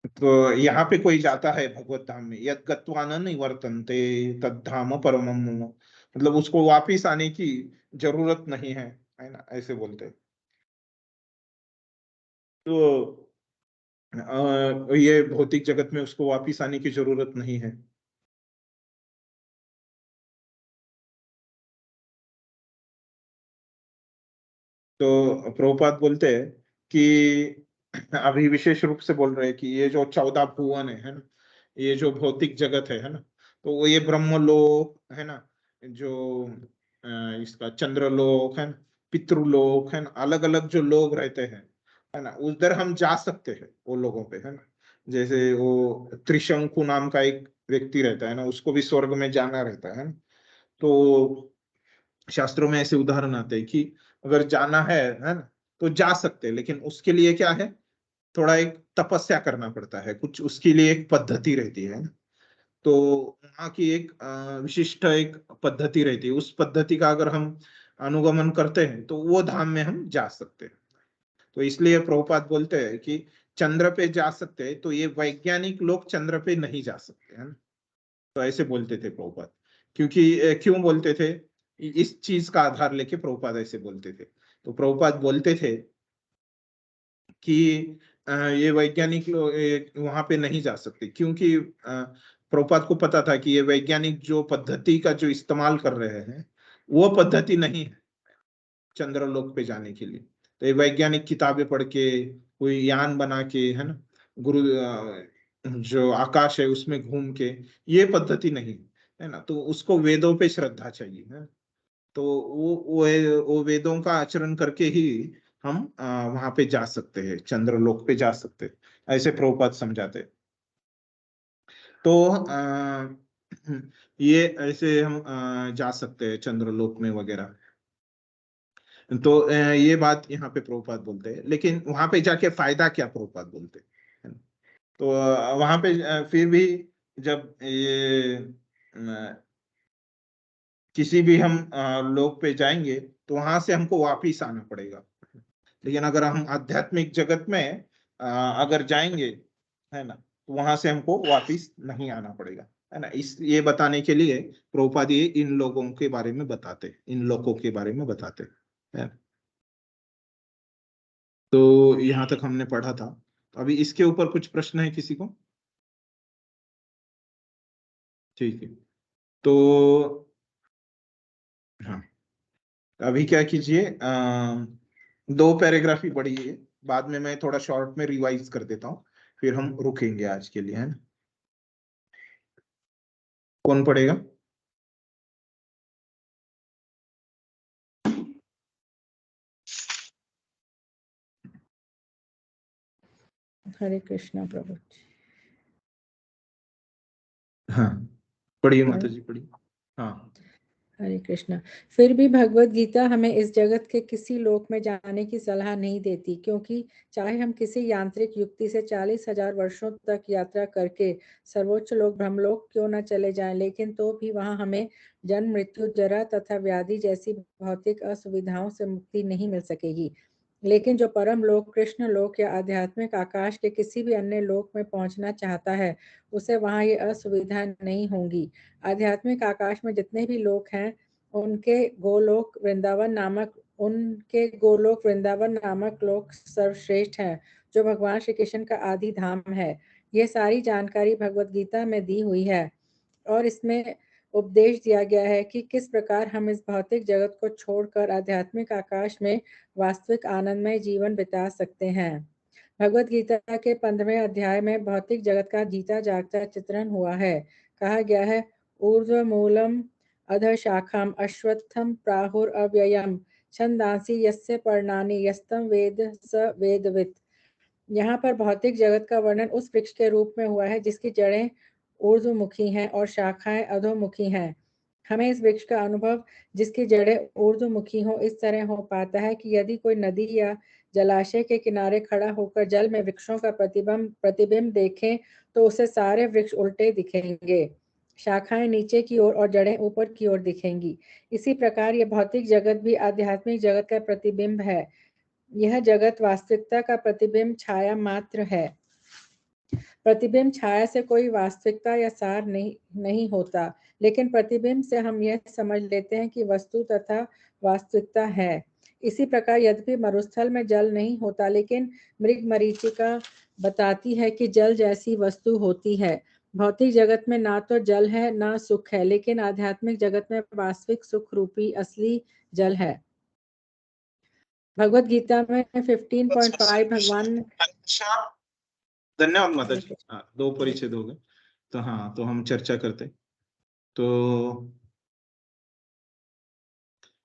तो यहाँ पे कोई जाता है भगवत धाम में, यद गत्वा न निवर्तन्ते तद्धाम परमम मम, मतलब उसको वापिस आने की जरूरत नहीं है ना, ऐसे बोलते हैं। तो ये भौतिक जगत में उसको वापिस आने की जरूरत नहीं है। तो प्रभुपाद बोलते हैं कि अभी विशेष रूप से बोल रहे हैं कि ये जो 14 भुवन है ना, ये जो भौतिक जगत है ना, तो वो ये ब्रह्मलोक है ना, जो इसका चंद्रलोक है ना, पितृलोक है ना, अलग अलग जो लोग रहते हैं, है ना, उधर हम जा सकते हैं वो लोगों पे, है ना। जैसे वो त्रिशंकु नाम का एक व्यक्ति रहता है ना, उसको भी स्वर्ग में जाना रहता है ना। तो शास्त्रों में ऐसे उदाहरण आते हैं कि अगर जाना है ना, तो जा सकते हैं, लेकिन उसके लिए क्या है, थोड़ा एक तपस्या करना पड़ता है, कुछ उसके लिए एक पद्धति रहती है ना। तो वहाँ की एक विशिष्ट एक पद्धति रहती है, उस पद्धति का अगर हम अनुगमन करते हैं तो वो धाम में हम जा सकते हैं। तो इसलिए प्रभुपाद बोलते हैं कि चंद्र पे जा सकते हैं, तो ये वैज्ञानिक लोग चंद्र पे नहीं जा सकते, है ना। तो ऐसे बोलते थे प्रभुपाद, क्योंकि क्यों बोलते थे, इस चीज का आधार लेके प्रभुपाद ऐसे बोलते थे। तो प्रभुपाद बोलते थे कि ये वैज्ञानिक लोग वहां पे नहीं जा सकते, क्योंकि प्रभुपाद को पता था कि ये वैज्ञानिक जो पद्धति का जो इस्तेमाल कर रहे हैं, वो पद्धति नहीं है चंद्रलोक पे जाने के लिए। तो ये वैज्ञानिक किताबें पढ़ के, कोई यान बना के, है ना, गुरु जो आकाश है उसमें घूम के, ये पद्धति नहीं है ना। तो उसको वेदों पे श्रद्धा चाहिए, है। तो वो वेदों का आचरण करके ही हम वहां पे जा सकते हैं, चंद्रलोक पे जा सकते हैं, ऐसे प्रभुपाद समझाते हैं। तो ये ऐसे हम जा सकते हैं चंद्रलोक में वगैरह। तो ये बात यहाँ पे प्रभुपाद बोलते हैं, लेकिन वहां पे जाके फायदा क्या, प्रभुपाद बोलते हैं। तो वहां पे फिर भी जब ये किसी भी हम लोक पे जाएंगे, तो वहां से हमको वापिस आना पड़ेगा। लेकिन अगर हम आध्यात्मिक जगत में अगर जाएंगे, है ना, तो वहां से हमको वापिस नहीं आना पड़ेगा, है ना। इस ये बताने के लिए प्रभुपाद ये इन लोगों के बारे में बताते, इन लोगों के बारे में बताते हैं। तो यहाँ तक हमने पढ़ा था। अभी इसके ऊपर कुछ प्रश्न है किसी को? ठीक है। तो हाँ, अभी क्या कीजिए, 2 पैराग्राफ ही पढ़िए, बाद में मैं थोड़ा शॉर्ट में रिवाइज कर देता हूँ, फिर हम रुकेंगे आज के लिए, है ना। कौन पढ़ेगा? हरे कृष्णा प्रभु। हाँ, पढ़िए माता जी, पढ़िए। हाँ, हरे कृष्णा। फिर भी भगवत गीता हमें इस जगत के किसी लोक में जाने की सलाह नहीं देती, क्योंकि चाहे हम किसी यांत्रिक युक्ति से 40,000 वर्षों तक यात्रा करके सर्वोच्च लोक ब्रह्मलोक क्यों न चले जाएं, लेकिन तो भी वहां हमें जन्म, मृत्यु, जरा तथा व्याधि जैसी भौतिक असुविधाओं से मुक्ति नहीं मिल सकेगी। लेकिन जो परम लोक, कृष्ण लोक या आध्यात्मिक आकाश के किसी भी अन्य लोक में पहुंचना चाहता है, उसे वहां ये असुविधा नहीं होंगी। आध्यात्मिक आकाश में जितने भी लोक हैं, उनके गोलोक वृंदावन नामक लोक सर्वश्रेष्ठ हैं, जो भगवान श्री कृष्ण का आदि धाम है। यह सारी जानकारी भगवत गीता में दी हुई है, और इसमें उपदेश दिया गया है कि किस प्रकार हम इस भौतिक जगत को छोड़कर आध्यात्मिक आकाश में वास्तविक आनंदमय जीवन बिता सकते हैं। भगवत गीता के 15वें अध्याय में भौतिक जगत का जीता जागता चित्रण हुआ है। कहा गया है, ऊर्ध्व मूलम अधः शाखाम अश्वत्थम प्राहुर अव्ययम छंदांसी यस्य पर्णानि यस्तम वेद स वेदवित्। यहाँ पर भौतिक जगत का वर्णन उस वृक्ष के रूप में हुआ है जिसकी जड़ें ऊर्ध्वमुखी हैं और शाखाएं अधोमुखी हैं। हमें इस वृक्ष का अनुभव जिसकी जड़ें ऊर्ध्वमुखी हो इस तरह हो पाता है कि यदि कोई नदी या जलाशय के किनारे खड़ा होकर जल में वृक्षों का प्रतिबिंब देखें तो उसे सारे वृक्ष उल्टे दिखेंगे, शाखाएं नीचे की ओर और जड़ें ऊपर की ओर दिखेंगी। इसी प्रकार यह भौतिक जगत भी आध्यात्मिक जगत का प्रतिबिंब है। यह जगत वास्तविकता का प्रतिबिंब छाया मात्र है। प्रतिबिंब छाया से कोई वास्तविकता या सार नहीं होता, लेकिन प्रतिबिंब से हम यह समझ लेते हैं कि वस्तु तथा वास्तविकता है। इसी प्रकार यद्यपि मरुस्थल में जल नहीं होता, लेकिन मृग मरीचिका बताती है कि जल जैसी वस्तु होती है। भौतिक जगत में ना तो जल है ना सुख है, लेकिन आध्यात्मिक जगत में वास्तविक सुख रूपी असली जल है। भगवत गीता में 15.5 भगवान। धन्यवाद माता जी। 2 परिच्छेद हो गए, तो हाँ, तो हम चर्चा करते। तो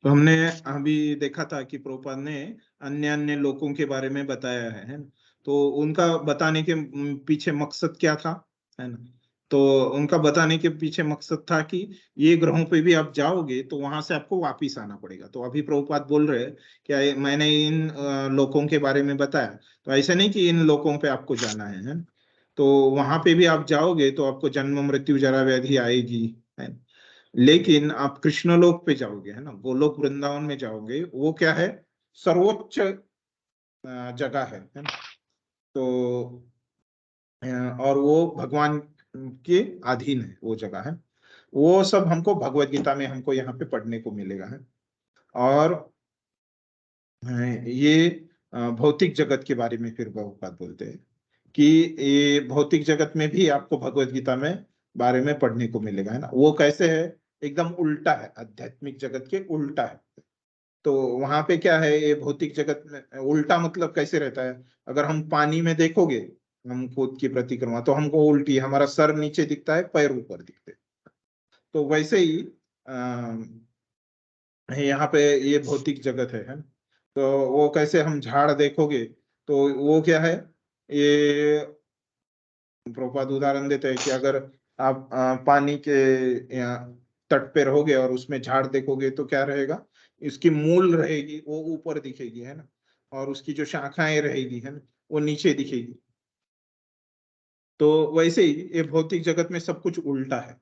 हमने अभी देखा था कि प्रभुपाद ने अन्य अन्य लोगों के बारे में बताया है ना? तो उनका बताने के पीछे मकसद क्या था, है ना? तो उनका बताने के पीछे मकसद था कि ये ग्रहों पे भी आप जाओगे तो वहां से आपको वापिस आना पड़ेगा। तो अभी प्रभुपाद बोल रहे हैं कि मैंने इन लोगों के बारे में बताया, तो ऐसा नहीं कि इन लोगों पे आपको जाना है ना? तो वहां पे भी आप जाओगे तो आपको जन्म मृत्यु जरा व्याधि आएगी, है ना? लेकिन आप कृष्णलोक पे जाओगे, है ना, गोलोक वृंदावन में जाओगे, वो क्या है, सर्वोच्च जगह है ना? तो और वो भगवान के अधीन है, वो जगह है। वो सब हमको भगवत गीता में हमको यहाँ पे पढ़ने को मिलेगा है। और ये भौतिक जगत के बारे में फिर बहुत बोलते हैं कि ये भौतिक जगत में भी आपको भगवत गीता में बारे में पढ़ने को मिलेगा, है ना। वो कैसे है, एकदम उल्टा है, आध्यात्मिक जगत के उल्टा है। तो वहां पे क्या है, ये भौतिक जगत में उल्टा मतलब कैसे रहता है, अगर हम पानी में देखोगे हम खुद की प्रतिक्रिया तो हमको उल्टी, हमारा सर नीचे दिखता है, पैर ऊपर दिखते। तो वैसे ही यहाँ पे ये भौतिक जगत है ना। तो वो कैसे, हम झाड़ देखोगे तो वो क्या है, ये प्रभुपाद उदाहरण देते हैं कि अगर आप पानी के तट पे रहोगे और उसमें झाड़ देखोगे तो क्या रहेगा, इसकी मूल रहेगी वो ऊपर दिखेगी, है ना, और उसकी जो शाखाएं रहेगी, है ना, वो नीचे दिखेगी। तो वैसे ही ये भौतिक जगत में सब कुछ उल्टा है।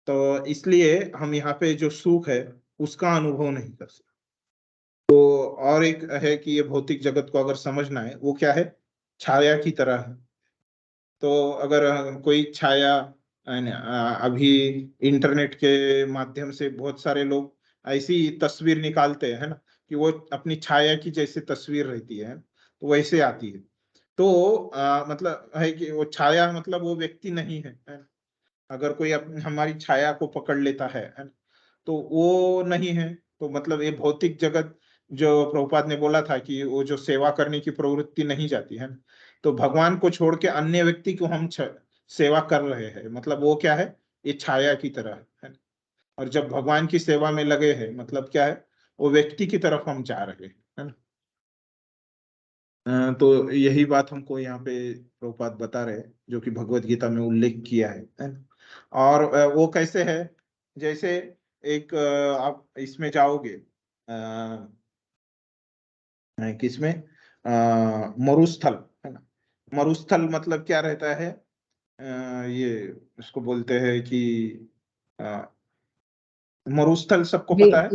तो इसलिए हम यहाँ पे जो सुख है उसका अनुभव नहीं कर सकते। तो और एक है कि ये भौतिक जगत को अगर समझना है, वो क्या है, छाया की तरह है। तो अगर कोई छाया, अभी इंटरनेट के माध्यम से बहुत सारे लोग ऐसी तस्वीर निकालते हैं, है ना, कि वो अपनी छाया की जैसे तस्वीर रहती है तो वैसे आती है। तो मतलब है कि वो छाया मतलब वो व्यक्ति नहीं है, है ना? अगर कोई हमारी छाया को पकड़ लेता है ना, तो वो नहीं है। तो मतलब ये भौतिक जगत, जो प्रभुपाद ने बोला था कि वो जो सेवा करने की प्रवृत्ति नहीं जाती है ना, तो भगवान को छोड़ के अन्य व्यक्ति को हम सेवा कर रहे हैं, मतलब वो क्या है, ये छाया की तरह है ना? और जब भगवान की सेवा में लगे हैं मतलब क्या है, वो व्यक्ति की तरफ हम जा रहे हैं, है ना। तो यही बात हमको यहाँ पे प्रभुपाद बता रहे हैं, जो कि भगवत गीता में उल्लेख किया है ना। और वो कैसे है, जैसे एक आप इसमें जाओगे किसमें, मरुस्थल, है ना। मरुस्थल मतलब क्या रहता है, ये उसको बोलते हैं कि मरुस्थल सबको पता है,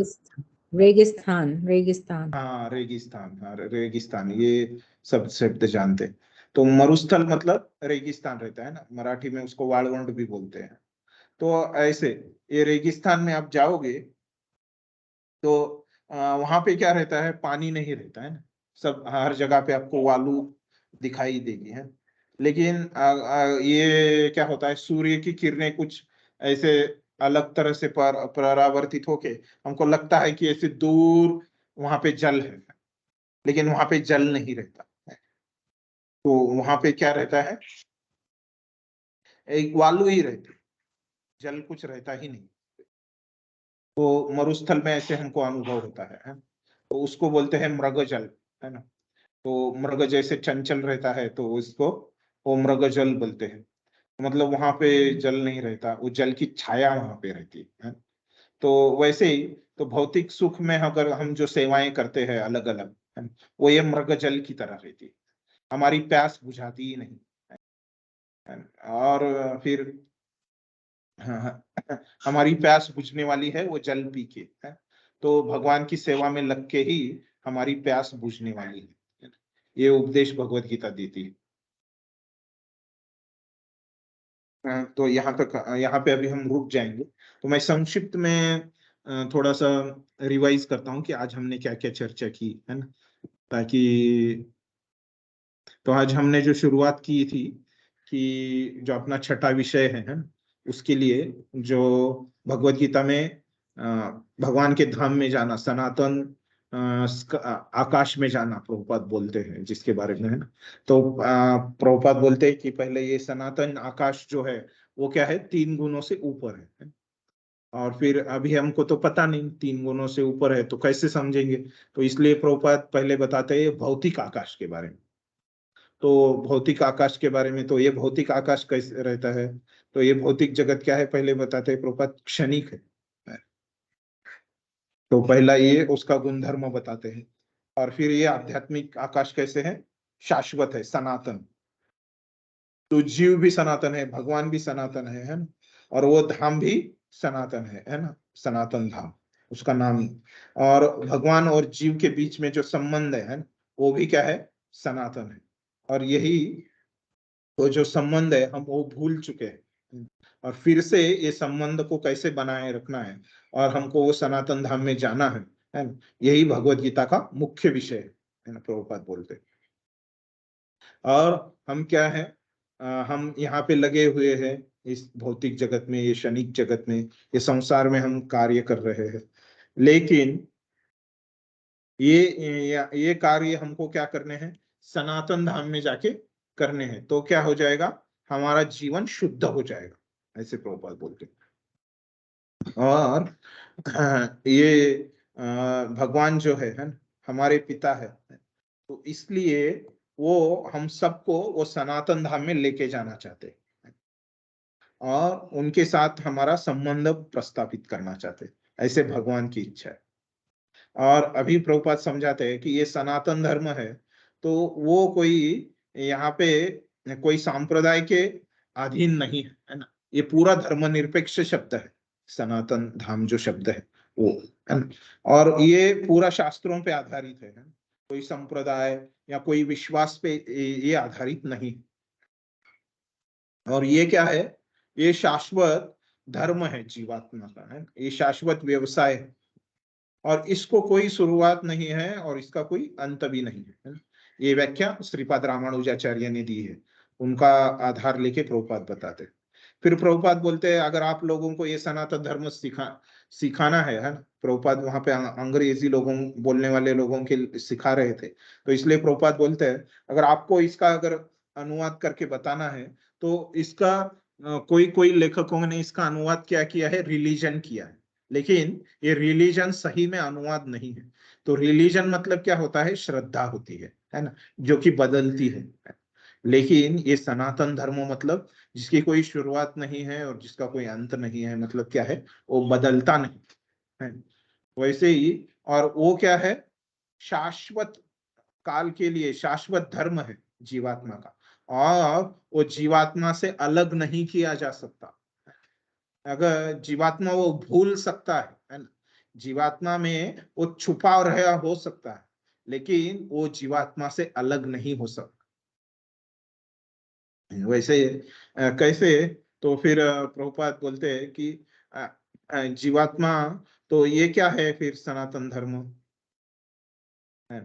रेगिस्तान, रेगिस्तान। हाँ रेगिस्तान, हाँ रेगिस्तान, ये सब शब्द जानते हैं। तो मरुस्थल मतलब रेगिस्तान रहता है ना, मराठी में उसको वाळवंट भी बोलते हैं। तो ऐसे ये रेगिस्तान में आप जाओगे तो वहां पे क्या रहता है, पानी नहीं रहता है ना, सब हर जगह पे आपको वालू दिखाई देगी, है। लेकिन ये क्या होता है, सूर्य की किरणें कुछ ऐसे अलग तरह से परावर्तित होके हमको लगता है कि ऐसे दूर वहां पे जल है, लेकिन वहां पे जल नहीं रहता है। तो वहां पे क्या रहता है, एक वालू ही रहती, जल कुछ रहता ही नहीं। तो मरुस्थल में ऐसे हमको अनुभव होता है? तो उसको बोलते हैं मृग जल, है ना। तो मृग जैसे चंचल रहता है तो इसको वो मृग जल बोलते हैं। मतलब वहां पे जल नहीं रहता, वो जल की छाया वहां पे रहती है। तो वैसे ही तो भौतिक सुख में अगर हम जो सेवाएं करते हैं अलग अलग, है, वो ये मृग जल की तरह रहती है, हमारी प्यास बुझाती ही नहीं, है। और फिर हाँ, हमारी प्यास बुझने वाली है वो जल पी के, है। तो भगवान की सेवा में लग के ही हमारी प्यास बुझने वाली है, ये उपदेश भगवत गीता देती है। तो यहाँ पे अभी हम रुक जाएंगे। तो मैं संक्षिप्त में थोड़ा सा रिवाइज करता हूँ कि आज हमने क्या क्या चर्चा की, है ना, ताकि तो आज हमने जो शुरुआत की थी कि जो अपना छठा विषय है ना, उसके लिए जो भगवत गीता में भगवान के धाम में जाना, सनातन आकाश में जाना प्रभुपाद बोलते हैं जिसके बारे में, है ना। तो प्रभुपाद बोलते हैं कि पहले ये सनातन आकाश जो है वो क्या है, 3 गुणों से ऊपर है। और फिर अभी हमको तो पता नहीं 3 गुणों से ऊपर है तो कैसे समझेंगे, तो इसलिए प्रभुपाद पहले बताते हैं भौतिक आकाश के बारे में। तो भौतिक आकाश के बारे में, तो ये भौतिक आकाश कैसे रहता है, तो ये भौतिक जगत क्या है पहले बताते हैं प्रभुपाद, क्षणिक है। तो पहला ये उसका गुणधर्म बताते हैं। और फिर ये आध्यात्मिक आकाश कैसे है, शाश्वत है, सनातन। तो जीव भी सनातन है, भगवान भी सनातन है ना। और वो धाम भी सनातन है ना, सनातन धाम उसका नाम ही। और भगवान और जीव के बीच में जो संबंध है ना, वो भी क्या है, सनातन है। और यही वो जो संबंध है हम वो भूल चुके हैं, और फिर से ये संबंध को कैसे बनाए रखना है और हमको वो सनातन धाम में जाना है ना, यही भगवत गीता का मुख्य विषय है ना, प्रभुपाद बोलते। और हम क्या है, हम यहाँ पे लगे हुए हैं इस भौतिक जगत में, ये क्षणिक जगत में, ये संसार में हम कार्य कर रहे हैं। लेकिन ये कार्य हमको क्या करने हैं, सनातन धाम में जाके करने हैं। तो क्या हो जाएगा, हमारा जीवन शुद्ध हो जाएगा, ऐसे प्रभुपाद बोलते हैं। और ये भगवान जो है ना, हमारे पिता है, तो इसलिए वो हम सबको वो सनातन धाम में लेके जाना चाहते हैं और उनके साथ हमारा संबंध प्रस्तापित करना चाहते हैं, ऐसे भगवान की इच्छा है। और अभी प्रभुपाद समझाते हैं कि ये सनातन धर्म है, तो वो कोई यहाँ पे कोई सांप्रदाय के अधीन नहीं है ना, ये पूरा धर्मनिरपेक्ष शब्द है, सनातन धाम जो शब्द है वो, है ना। और ये पूरा शास्त्रों पे आधारित है ना? कोई संप्रदाय या कोई विश्वास पे ये आधारित नहीं। और ये क्या है, ये शाश्वत धर्म है जीवात्मा का, है, ये शाश्वत व्यवसाय है। और इसको कोई शुरुआत नहीं है और इसका कोई अंत भी नहीं है। ये व्याख्या श्रीपाद रामानुजाचार्य ने दी है, उनका आधार लेके प्रभुपाद बताते हैं। फिर प्रभुपाद बोलते हैं अगर आप लोगों को ये सनातन धर्म सिखाना है ना, प्रभुपाद वहां पे अंग्रेजी लोगों बोलने वाले लोगों के सिखा रहे थे, तो इसलिए प्रभुपाद बोलते हैं अगर आपको इसका अगर अनुवाद करके बताना है तो इसका कोई कोई लेखकों ने इसका अनुवाद क्या किया है, रिलीजन किया है। लेकिन ये रिलीजन सही में अनुवाद नहीं है। तो रिलीजन मतलब क्या होता है, श्रद्धा होती है ना, जो कि बदलती है। लेकिन ये सनातन धर्म मतलब जिसकी कोई शुरुआत नहीं है और जिसका कोई अंत नहीं है, मतलब क्या है, वो बदलता नहीं है। वैसे ही और वो क्या है, शाश्वत काल के लिए शाश्वत धर्म है जीवात्मा का, और वो जीवात्मा से अलग नहीं किया जा सकता। अगर जीवात्मा वो भूल सकता है ना, जीवात्मा में वो छुपा रहा हो सकता है, लेकिन वो जीवात्मा से अलग नहीं हो सकता। वैसे कैसे, तो फिर प्रभुपाद बोलते हैं कि जीवात्मा, तो ये क्या है फिर सनातन धर्म है।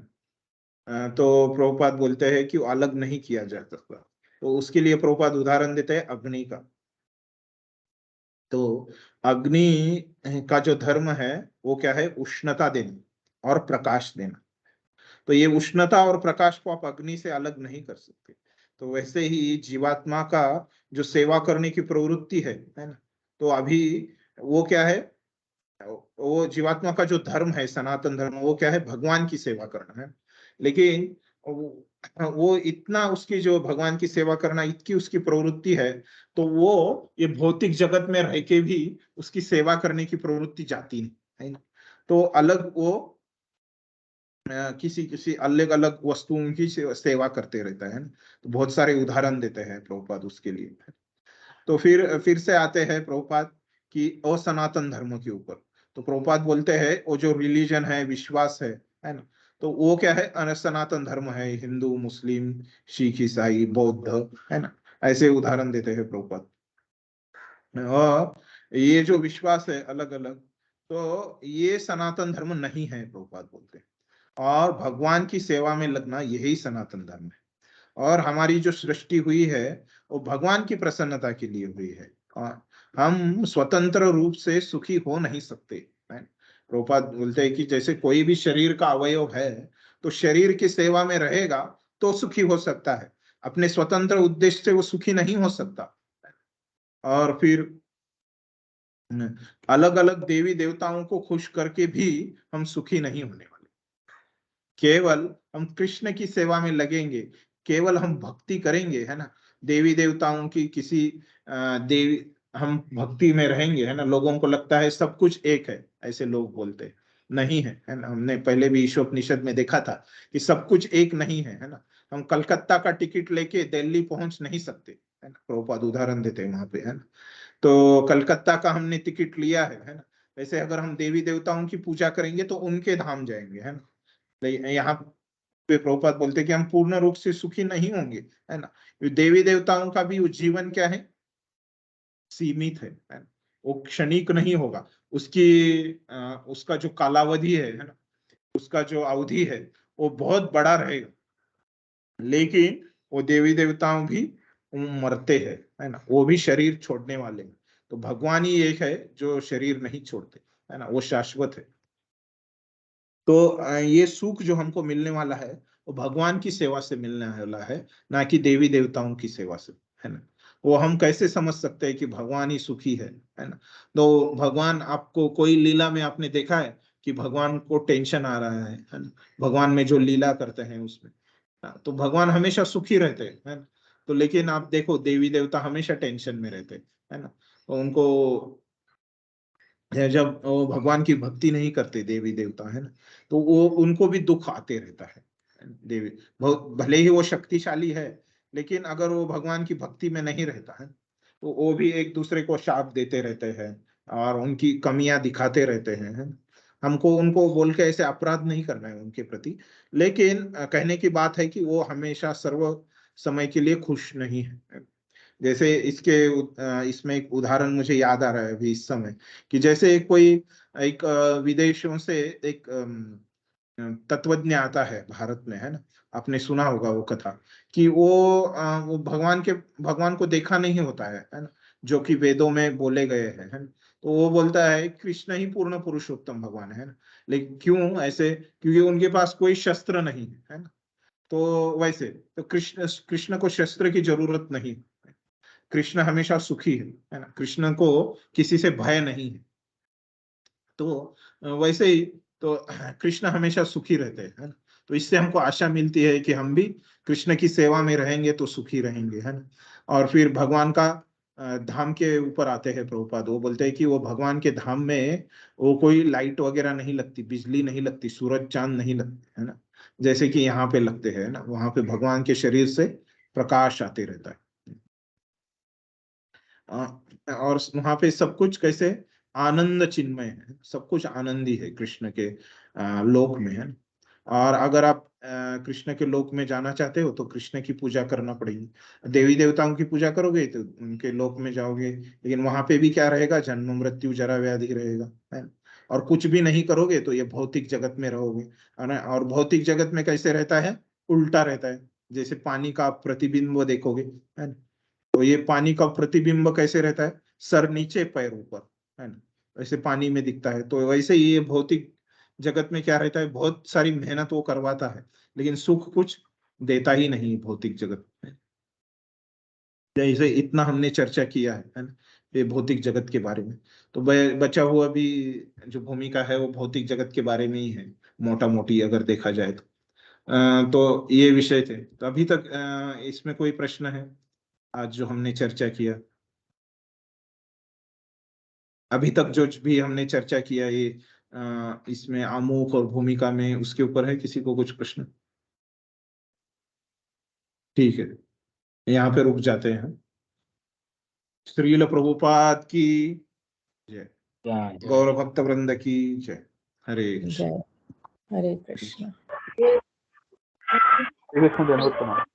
तो प्रभुपाद बोलते हैं कि वो अलग नहीं किया जा सकता। तो उसके लिए प्रभुपाद उदाहरण देते हैं अग्नि का। तो अग्नि का जो धर्म है वो क्या है, उष्णता देना और प्रकाश देना। तो ये उष्णता और प्रकाश को आप अग्नि से अलग नहीं कर सकते। तो वैसे ही जीवात्मा का जो सेवा करने की प्रवृत्ति है ना, तो अभी वो क्या है, वो जीवात्मा का जो धर्म है, सनातन धर्म, वो क्या है, भगवान की सेवा करना है। लेकिन वो इतना उसकी जो भगवान की सेवा करना इतनी उसकी प्रवृत्ति है, तो वो ये भौतिक जगत में रह के भी उसकी सेवा करने की प्रवृत्ति जाती नहीं है ना। तो अलग वो किसी किसी अलग अलग वस्तुओं की सेवा करते रहता है ना। तो बहुत सारे उदाहरण देते हैं प्रभुपाद उसके लिए। तो फिर से आते हैं प्रभुपाद की असनातन धर्म के ऊपर। तो प्रभुपाद बोलते हैं वो जो रिलीजन है, विश्वास है ना, तो वो क्या है, सनातन धर्म है, हिंदू, मुस्लिम, सिख, ईसाई, बौद्ध, है ना, ऐसे उदाहरण देते हैं प्रभुपाद। और ये जो विश्वास है अलग अलग, तो ये सनातन धर्म नहीं है, प्रभुपाद बोलते हैं। और भगवान की सेवा में लगना यही सनातन धर्म है। और हमारी जो सृष्टि हुई है वो भगवान की प्रसन्नता के लिए हुई है। और हम स्वतंत्र रूप से सुखी हो नहीं सकते है। प्रभुपाद बोलते हैं कि जैसे कोई भी शरीर का अवयव है, तो शरीर की सेवा में रहेगा तो सुखी हो सकता है, अपने स्वतंत्र उद्देश्य से वो सुखी नहीं हो सकता। और फिर अलग अलग देवी देवताओं को खुश करके भी हम सुखी नहीं होने वाले। केवल हम कृष्ण की सेवा में लगेंगे, केवल हम भक्ति करेंगे, है ना, देवी देवताओं की किसी देवी हम भक्ति में रहेंगे, है ना। लोगों को लगता है सब कुछ एक है, ऐसे लोग बोलते हैं, नहीं है ना। हमने पहले भी ईशोपनिषद में देखा था कि सब कुछ एक नहीं है ना। हम कलकत्ता का टिकट लेके दिल्ली पहुंच नहीं सकते, है ना। प्रभुपाद उदाहरण देते हैं वहां पे, है ना। तो कलकत्ता का हमने टिकट लिया है ना। वैसे अगर हम देवी देवताओं की पूजा करेंगे तो उनके धाम जाएंगे, है ना। यहाँ पे प्रभुपाद बोलते हैं कि हम पूर्ण रूप से सुखी नहीं होंगे, है ना। देवी देवताओं का भी जीवन क्या है, सीमित है ना? वो क्षणिक नहीं होगा। उसका जो कालावधि है ना, उसका जो अवधि है वो बहुत बड़ा रहेगा। लेकिन वो देवी देवताओं भी मरते हैं, है ना, वो भी शरीर छोड़ने वाले हैं। तो भगवान ही एक है जो शरीर नहीं छोड़ते, है ना, वो शाश्वत है। तो ये सुख जो हमको मिलने वाला है वो भगवान की सेवा से मिलने वाला है, ना कि देवी देवताओं की सेवा से, है ना। वो हम कैसे समझ सकते हैं कि भगवान ही सुखी है ना। तो भगवान, आपको कोई लीला में आपने देखा है कि भगवान को टेंशन आ रहा है ना। भगवान में जो लीला करते हैं उसमें, तो भगवान हमेशा सुखी रहते हैं, है ना। तो लेकिन आप देखो देवी देवता हमेशा टेंशन में रहते हैं, है ना। तो उनको जब वो भगवान की भक्ति नहीं करते देवी देवता, है ना, तो वो उनको भी दुख आते रहता है। देवी बहुत भले ही वो शक्तिशाली है, लेकिन अगर वो भगवान की भक्ति में नहीं रहता है तो वो भी एक दूसरे को शाप देते रहते हैं और उनकी कमियां दिखाते रहते हैं, है ना? हमको उनको बोल के ऐसे अपराध नहीं करना है उनके प्रति, लेकिन कहने की बात है कि वो हमेशा सर्व समय के लिए खुश नहीं है। जैसे इसमें एक उदाहरण मुझे याद आ रहा है अभी इस समय, कि जैसे कोई एक विदेशों से एक तत्वज्ञ आता है भारत में, है ना। आपने सुना होगा वो कथा कि वो भगवान को देखा नहीं होता है ना, जो कि वेदों में बोले गए हैं, है ना। तो वो बोलता है कृष्ण ही पूर्ण पुरुषोत्तम भगवान है ना। लेकिन क्यों ऐसे, क्योंकि उनके पास कोई शस्त्र नहीं है ना। तो वैसे तो कृष्ण को शस्त्र की जरूरत नहीं, कृष्ण हमेशा सुखी है ना। कृष्ण को किसी से भय नहीं है। तो वैसे ही तो कृष्ण हमेशा सुखी रहते हैं, है ना। तो इससे हमको आशा मिलती है कि हम भी कृष्ण की सेवा में रहेंगे तो सुखी रहेंगे, है ना। और फिर भगवान का धाम के ऊपर आते हैं प्रभुपाद। वो बोलते हैं कि वो भगवान के धाम में वो कोई लाइट वगैरह नहीं लगती, बिजली नहीं लगती, सूरज चांद नहीं लगते, है ना, जैसे कि यहाँ पे लगते हैं ना। वहां पे भगवान के शरीर से प्रकाश आते रहता है। और वहां पे सब कुछ कैसे आनंद चिन्मय है, सब कुछ आनंदी है कृष्ण के लोक में, है। और अगर आप कृष्ण के लोक में जाना चाहते हो तो कृष्ण की पूजा करना पड़ेगी। देवी देवताओं की पूजा करोगे तो उनके लोक में जाओगे, लेकिन वहां पे भी क्या रहेगा, जन्म मृत्यु जरा व्याधि रहेगा, है। और कुछ भी नहीं करोगे तो ये भौतिक जगत में रहोगे, है ना। और भौतिक जगत में कैसे रहता है, उल्टा रहता है। जैसे पानी का आप प्रतिबिंब देखोगे, है ना, तो ये पानी का प्रतिबिंब कैसे रहता है, सर नीचे पैर ऊपर, है ना, वैसे पानी में दिखता है। तो वैसे ही ये भौतिक जगत में क्या रहता है, बहुत सारी मेहनत वो करवाता है लेकिन सुख कुछ देता ही नहीं भौतिक जगत में। जैसे इतना हमने चर्चा किया है ना, ये भौतिक जगत के बारे में। तो बचा हुआ भी जो भूमिका है वो भौतिक जगत के बारे में ही है, मोटा मोटी अगर देखा जाए तो। तो ये विषय थे। तो अभी तक इसमें कोई प्रश्न है आज जो हमने चर्चा किया? अभी तक जो भी हमने चर्चा किया ये इसमें आमुख और भूमिका में, उसके ऊपर है किसी को कुछ प्रश्न? ठीक है, यहाँ पे रुक जाते हैं। श्रील प्रभुपाद की जय, गौरव भक्त वृंद की जय। हरे कृष्ण। जय हरे कृष्ण। श्री कृष्ण दंडवत प्रणाम।